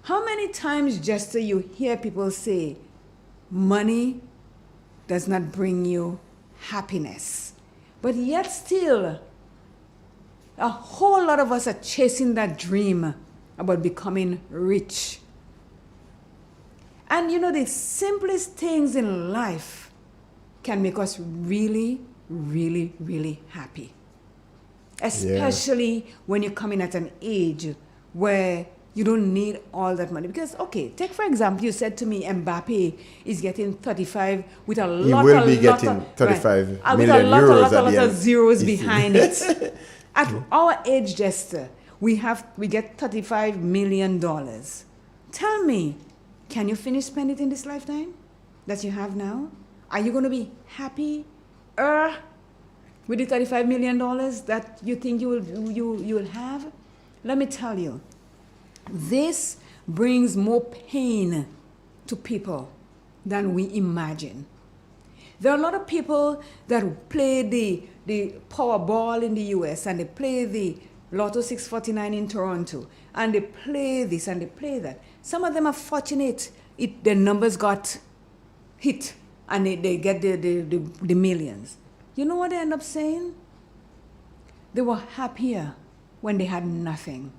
How many times, Jester, you hear people say, money does not bring you happiness, but yet still, a whole lot of us are chasing that dream about becoming rich. And the simplest things in life can make us really, really, really happy. Especially when you're coming at an age where you don't need all that money. Because, okay, take for example, you said to me Mbappe is getting 35 with a lot He will be getting 35 right, million with a lot, euros a lot of zeros behind it. At our age, Jester, we get $35 million. Tell me, can you finish spending it in this lifetime that you have now? Are you going to be happy with the $35 million that you think you will have? Let me tell you, this brings more pain to people than we imagine. There are a lot of people that play the Powerball in the US and they play the Lotto 649 in Toronto and they play this and they play that. Some of them are fortunate. Their numbers got hit and they get the millions. You know what they end up saying? They were happier when they had nothing.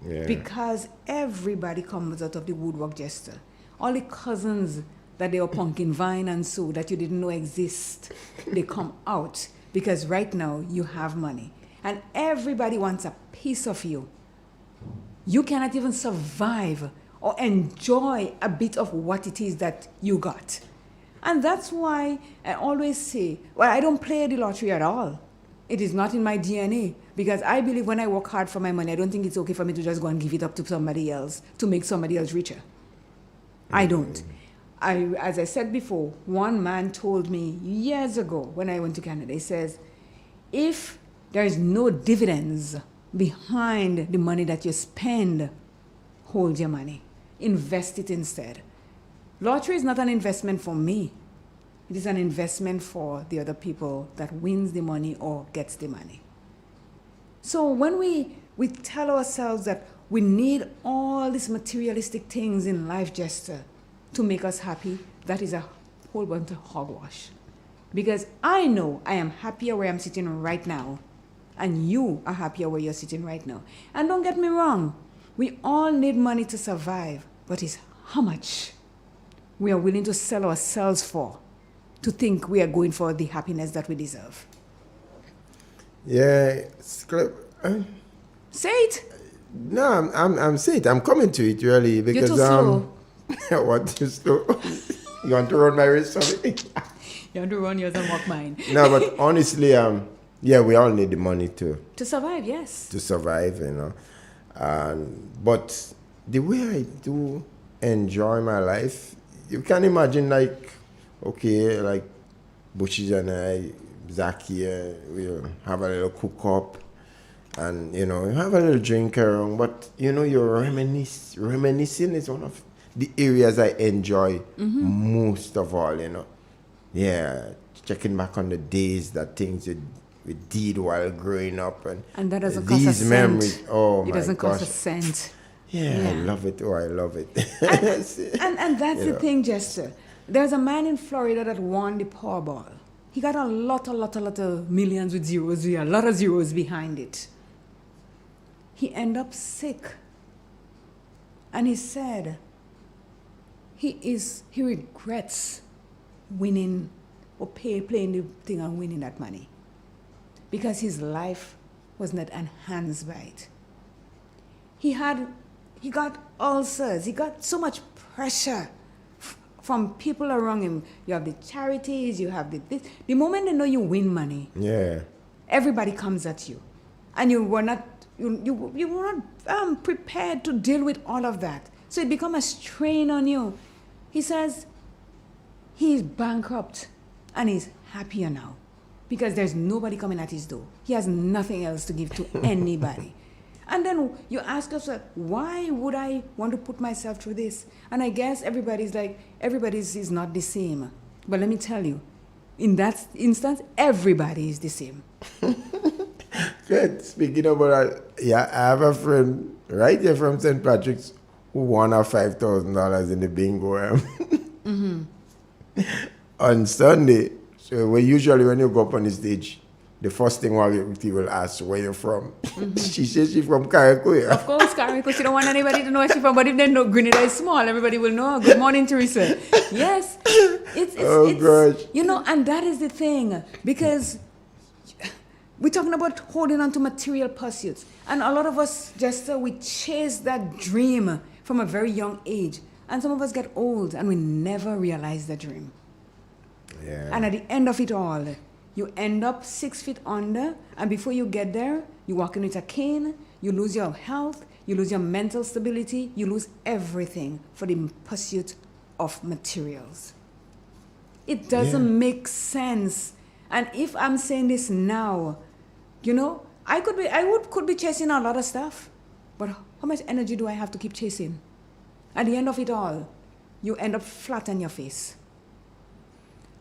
Yeah. Because everybody comes out of the woodwork, Jester. All the cousins that they were pumpkin vine and so that you didn't know exist, they come out because right now you have money. And everybody wants a piece of you. You cannot even survive or enjoy a bit of what it is that you got. And that's why I always say, well, I don't play the lottery at all. It is not in my DNA because I believe when I work hard for my money, I don't think it's okay for me to just go and give it up to somebody else to make somebody else richer. I don't. As I said before, one man told me years ago when I went to Canada, he says, if there is no dividends behind the money that you spend, hold your money. Invest it instead. Lottery is not an investment for me. It is an investment for the other people that wins the money or gets the money. So when we tell ourselves that we need all these materialistic things in life, Jester, to make us happy, that is a whole bunch of hogwash. Because I know I am happier where I'm sitting right now, and you are happier where you're sitting right now. And don't get me wrong, we all need money to survive, but it's how much we are willing to sell ourselves for to think we are going for the happiness that we deserve? Yeah, say it. No, I'm saying it. I'm coming to it really because You're too slow. What too slow? You want to run my race for me? You want to run yours and walk mine. No, but honestly, yeah, we all need the money to survive. Yes. To survive, you know. But the way I do enjoy my life, you can imagine, like, okay, like Bushes and I, Zaki, we'll have a little cook up. And, you know, have a little drink around, but, you know, you're reminiscing is one of the areas I enjoy most of all, you know. Yeah, checking back on the days that things we did while growing up. And that doesn't cost these a memories, cent. oh my gosh. It doesn't cost a cent. Yeah, I love it. Oh, I love it. And that's the thing, Jester. There's a man in Florida that won the Powerball. He got a lot of millions with zeros, a lot of zeros behind it. He ended up sick. And he said he regrets winning or playing the thing and winning that money. Because his life was not enhanced by it. He got ulcers. He got so much pressure from people around him. You have the charities, you have this. The moment they know you win money, everybody comes at you. And you were not prepared to deal with all of that. So it becomes a strain on you. He says he's bankrupt and he's happier now because there's nobody coming at his door. He has nothing else to give to anybody. And then you ask yourself, why would I want to put myself through this? And I guess everybody's is not the same. But let me tell you, in that instance, everybody is the same. Good. Speaking about that, I have a friend right here from St. Patrick's who won a $5,000 in the bingo on Sunday. So when you go up on the stage, the first thing he will ask where you're from. She says she's from Carriacou. Of course, Carriacou. She don't want anybody to know where she's from. But if they know Grenada is small, everybody will know. Good morning, Teresa. Yes. It's gosh. You know, and that is the thing. Because we're talking about holding on to material pursuits. And a lot of us we chase that dream from a very young age. And some of us get old and we never realize the dream. Yeah. And at the end of it all, you end up 6 feet under, and before you get there, you're walking with a cane, you lose your health, you lose your mental stability, you lose everything for the pursuit of materials. It doesn't make sense. And if I'm saying this now, you know, I could be chasing a lot of stuff, but how much energy do I have to keep chasing? At the end of it all, you end up flat on your face.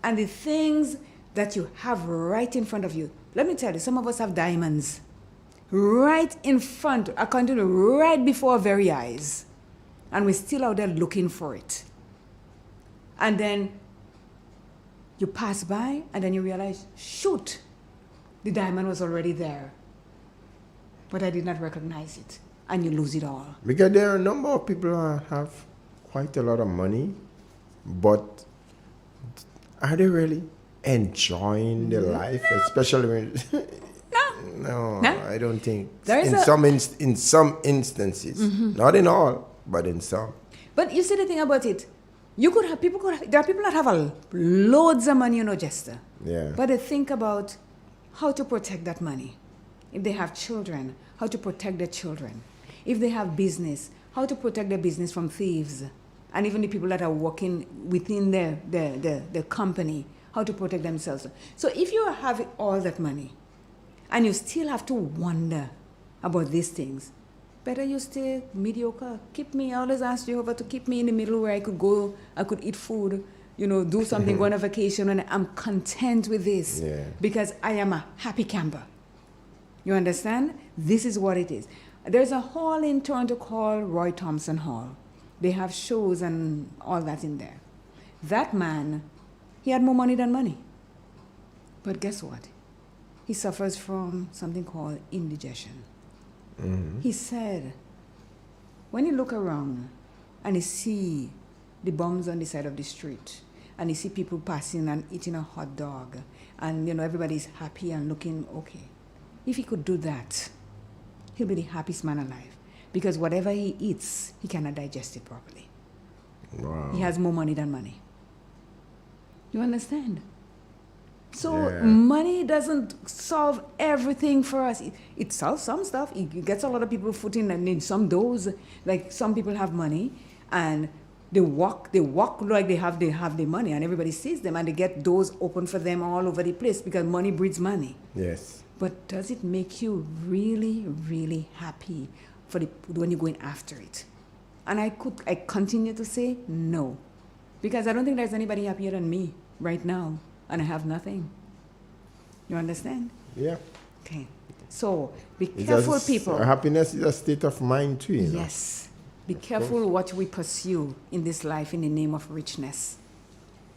And the things that you have right in front of you. Let me tell you, some of us have diamonds right in front, according to right before our very eyes. And we're still out there looking for it. And then you pass by and then you realize, shoot, the diamond was already there. But I did not recognize it. And you lose it all. Because there are a number of people who have quite a lot of money, but are they really enjoying their life, especially when no, I don't think. In some instances, not in all, but in some. But you see the thing about it, there are people that have loads of money, you know, Jester. Yeah. But they think about how to protect that money. If they have children, how to protect their children. If they have business, how to protect their business from thieves, and even the people that are working within their company. How to protect themselves. So if you have all that money and you still have to wonder about these things, better you stay mediocre. I always ask Jehovah to keep me in the middle where I could go, I could eat food, you know, do something, go on a vacation, and I'm content with this because I am a happy camper. You understand? This is what it is. There's a hall in Toronto called Roy Thompson Hall. They have shows and all that in there. That man, he had more money than money. But guess what? He suffers from something called indigestion. He said, when you look around and you see the bums on the side of the street, and he see people passing and eating a hot dog, and everybody's happy and looking okay. If he could do that, he'll be the happiest man alive, because whatever he eats, he cannot digest it properly. Wow. He has more money than money. You understand? So Yeah. money doesn't solve everything for us. It solves some stuff. It gets a lot of people foot in some doors. Like some people have money and they walk like they have their money, and everybody sees them, and they get doors open for them all over the place because money breeds money. Yes. But does it make you really, really happy when you're going after it? And I continue to say no, because I don't think there's anybody happier than me right now, and I have nothing. You understand? Yeah. Okay. So be careful, people. Happiness is a state of mind too. You know? Yes. Be careful what we pursue in this life in the name of richness,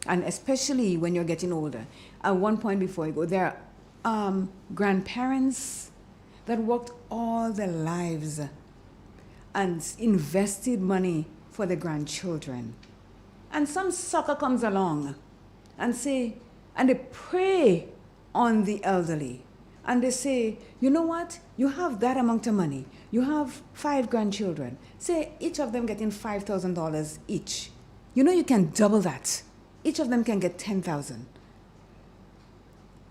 and especially when you're getting older. At one point before you go, there are grandparents that worked all their lives and invested money for their grandchildren. And some sucker comes along and they prey on the elderly. And they say, you know what? You have that amount of money. You have 5 grandchildren. Say each of them getting $5,000 each. You can double that. Each of them can get $10,000.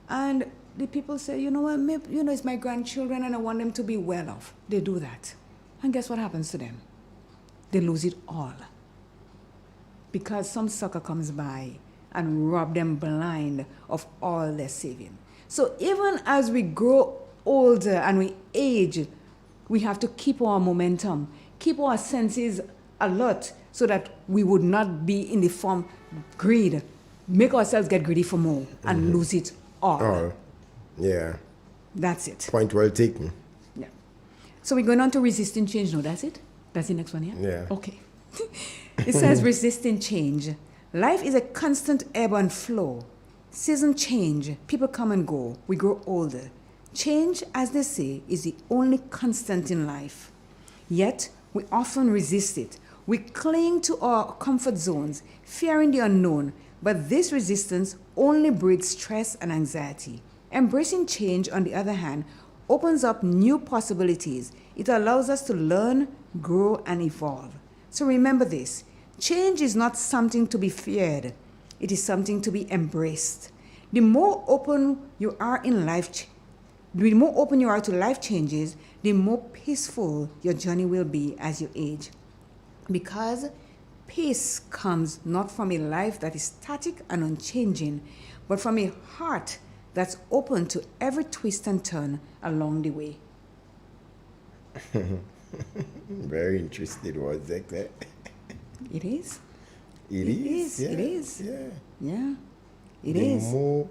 And the people say, you know what? Maybe, it's my grandchildren and I want them to be well off. They do that. And guess what happens to them? They lose it all. Because some sucker comes by and rob them blind of all their saving. So even as we grow older and we age, we have to keep our momentum, keep our senses alert so that we would not be in the form greed, make ourselves get greedy for more and lose it all. Oh, yeah. That's it. Point well taken. Yeah. So we're going on to resisting change now. That's it? That's the next one, yeah? Yeah. Okay. It says resisting change. Life is a constant ebb and flow. Seasons change, people come and go, we grow older. Change, as they say, is the only constant in life. Yet, we often resist it. We cling to our comfort zones, fearing the unknown, but this resistance only breeds stress and anxiety. Embracing change, on the other hand, opens up new possibilities. It allows us to learn, grow, and evolve. So remember this, change is not something to be feared. It is something to be embraced. The more open you are to life changes, the more peaceful your journey will be as you age. Because peace comes not from a life that is static and unchanging, but from a heart that's open to every twist and turn along the way. Very interesting words like that. It is. It is. It is. Yeah. Yeah. It the is. The more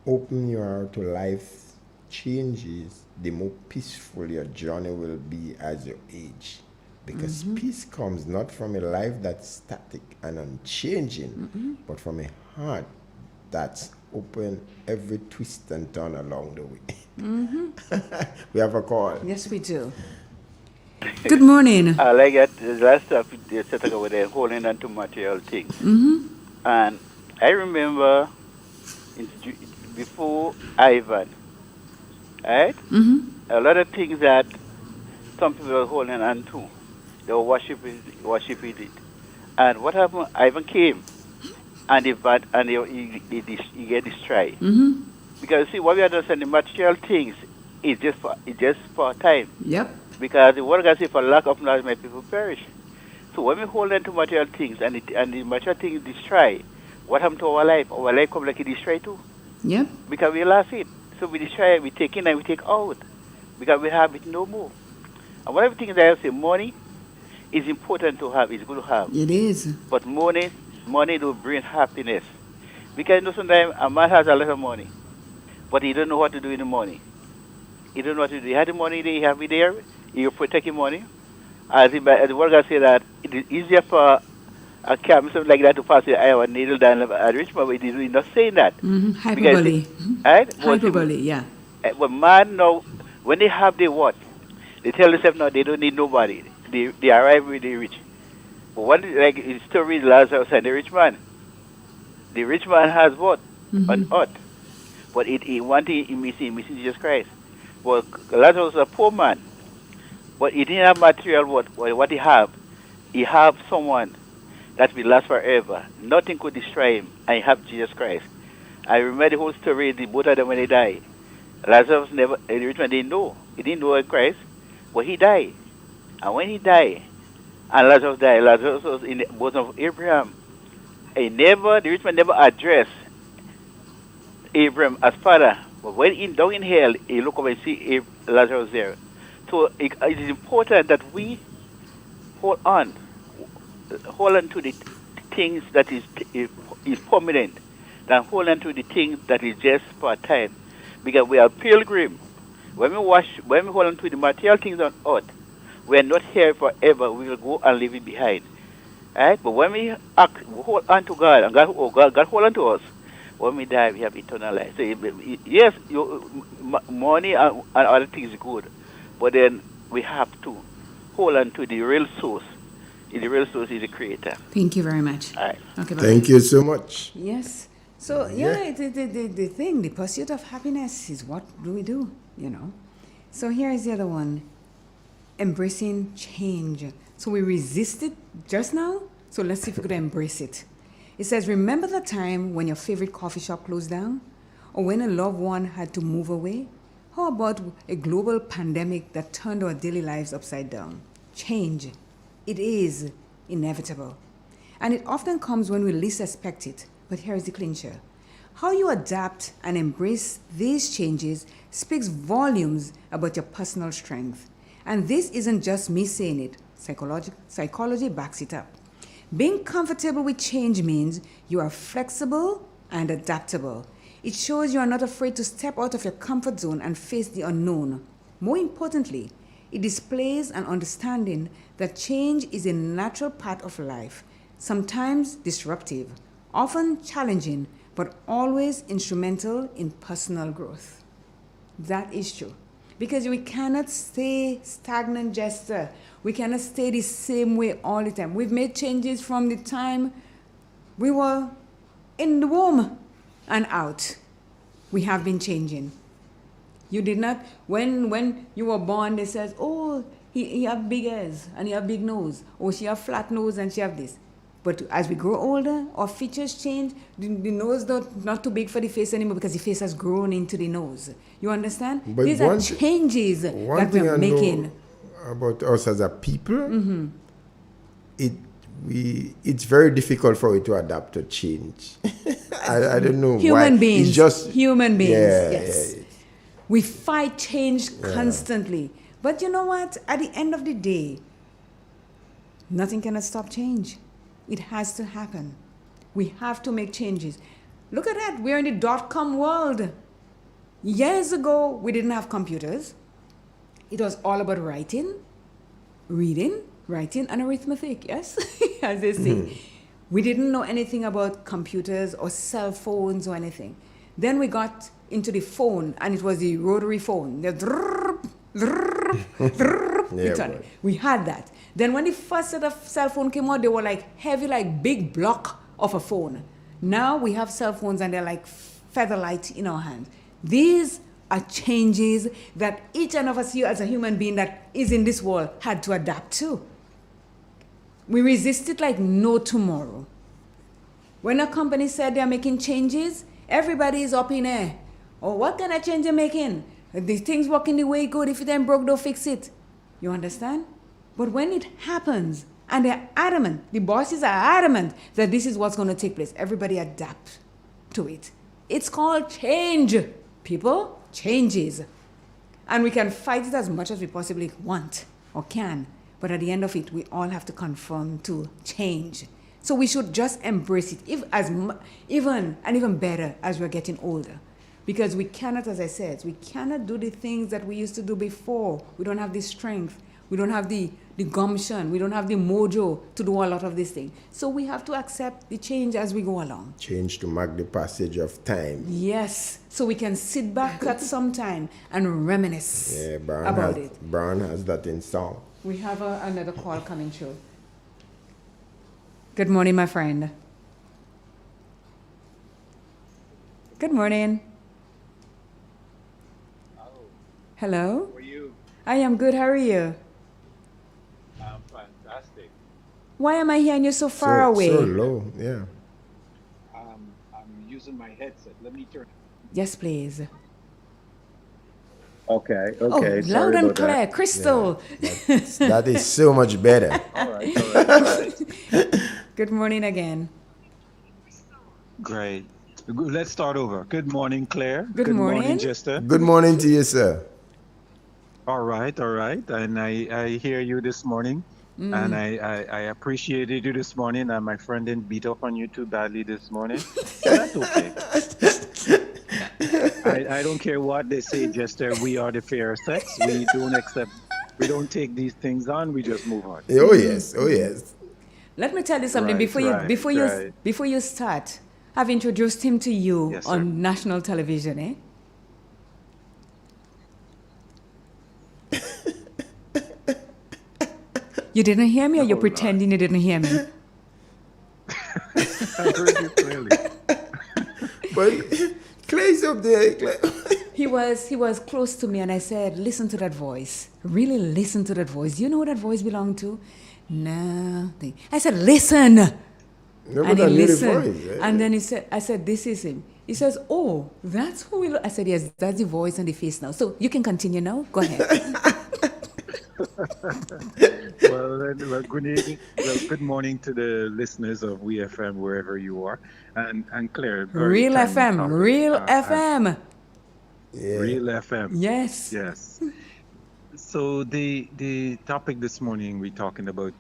open you are to life changes, the more peaceful your journey will be as you age. Because peace comes not from a life that's static and unchanging, but from a heart that's open every twist and turn along the way. We have a call. Yes, we do. Good morning. I like that the last stuff they said about they're holding on to material things. And I remember before Ivan, right? A lot of things that some people were holding on to, they were worshiping it. And what happened? Ivan came, and he get destroyed. Because see, what we understand, the material things is just for time. Yep. Because the word God says, for lack of knowledge, my people perish. So when we hold on to material things and the material things destroy, what happened to our life? Our life comes like it destroy too. Yep. Because we lost it. So we destroy it, we take in and we take out. Because we have it no more. And one of the things that I say, money is important to have, it's good to have. It is. But money will bring happiness. Because sometimes a man has a lot of money, but he don't know what to do with the money. He don't know what to do. He had the money there, he have it there, he protect his money. As the word God say that it is easier for a camp, something like that, to pass the eye of a needle than a rich man, but he's not saying that. Hyperbole. Right? Hyperbole, yeah. But man now, when they have the what, they tell themselves now they don't need nobody. They arrive with the rich. But one like the story is Lazarus and the rich man. The rich man has what? On Mhm. earth. But one thing he missing Jesus Christ. But Lazarus was a poor man. But he didn't have material what he have. He have someone that will last forever. Nothing could destroy him. And he have Jesus Christ. I remember the whole story, the both of them when they died. Lazarus never, the rich man didn't know. He didn't know Christ. But he died. And when he died, and Lazarus died, Lazarus was in the bosom of Abraham. The rich man never addressed Abraham as father. But when down in hell, he look up and see Lazarus there. So it is important that we hold on to the things that is permanent, than hold on to the things that is just for a time. Because we are pilgrim. When we hold on to the material things on earth, we are not here forever. We will go and leave it behind. Right? But when we hold on to God, and God hold on to us, when we die, we have eternal life. So, yes, money and other things is good, but then we have to hold on to the real source. The real source is the Creator. Thank you very much. All right. Okay, Thank you so much. Yes. So, the thing, the pursuit of happiness is what do we do, So here is the other one. Embracing change. So we resisted just now. So let's see if we could embrace it. It says, remember the time when your favorite coffee shop closed down? Or when a loved one had to move away? How about a global pandemic that turned our daily lives upside down? Change. It is inevitable. And it often comes when we least expect it. But here is the clincher. How you adapt and embrace these changes speaks volumes about your personal strength. And this isn't just me saying it. Psychology backs it up. Being comfortable with change means you are flexible and adaptable. It shows you are not afraid to step out of your comfort zone and face the unknown. More importantly, it displays an understanding that change is a natural part of life, sometimes disruptive, often challenging, but always instrumental in personal growth. That is true. Because we cannot stay stagnant jester. We cannot stay the same way all the time. We've made changes from the time we were in the womb and out. We have been changing. You did not, when you were born, they says, oh, he have big ears and he have big nose. Or she have flat nose and she have this. But as we grow older, our features change. The nose not too big for the face anymore because the face has grown into the nose. You understand? But these are changes that we're making. About us as a people, it's very difficult for it to adapt to change. I don't know human why. Beings. It's just human beings. Yeah, yes. yeah. We fight change constantly. But you know what? At the end of the day, nothing can stop change. It has to happen. We have to make changes. Look at that. We're in the dot-com world. Years ago, we didn't have computers. It was all about writing, reading, writing, and arithmetic, yes? As they say. We didn't know anything about computers or cell phones or anything. Then we got into the phone, and it was the rotary phone. The we had that. Then when the first set of cell phone came out, they were like heavy, like big block of a phone. Now we have cell phones and they're like feather light in our hand. These are changes that each one of us here as a human being that is in this world had to adapt to. We resisted like no tomorrow. When a company said they're making changes, everybody is up in air. Oh, what kind of change are making? The things working the way good. If it ain't broke, don't fix it. You understand? But when it happens, and they're adamant, the bosses are adamant that this is what's going to take place, everybody adapt to it. It's called change. People, changes. And we can fight it as much as we possibly want or can. But at the end of it, we all have to conform to change. So we should just embrace it, even better as we're getting older. Because we cannot, as I said, we cannot do the things that we used to do before. We don't have the strength. We don't have the gumption. We don't have the mojo to do a lot of these things. So we have to accept the change as we go along. Change to mark the passage of time. Yes. So we can sit back at some time and reminisce about it. Brown has that in song. We have another call coming through. Good morning, my friend. Good morning. Hello. How are you? I am good. How are you? I'm fantastic. Why am I hearing you so far So away? low, yeah. I'm using my headset. Let me turn. Yes, please. Okay, Oh, okay. loud Sorry and about that. clear, crystal. That is so much better. All right, all right, all right. Good morning again. Great. Let's start over. Good morning, Claire. Good morning, morning. Jester. Good morning to you, sir. All right, all right. And I hear you this morning. And I appreciated you this morning. And my friend didn't beat up on you too badly this morning. So that's okay. I don't care what they say, Jester. We are the fair sex. We don't take these things on. We just move on. Oh yes, oh yes. Let me tell you something Right, right, right. before you start. I've introduced him to you Yes, sir. on national television, eh? You didn't hear me, or you're pretending you didn't hear me? I heard you clearly. But Clay's up there. Clay. He was close to me, and I said, "Listen to that voice. Really listen to that voice. Do you know who that voice belonged to?" No. I said, "Listen." No, And but he I knew the listened. voice, right? And then I said, "This is him." He says, "Oh, that's who we look." I said, "Yes, that's the voice and the face now." So you can continue now. Go ahead. Well, good morning to the listeners of WeFM wherever you are, and Claire. Very Real timely FM, topic. Real FM. Yeah. Real FM. Yes. Yes. So the topic this morning we're talking about,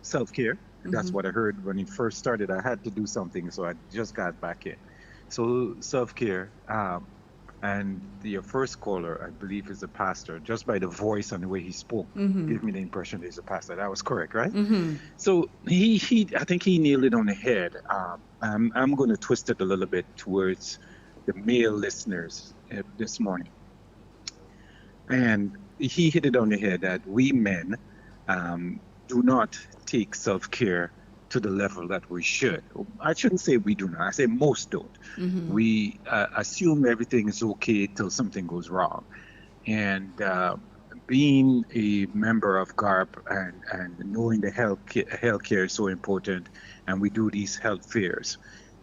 self-care. That's what I heard when it first started. I had to do something, so I just got back in. So self-care. And your first caller, I believe, is a pastor. Just by the voice and the way he spoke, gave me the impression he's a pastor. That was correct, right? So I think he nailed it on the head. I'm going to twist it a little bit towards the male listeners this morning, and he hit it on the head that we men do not take self-care to the level that we should. I shouldn't say we do not. I say most don't. We assume everything is okay till something goes wrong. And being a member of GARP and knowing the healthcare is so important, and we do these health fairs.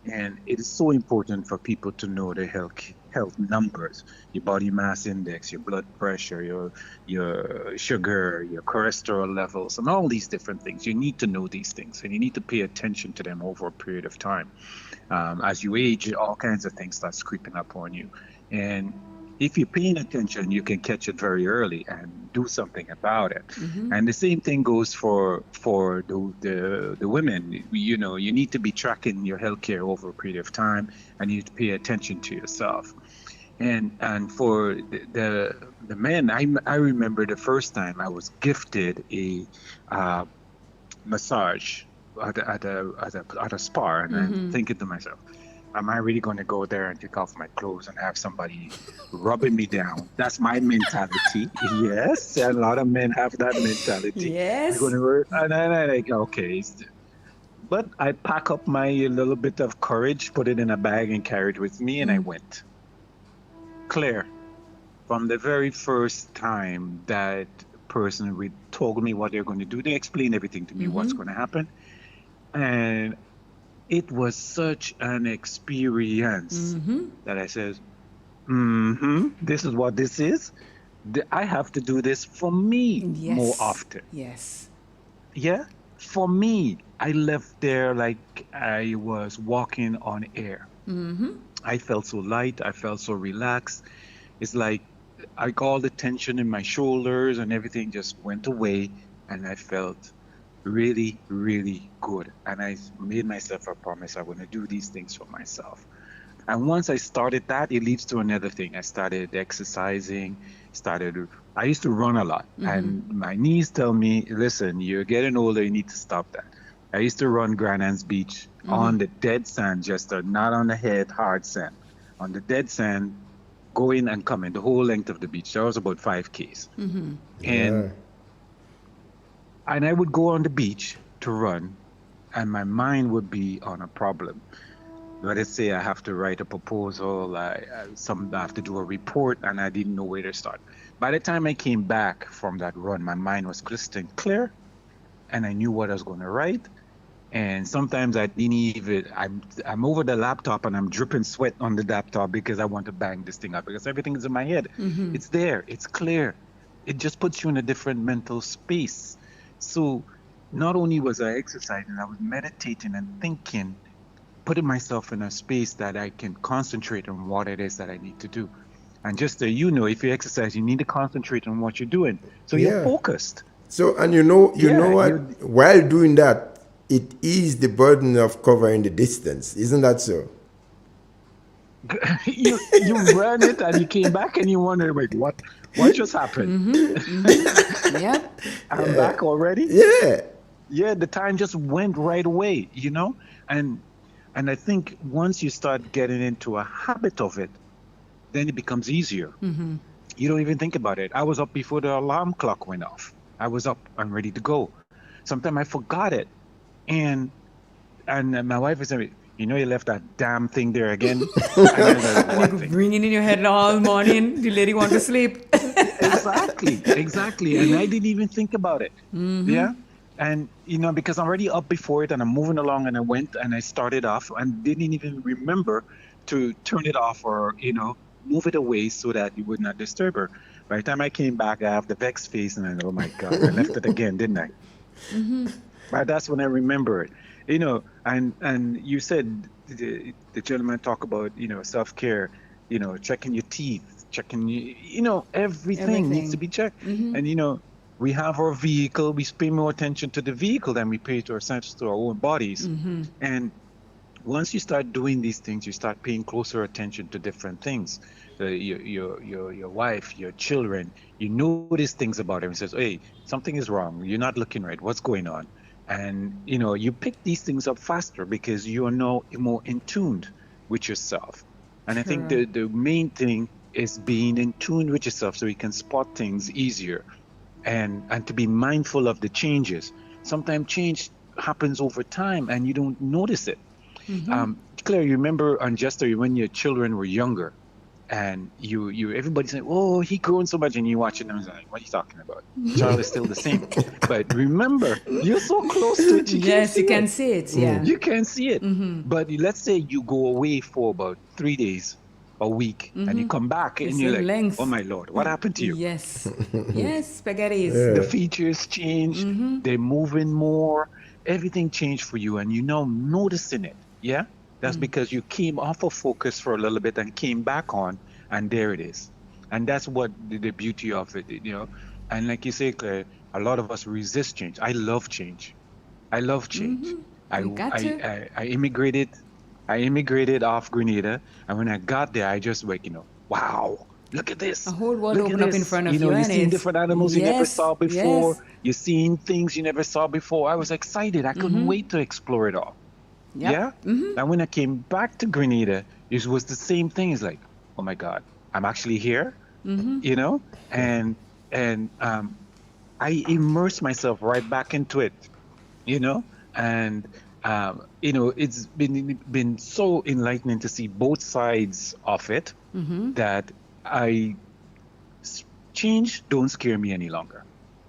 And it is so important for people to know the health numbers, your body mass index, your blood pressure, your sugar, your cholesterol levels, and all these different things. You need to know these things, and you need to pay attention to them over a period of time. As you age, all kinds of things start creeping up on you. And if you're paying attention, you can catch it very early and do something about it. And the same thing goes for the women. You need to be tracking your healthcare over a period of time, and you need to pay attention to yourself. And for the men, I remember the first time I was gifted a massage at a spa, and I'm thinking to myself, am I really going to go there and take off my clothes and have somebody rubbing me down? That's my mentality. Yes, and a lot of men have that mentality. Yes. And then I like, okay. But I pack up my little bit of courage, put it in a bag and carry it with me, and I went. Claire, from the very first time that person told me what they're going to do, they explained everything to me, what's going to happen. And it was such an experience that I said, this is what this is. I have to do this for me more often. Yes. Yeah, for me. I left there like I was walking on air. I felt so light. I felt so relaxed. It's like all the tension in my shoulders and everything just went away, and I felt really, really good. And I made myself a promise I'm going to do these things for myself. And once I started that, it leads to another thing. I started exercising, I used to run a lot. And my knees tell me, listen, you're getting older, you need to stop that. I used to run Grand Anse Beach on the dead sand, just not on the head, hard sand. On the dead sand, going and coming, the whole length of the beach. That was about 5Ks. And I would go on the beach to run, and my mind would be on a problem. Let us say I have to write a proposal, I have to do a report, and I didn't know where to start. By the time I came back from that run, my mind was crystal clear, and I knew what I was going to write. And sometimes I didn't even, I'm over the laptop and I'm dripping sweat on the laptop because I want to bang this thing up because everything is in my head. Mhm. It's there, it's clear. It just puts you in a different mental space. So not only was I exercising, I was meditating and thinking, putting myself in a space that I can concentrate on what it is that I need to do. And just so you know, if you exercise, you need to concentrate on what you're doing. So you're focused. So, and you know Yeah, what? While doing that, it is the burden of covering the distance. Isn't that so? you ran it and you came back and you wonder, wait, what just happened? Yep. I'm back already? Yeah. Yeah, the time just went right away, you know? And I think once you start getting into a habit of it, then it becomes easier. Mhm. You don't even think about it. I was up before the alarm clock went off. I was up and ready to go. Sometimes I forgot it. And my wife was saying, you know, you left that damn thing there again. And I was like, And what you thing? bringing in your head all morning. The lady want to sleep. Exactly. And I didn't even think about it. Mhm. Yeah. And, you know, because I'm already up before it and I'm moving along and I went and I started off and didn't even remember to turn it off or, you know, move it away so that you would not disturb her. By the time I came back, I have the vexed face and I know, oh my God, I left it again, didn't I? Mhm. But that's when I remember it, you know. And you said the gentleman talk about, you know, self-care, you know, checking your teeth, checking, you know, everything needs to be checked. Mhm. And, you know, we have our vehicle, we pay more attention to the vehicle than we pay to ourselves, to our own bodies. Mhm. And once you start doing these things, you start paying closer attention to different things. Your wife, your children, you notice things about them. It says, hey, something is wrong. You're not looking right. What's going on? And, you know, you pick these things up faster because you are now more in tuned with yourself. And I think Sure. the main thing is being in tune with yourself so you can spot things easier and to be mindful of the changes. Sometimes change happens over time and you don't notice it. Mhm. Claire, you remember on Jester when your children were younger and everybody's saying, oh, he grown so much, and you watching them and like, what are you talking about? Child is still the same. But remember, you're so close to it, you can't Yes, see you can it. see it. Yeah. You can't see it. Mhm. But let's say you go away for about 3 days, a week, and you Mhm. come back The and you're same like, length. oh my Lord, what happened to you? Yes. Yes, spaghettis. The features change, they're moving more, everything changed for you, and you're now noticing it. Yeah, that's because you came off of focus for a little bit and came back on, and there it is. And that's what the beauty of it, you know. And like you say, Claire, a lot of us resist change. I love change. I love change. You got to. I immigrated. I immigrated off Grenada, and when I got there, I just like, you know, wow, look at this. A whole world Look at open up in this. front of You know, you, you're and seeing it's different animals you never saw before. yes. You're seeing things you never saw before. I was excited. I couldn't wait to explore it all. Yep. Yeah. And when I came back to Grenada, it was the same thing. It's like, oh my God, I'm actually here. You know, and I immersed myself right back into it. You know, and you know, it's been so enlightening to see both sides of it that change don't scare me any longer.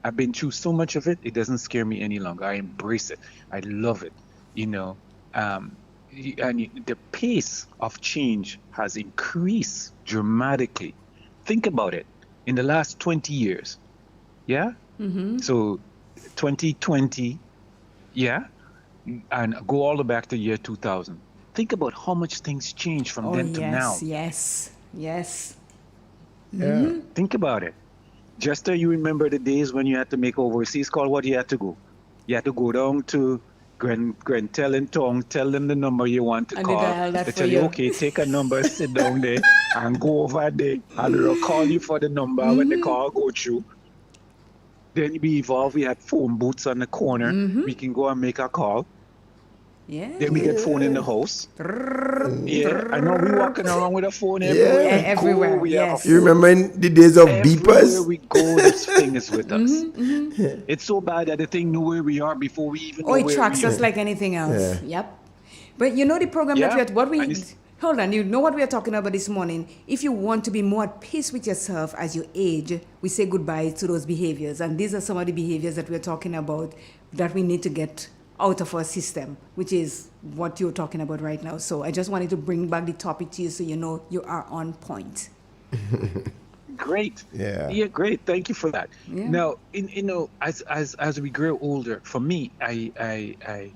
I've been through so much of it, it doesn't scare me any longer. I embrace it. I love it. You know, and the pace of change has increased dramatically. Think about it. In the last 20 years, yeah? So 2020, yeah? And go all the way back to year 2000. Think about how much things changed from Oh then to now. yes. Yeah. Think about it. Jester, you remember the days when you had to make overseas call? What you had to go? You had to go down to Grentel and Tong, tell them the number you want to And they call. dial that They for tell you, you. okay, take a number, sit down there, and go over there. And they'll call you for the number when the call go through. Then we evolve. We had phone booths on the corner. We can go and make a call. Yeah. Then we get phone in the house. Yeah, I know we walking around with a phone everywhere. Yeah, We go, everywhere, we have a yes. phone. You remember in the days of Everywhere beepers? we go, this thing is with us. It's so bad that the thing know where we are before we even know Oh, it where tracks we us are. like anything else. Yeah. Yep. But you know the program that Yeah. hold on, you know what we are talking about this morning? If you want to be more at peace with yourself as you age, we say goodbye to those behaviors. And these are some of the behaviors that we're talking about that we need to get out of our system, which is what you're talking about right now. So I just wanted to bring back the topic to you so you know you are on point. Great. Yeah. Yeah, great. Thank you for that. Yeah. Now, as we grow older, for me, I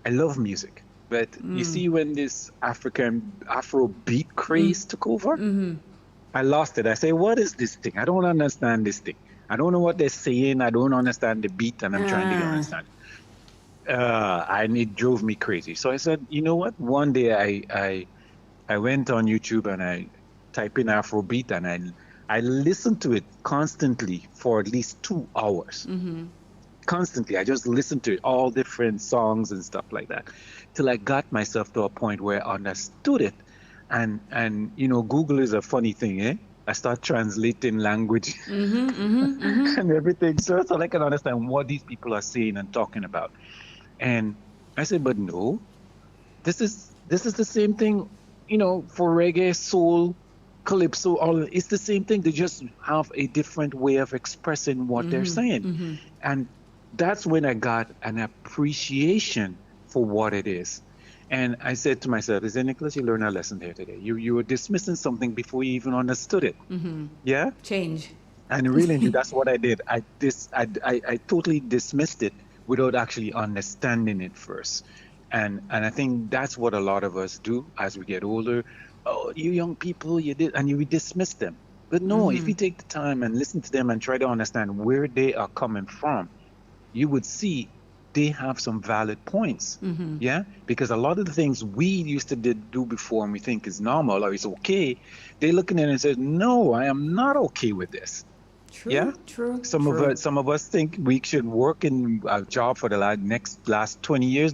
love music. But you see, when this Afro beat craze took over, I lost it. I say, what is this thing? I don't understand this thing. I don't know what they're saying. I don't understand the beat, and I'm trying to understand. And it drove me crazy. So I said, you know what? One day I went on YouTube and I type in Afrobeat and I listened to it constantly for at least 2 hours. Constantly. I just listened to it, all different songs and stuff like that, till I got myself to a point where I understood it. And Google is a funny thing, eh? I start translating language and everything, so I can understand what these people are saying and talking about. And I said, but no, this is the same thing, for reggae, soul, calypso, it's the same thing. They just have a different way of expressing what they're saying. And that's when I got an appreciation for what it is. And I said to myself, Nicholas, you learned a lesson here today. You were dismissing something before you even understood it. Yeah? Change. And really, that's what I did. I totally dismissed it without actually understanding it first. And I think that's what a lot of us do as we get older. Oh, you young people, you did, and you dismiss them. But no, if you take the time and listen to them and try to understand where they are coming from, you would see they have some valid points. Yeah? Because a lot of the things we used to do before and we think is normal or is okay, they're looking at it and say, no, I am not okay with this. True, yeah? True. Some of us think we should work in a job for the last 20 years.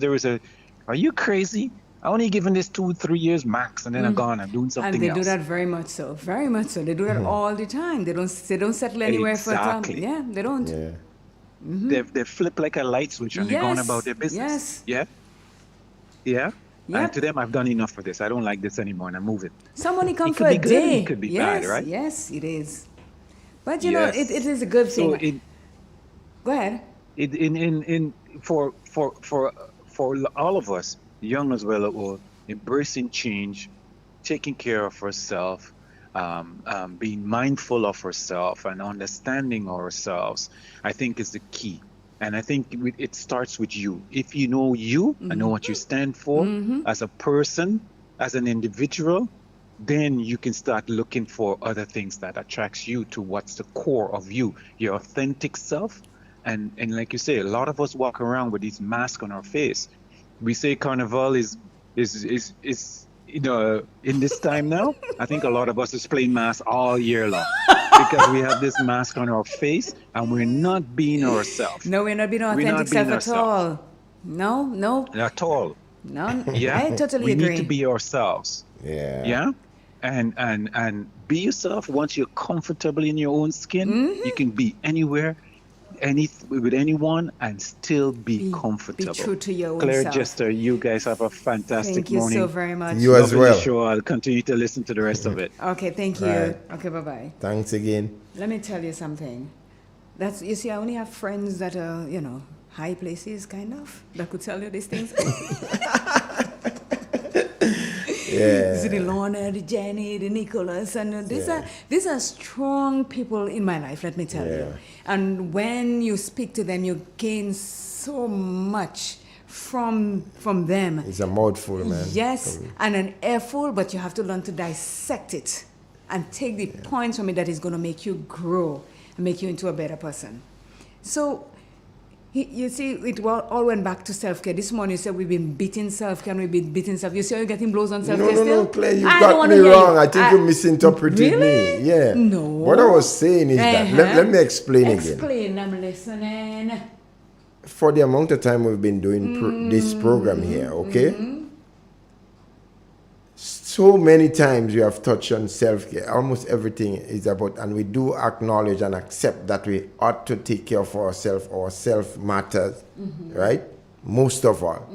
Are you crazy? I only given this 2-3 years max, and then I'm gone. I'm doing something else. And they do that very much so. Very much so. They do that all the time. They don't settle anywhere for time. Yeah, they don't. Yeah. They flip like a light switch and they're going about their business. Yes. Yeah. And to them, I've done enough for this. I don't like this anymore, and I'm moving. Someone come for It a could be day. good, it could be bad, right? Yes, it is. But you know, it is a good thing. Go ahead. For all of us, young as well, or embracing change, taking care of ourselves, being mindful of ourselves and understanding ourselves, I think is the key. And I think it starts with you. If you know you and know what you stand for as a person, as an individual, then you can start looking for other things that attracts you to what's the core of you, your authentic self. And like you say, a lot of us walk around with these masks on our face. We say Carnival is in this time now, I think a lot of us is playing masks all year long because we have this mask on our face and we're not being ourselves. No, we're not being our authentic self at all. No. At all. No. Yeah. I totally we agree. need to be ourselves. Yeah. Yeah. And be yourself. Once you're comfortable in your own skin, you can be anywhere, with anyone, and still be comfortable. Be true to your own Claire, self. Jester, you guys have a fantastic morning. Thank you so very much. You as well. Show. I'll continue to listen to the rest of it. Okay, thank you. Right. Okay, bye-bye. Thanks again. Let me tell you something. You see, I only have friends that are, high places, kind of, that could tell you these things. Yeah. The Lorna, the Jenny, the Nicholas, and these are strong people in my life, let me tell you. And when you speak to them, you gain so much from them. It's a mouthful, man. Yes, and an airful, but you have to learn to dissect it and take the points from it that is going to make you grow and make you into a better person. So, you see, it all went back to self-care. This morning you said we've been beating self-care and we've been beating self-care. You see how you're getting blows on self-care still? No, Claire, you got me wrong. I think you misinterpreted really? me. Yeah. No. What I was saying is that, let me explain again. Explain, I'm listening. For the amount of time we've been doing this program here, okay? So many times we have touched on self-care. Almost everything is about, and we do acknowledge and accept that we ought to take care of ourselves. Our self matters, right? Most of all.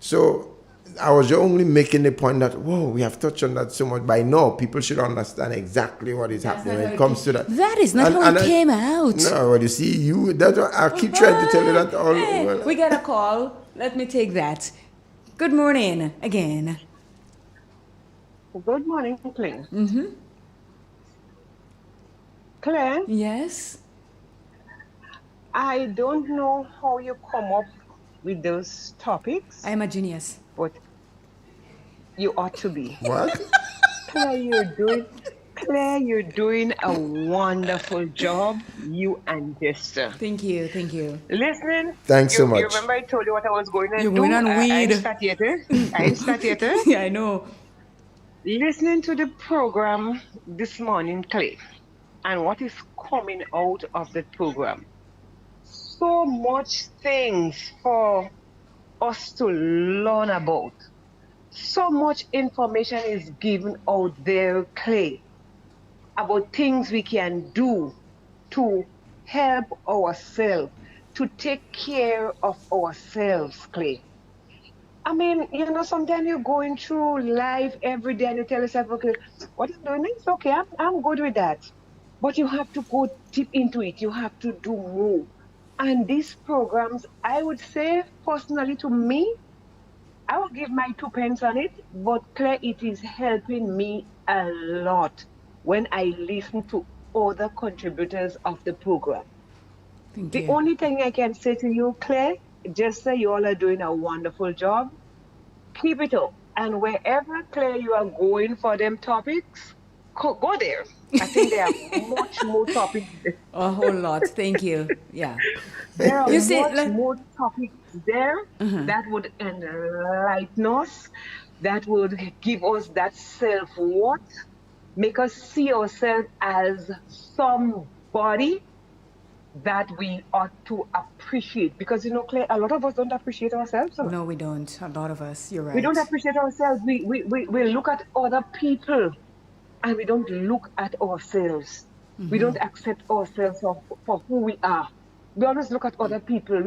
So I was only making the point that, whoa, we have touched on that so much. By now, people should understand exactly what is happening when it comes to that. That is not how it came out. No, well, you see, that's what I keep trying to tell you that all. Hey, we got a call. Let me take that. Good morning again. Good morning, Claire. Mm-hmm. Claire? Yes? I don't know how you come up with those topics. I am a genius. But you ought to be. What? Claire, you're doing a wonderful job, you and Jester. Thank you, thank you. Listening. Thanks so much. You remember I told you what I was going to do? You're going on weed. I started. Yeah, I know. Listening to the program this morning, Clay, and what is coming out of the program. So much things for us to learn about. So much information is given out there, Clay, about things we can do to help ourselves, to take care of ourselves, Clay. I mean, sometimes you're going through life every day and you tell yourself, okay, what I'm doing is okay, I'm good with that. But you have to go deep into it. You have to do more. And these programs, I would say, personally to me, I will give my 2 pence on it, but Claire, it is helping me a lot when I listen to other contributors of the program. The only thing I can say to you, Claire, just say you all are doing a wonderful job. Keep it up. And wherever, Claire, you are going for them topics, go there. I think there are much more topics there. A whole lot. Thank you. Yeah. There are more topics there that would enlighten us, that would give us that self-worth, make us see ourselves as somebody that we ought to appreciate. Because, Claire, a lot of us don't appreciate ourselves. So. No, we don't. A lot of us. You're right. We don't appreciate ourselves. We look at other people and we don't look at ourselves. Mm-hmm. We don't accept ourselves for who we are. We always look at other people.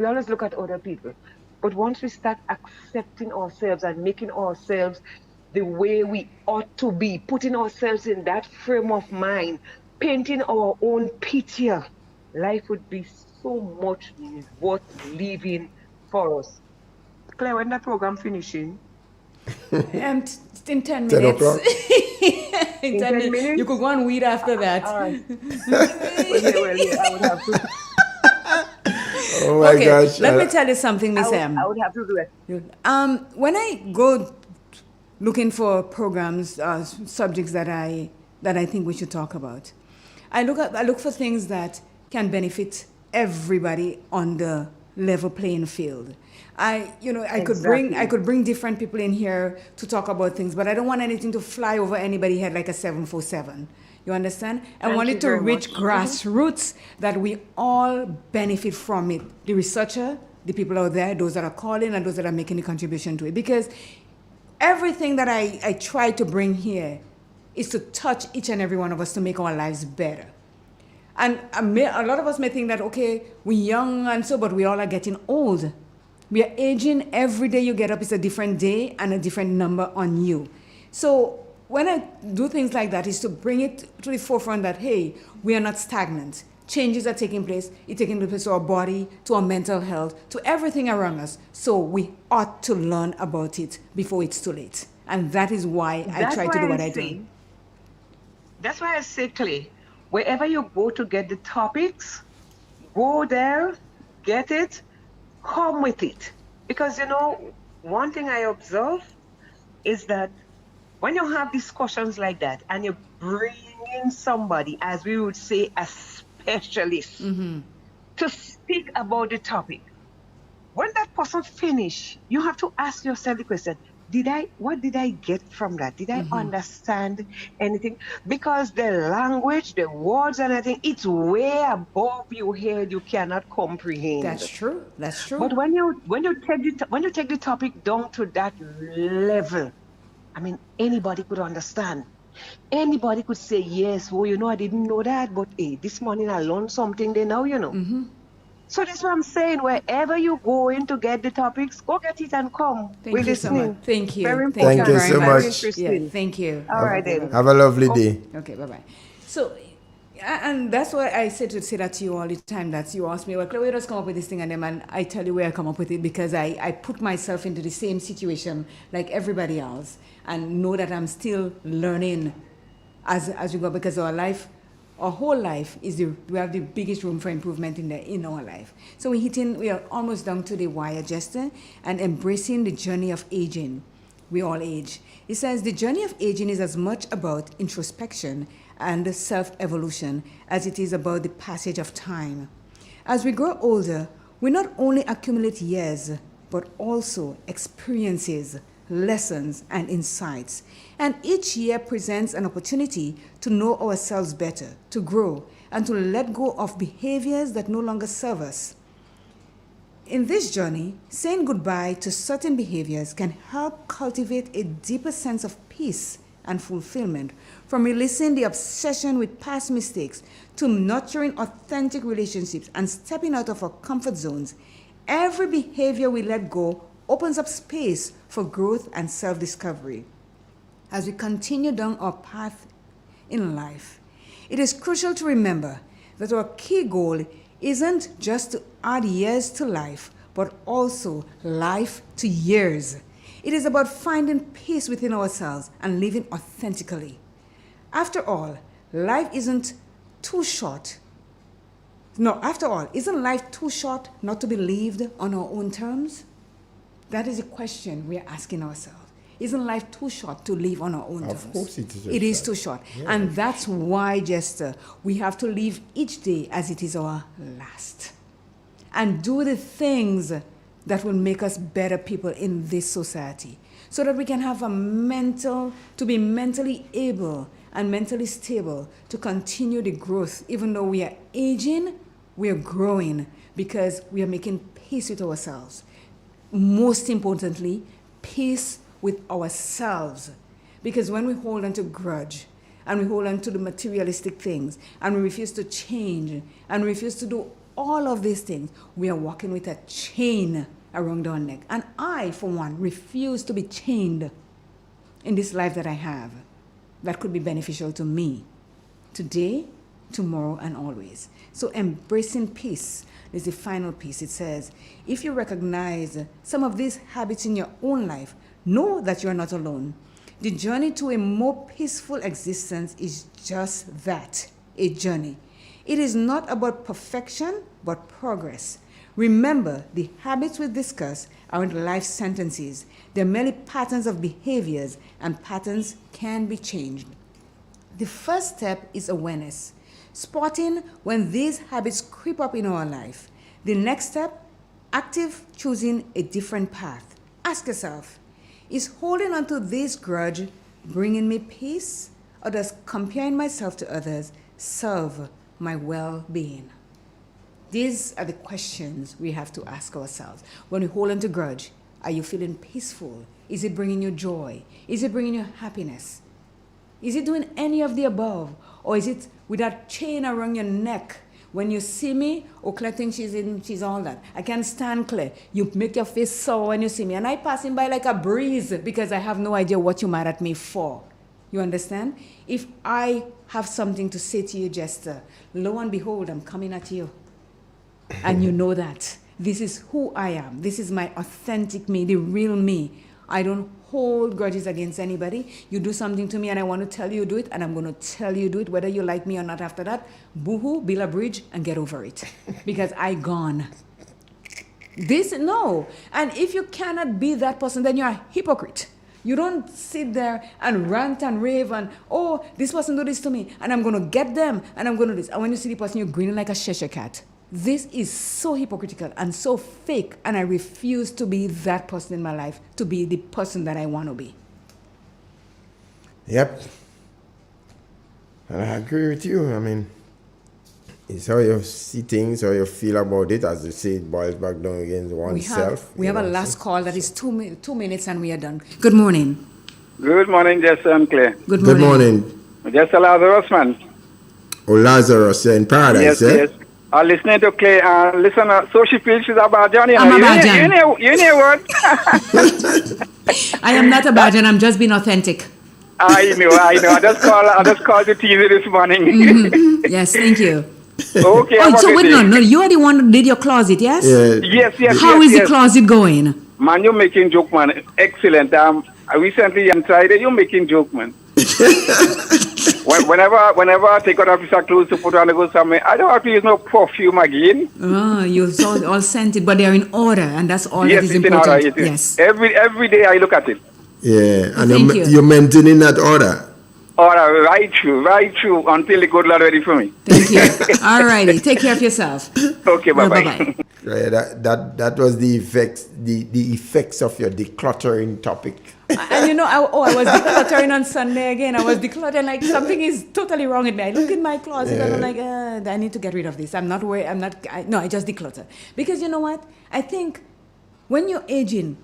But once we start accepting ourselves and making ourselves the way we ought to be, putting ourselves in that frame of mind, painting our own picture, life would be so much worth living for us. Claire, when that program finishing? In 10 minutes. 10 o'clock? in 10 minutes? You could go on weed after that. All right. I would have to. Oh my gosh. Let me tell you something, Miss M. I would have to do it. When I go looking for programs, subjects that I think we should talk about, I look for things that can benefit everybody on the level playing field. I could bring different people in here to talk about things, but I don't want anything to fly over anybody's head like a 747. You understand? I want it to reach grassroots, that we all benefit from it. The researcher, the people out there, those that are calling, and those that are making a contribution to it. Because everything that I try to bring here is to touch each and every one of us to make our lives better. And a lot of us may think that, okay, we're young and so, but we all are getting old. We are aging. Every day you get up, it's a different day and a different number on you. So when I do things like that, is to bring it to the forefront that, hey, we are not stagnant. Changes are taking place. It's taking place to our body, to our mental health, to everything around us. So we ought to learn about it before it's too late. And that is why I try to do what I do. That's why I say, Clay, wherever you go to get the topics, go there, get it, come with it. Because, one thing I observe is that when you have discussions like that and you bring in somebody, as we would say, a specialist, to speak about the topic, when that person finish, you have to ask yourself the question, what did I get from that? Did I understand anything? Because the language, the words and everything, it's way above your head. You cannot comprehend. That's true. But when you take the topic down to that level, I mean, anybody could understand. Anybody could say, yes, I didn't know that, but hey, this morning I learned something there now, So that's what I'm saying. Wherever you go in to get the topics, go get it and come. Thank We're you so much. listening. Thank you. Very Thank you Thank you important. very so Very much. much. Yeah, interesting. thank you. All right then. Have a lovely day. Okay, bye-bye. So, and that's why I said to say that to you all the time, that you ask me, well, Chloe, just come up with this thing, and then I tell you where I come up with it, because I put myself into the same situation like everybody else, and know that I'm still learning as we go, because our whole life we have the biggest room for improvement in our life. So we are almost down to the wire, Jester, and embracing the journey of aging. We all age. It says the journey of aging is as much about introspection and self-evolution as it is about the passage of time. As we grow older, we not only accumulate years, but also experiences, lessons, and insights. And each year presents an opportunity to know ourselves better, to grow, and to let go of behaviors that no longer serve us. In this journey, saying goodbye to certain behaviors can help cultivate a deeper sense of peace and fulfillment, from releasing the obsession with past mistakes to nurturing authentic relationships and stepping out of our comfort zones. Every behavior we let go opens up space for growth and self-discovery. As we continue down our path in life, it is crucial to remember that our key goal isn't just to add years to life, but also life to years. It is about finding peace within ourselves and living authentically. After all, life isn't too short. No, after all, isn't life too short not to be lived on our own terms? That is a question we are asking ourselves. Isn't life too short to live on our own terms? Of course it is. It is too short. Yeah. And that's why, Jester, we have to live each day as it is our last. And do the things that will make us better people in this society, so that we can have to be mentally able and mentally stable to continue the growth. Even though we are aging, we are growing because we are making peace with ourselves. Most importantly, peace with ourselves. Because when we hold on to grudge, and we hold on to the materialistic things, and we refuse to change, and refuse to do all of these things, we are walking with a chain around our neck. And I, for one, refuse to be chained in this life that I have that could be beneficial to me today, tomorrow, and always. So embracing peace is the final piece. It says, if you recognize some of these habits in your own life, know that you are not alone. The journey to a more peaceful existence is just that, a journey. It is not about perfection, but progress. Remember, the habits we discuss aren't life sentences. They're merely patterns of behaviors, and patterns can be changed. The first step is awareness, spotting when these habits creep up in our life. The next step, active choosing a different path. Ask yourself, is holding on to this grudge bringing me peace, or does comparing myself to others serve my well-being? These are the questions we have to ask ourselves. When we hold on to grudge, are you feeling peaceful? Is it bringing you joy? Is it bringing you happiness? Is it doing any of the above? Or is it with that chain around your neck? When you see me, oh, Claire thinks she's all that. I can't stand Claire. You make your face sour when you see me. And I pass him by like a breeze because I have no idea what you're mad at me for. You understand? If I have something to say to you, Jester, lo and behold, I'm coming at you. And you know that. This is who I am. This is my authentic me, the real me. I don't hold grudges against anybody. You do something to me and I want to tell you do it, and I'm going to tell you do it, whether you like me or not after that. Boo-hoo, build a bridge and get over it. Because I gone. No. And if you cannot be that person, then you're a hypocrite. You don't sit there and rant and rave and, oh, this person do this to me, and I'm going to get them, and I'm going to do this. And when you see the person, you're grinning like a Cheshire cat. This is so hypocritical and so fake, and I refuse to be that person in my life, to be the person that I want to be. Yep. And I agree with you. I mean, it's how you see things, how you feel about it. As you say, it boils back down against oneself. We have a last call that is 2 minutes and we are done. Good morning. Good morning, Jester and Claire. Good morning. Good morning. Jester Lazarus, man. Oh, Lazarus, you're in paradise, yes, eh? Yes. listening to Clay. Listen, so she feels she's a Bajan. I'm a Bajan. You know what? I am not a Bajan. I'm just being authentic. I know. I just called to tease you this morning. Mm-hmm. Yes, thank you. Okay. Oh, so wait, no, you are the one who did your closet, yes? Yes. How is the closet going? Man, you're making joke, man. Excellent. Recently on Friday, you're making joke, man. Whenever I take out officer clothes to put on to go somewhere, I don't have to use no perfume again. Oh, you're all scented, but they're in order, and that's all yes, that is it's important. In order. Yes. Every day I look at it. Yeah, and you're maintaining that order. Order, right through, until the good Lord ready for me. Thank you. All righty, take care of yourself. Okay, bye-bye. Right, that was the effects of your decluttering topic. And I was decluttering on Sunday again. I was decluttering like something is totally wrong with me. I look in my closet and I'm like, I need to get rid of this. I'm not worried. I just declutter. Because you know what? I think when you're aging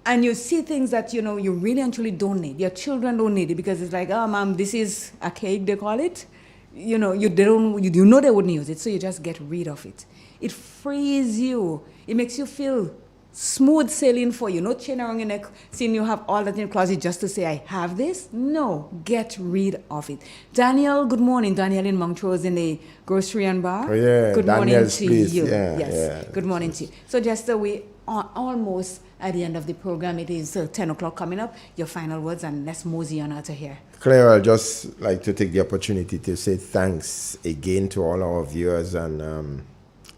and you see things that, you really and truly don't need, your children don't need it because it's like, oh, mom, this is archaic, they call it. You know they wouldn't use it, so you just get rid of it. It frees you. It makes you feel smooth sailing for you. No chain around your neck, seeing you have all that in your closet just to say, I have this. No, get rid of it. Daniel, good morning. Daniel in Montrose in the grocery and bar. Oh, yeah. Good Daniel's morning to please. you. Yeah, yes. yeah. Good morning to you. So just we are almost at the end of the program. It is 10 o'clock coming up. Your final words, and let's mosey on out of here. Claire, I'd just like to take the opportunity to say thanks again to all our viewers and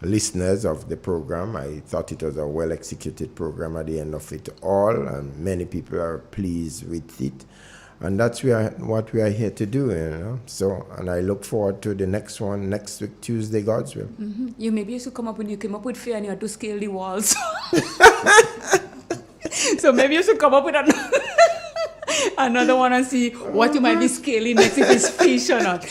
listeners of the program. I thought it was a well-executed program at the end of it all, and many people are pleased with it. And that's what we are here to do, So, and I look forward to the next one next week, Tuesday, God's will. Mm-hmm. You maybe used to come up when you came up with fear and you had to scale the walls. So maybe you should come up with another one and see what you might be scaling next, if it's fish or not.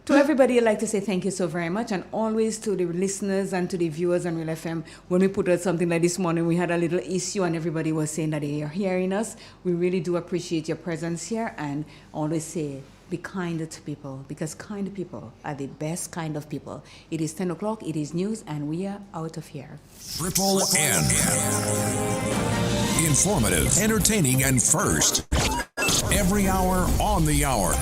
To everybody, I'd like to say thank you so very much, and always to the listeners and to the viewers on Real FM. When we put out something like this morning, we had a little issue and everybody was saying that they are hearing us. We really do appreciate your presence here, and always say, be kinder to people, because kind people are the best kind of people. It is 10 o'clock, it is news, and we are out of here. Triple N. Informative, entertaining, and first. Every hour on the hour.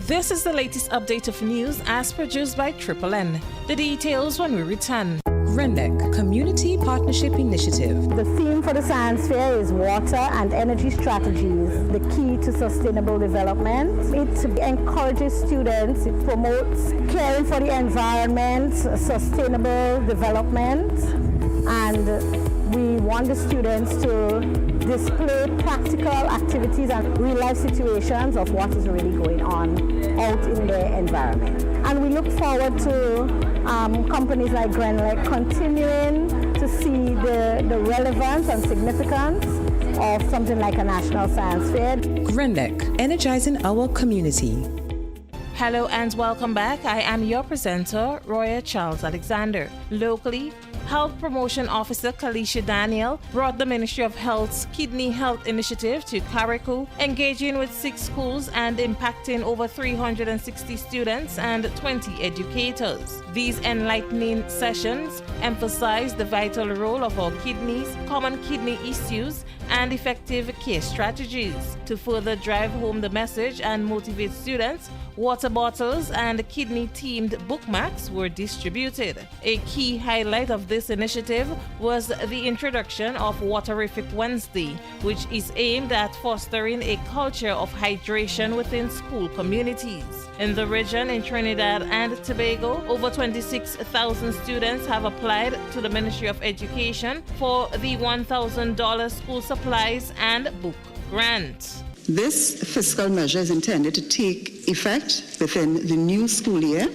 This is the latest update of news as produced by Triple N. The details when we return. RENDEC Community Partnership Initiative. The theme for the science fair is water and energy strategies, the key to sustainable development. It encourages students, it promotes caring for the environment, sustainable development, and we want the students to display practical activities and real-life situations of what is really going on out in their environment. And we look forward to companies like GrenLec continuing to see the relevance and significance of something like a national science fair. GrenLec, energizing our community. Hello and welcome back. I am your presenter, Roya Charles Alexander. Locally, Health Promotion Officer Kalisha Daniel brought the Ministry of Health's Kidney Health Initiative to Carriacou, engaging with 6 schools and impacting over 360 students and 20 educators. These enlightening sessions emphasize the vital role of our kidneys, common kidney issues, and effective care strategies. To further drive home the message and motivate students, water bottles and kidney-themed bookmarks were distributed. A key highlight of this initiative was the introduction of Waterific Wednesday, which is aimed at fostering a culture of hydration within school communities. In the region in Trinidad and Tobago, over 26,000 students have applied to the Ministry of Education for the $1,000 school supplies and book grant. This fiscal measure is intended to take effect within the new school year,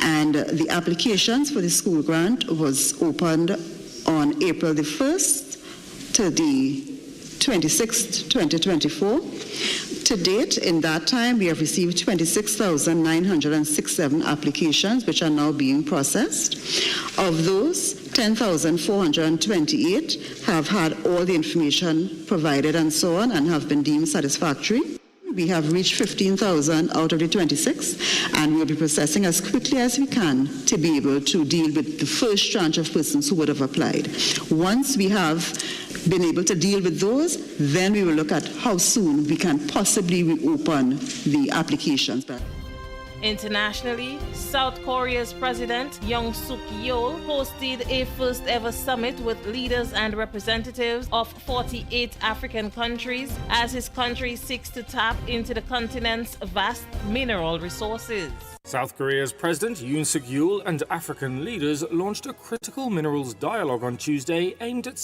and the applications for the school grant was opened on April the 1st to the 26th, 2024. To date, in that time, we have received 26,967 applications, which are now being processed. Of those, 10,428 have had all the information provided and so on and have been deemed satisfactory. We have reached 15,000 out of the 26, and we'll be processing as quickly as we can to be able to deal with the first tranche of persons who would have applied. Once we have been able to deal with those, then we will look at how soon we can possibly reopen the applications. Internationally, South Korea's President Yoon Suk Yeol hosted a first ever summit with leaders and representatives of 48 African countries as his country seeks to tap into the continent's vast mineral resources. South Korea's President Yoon Suk Yeol and African leaders launched a critical minerals dialogue on Tuesday aimed at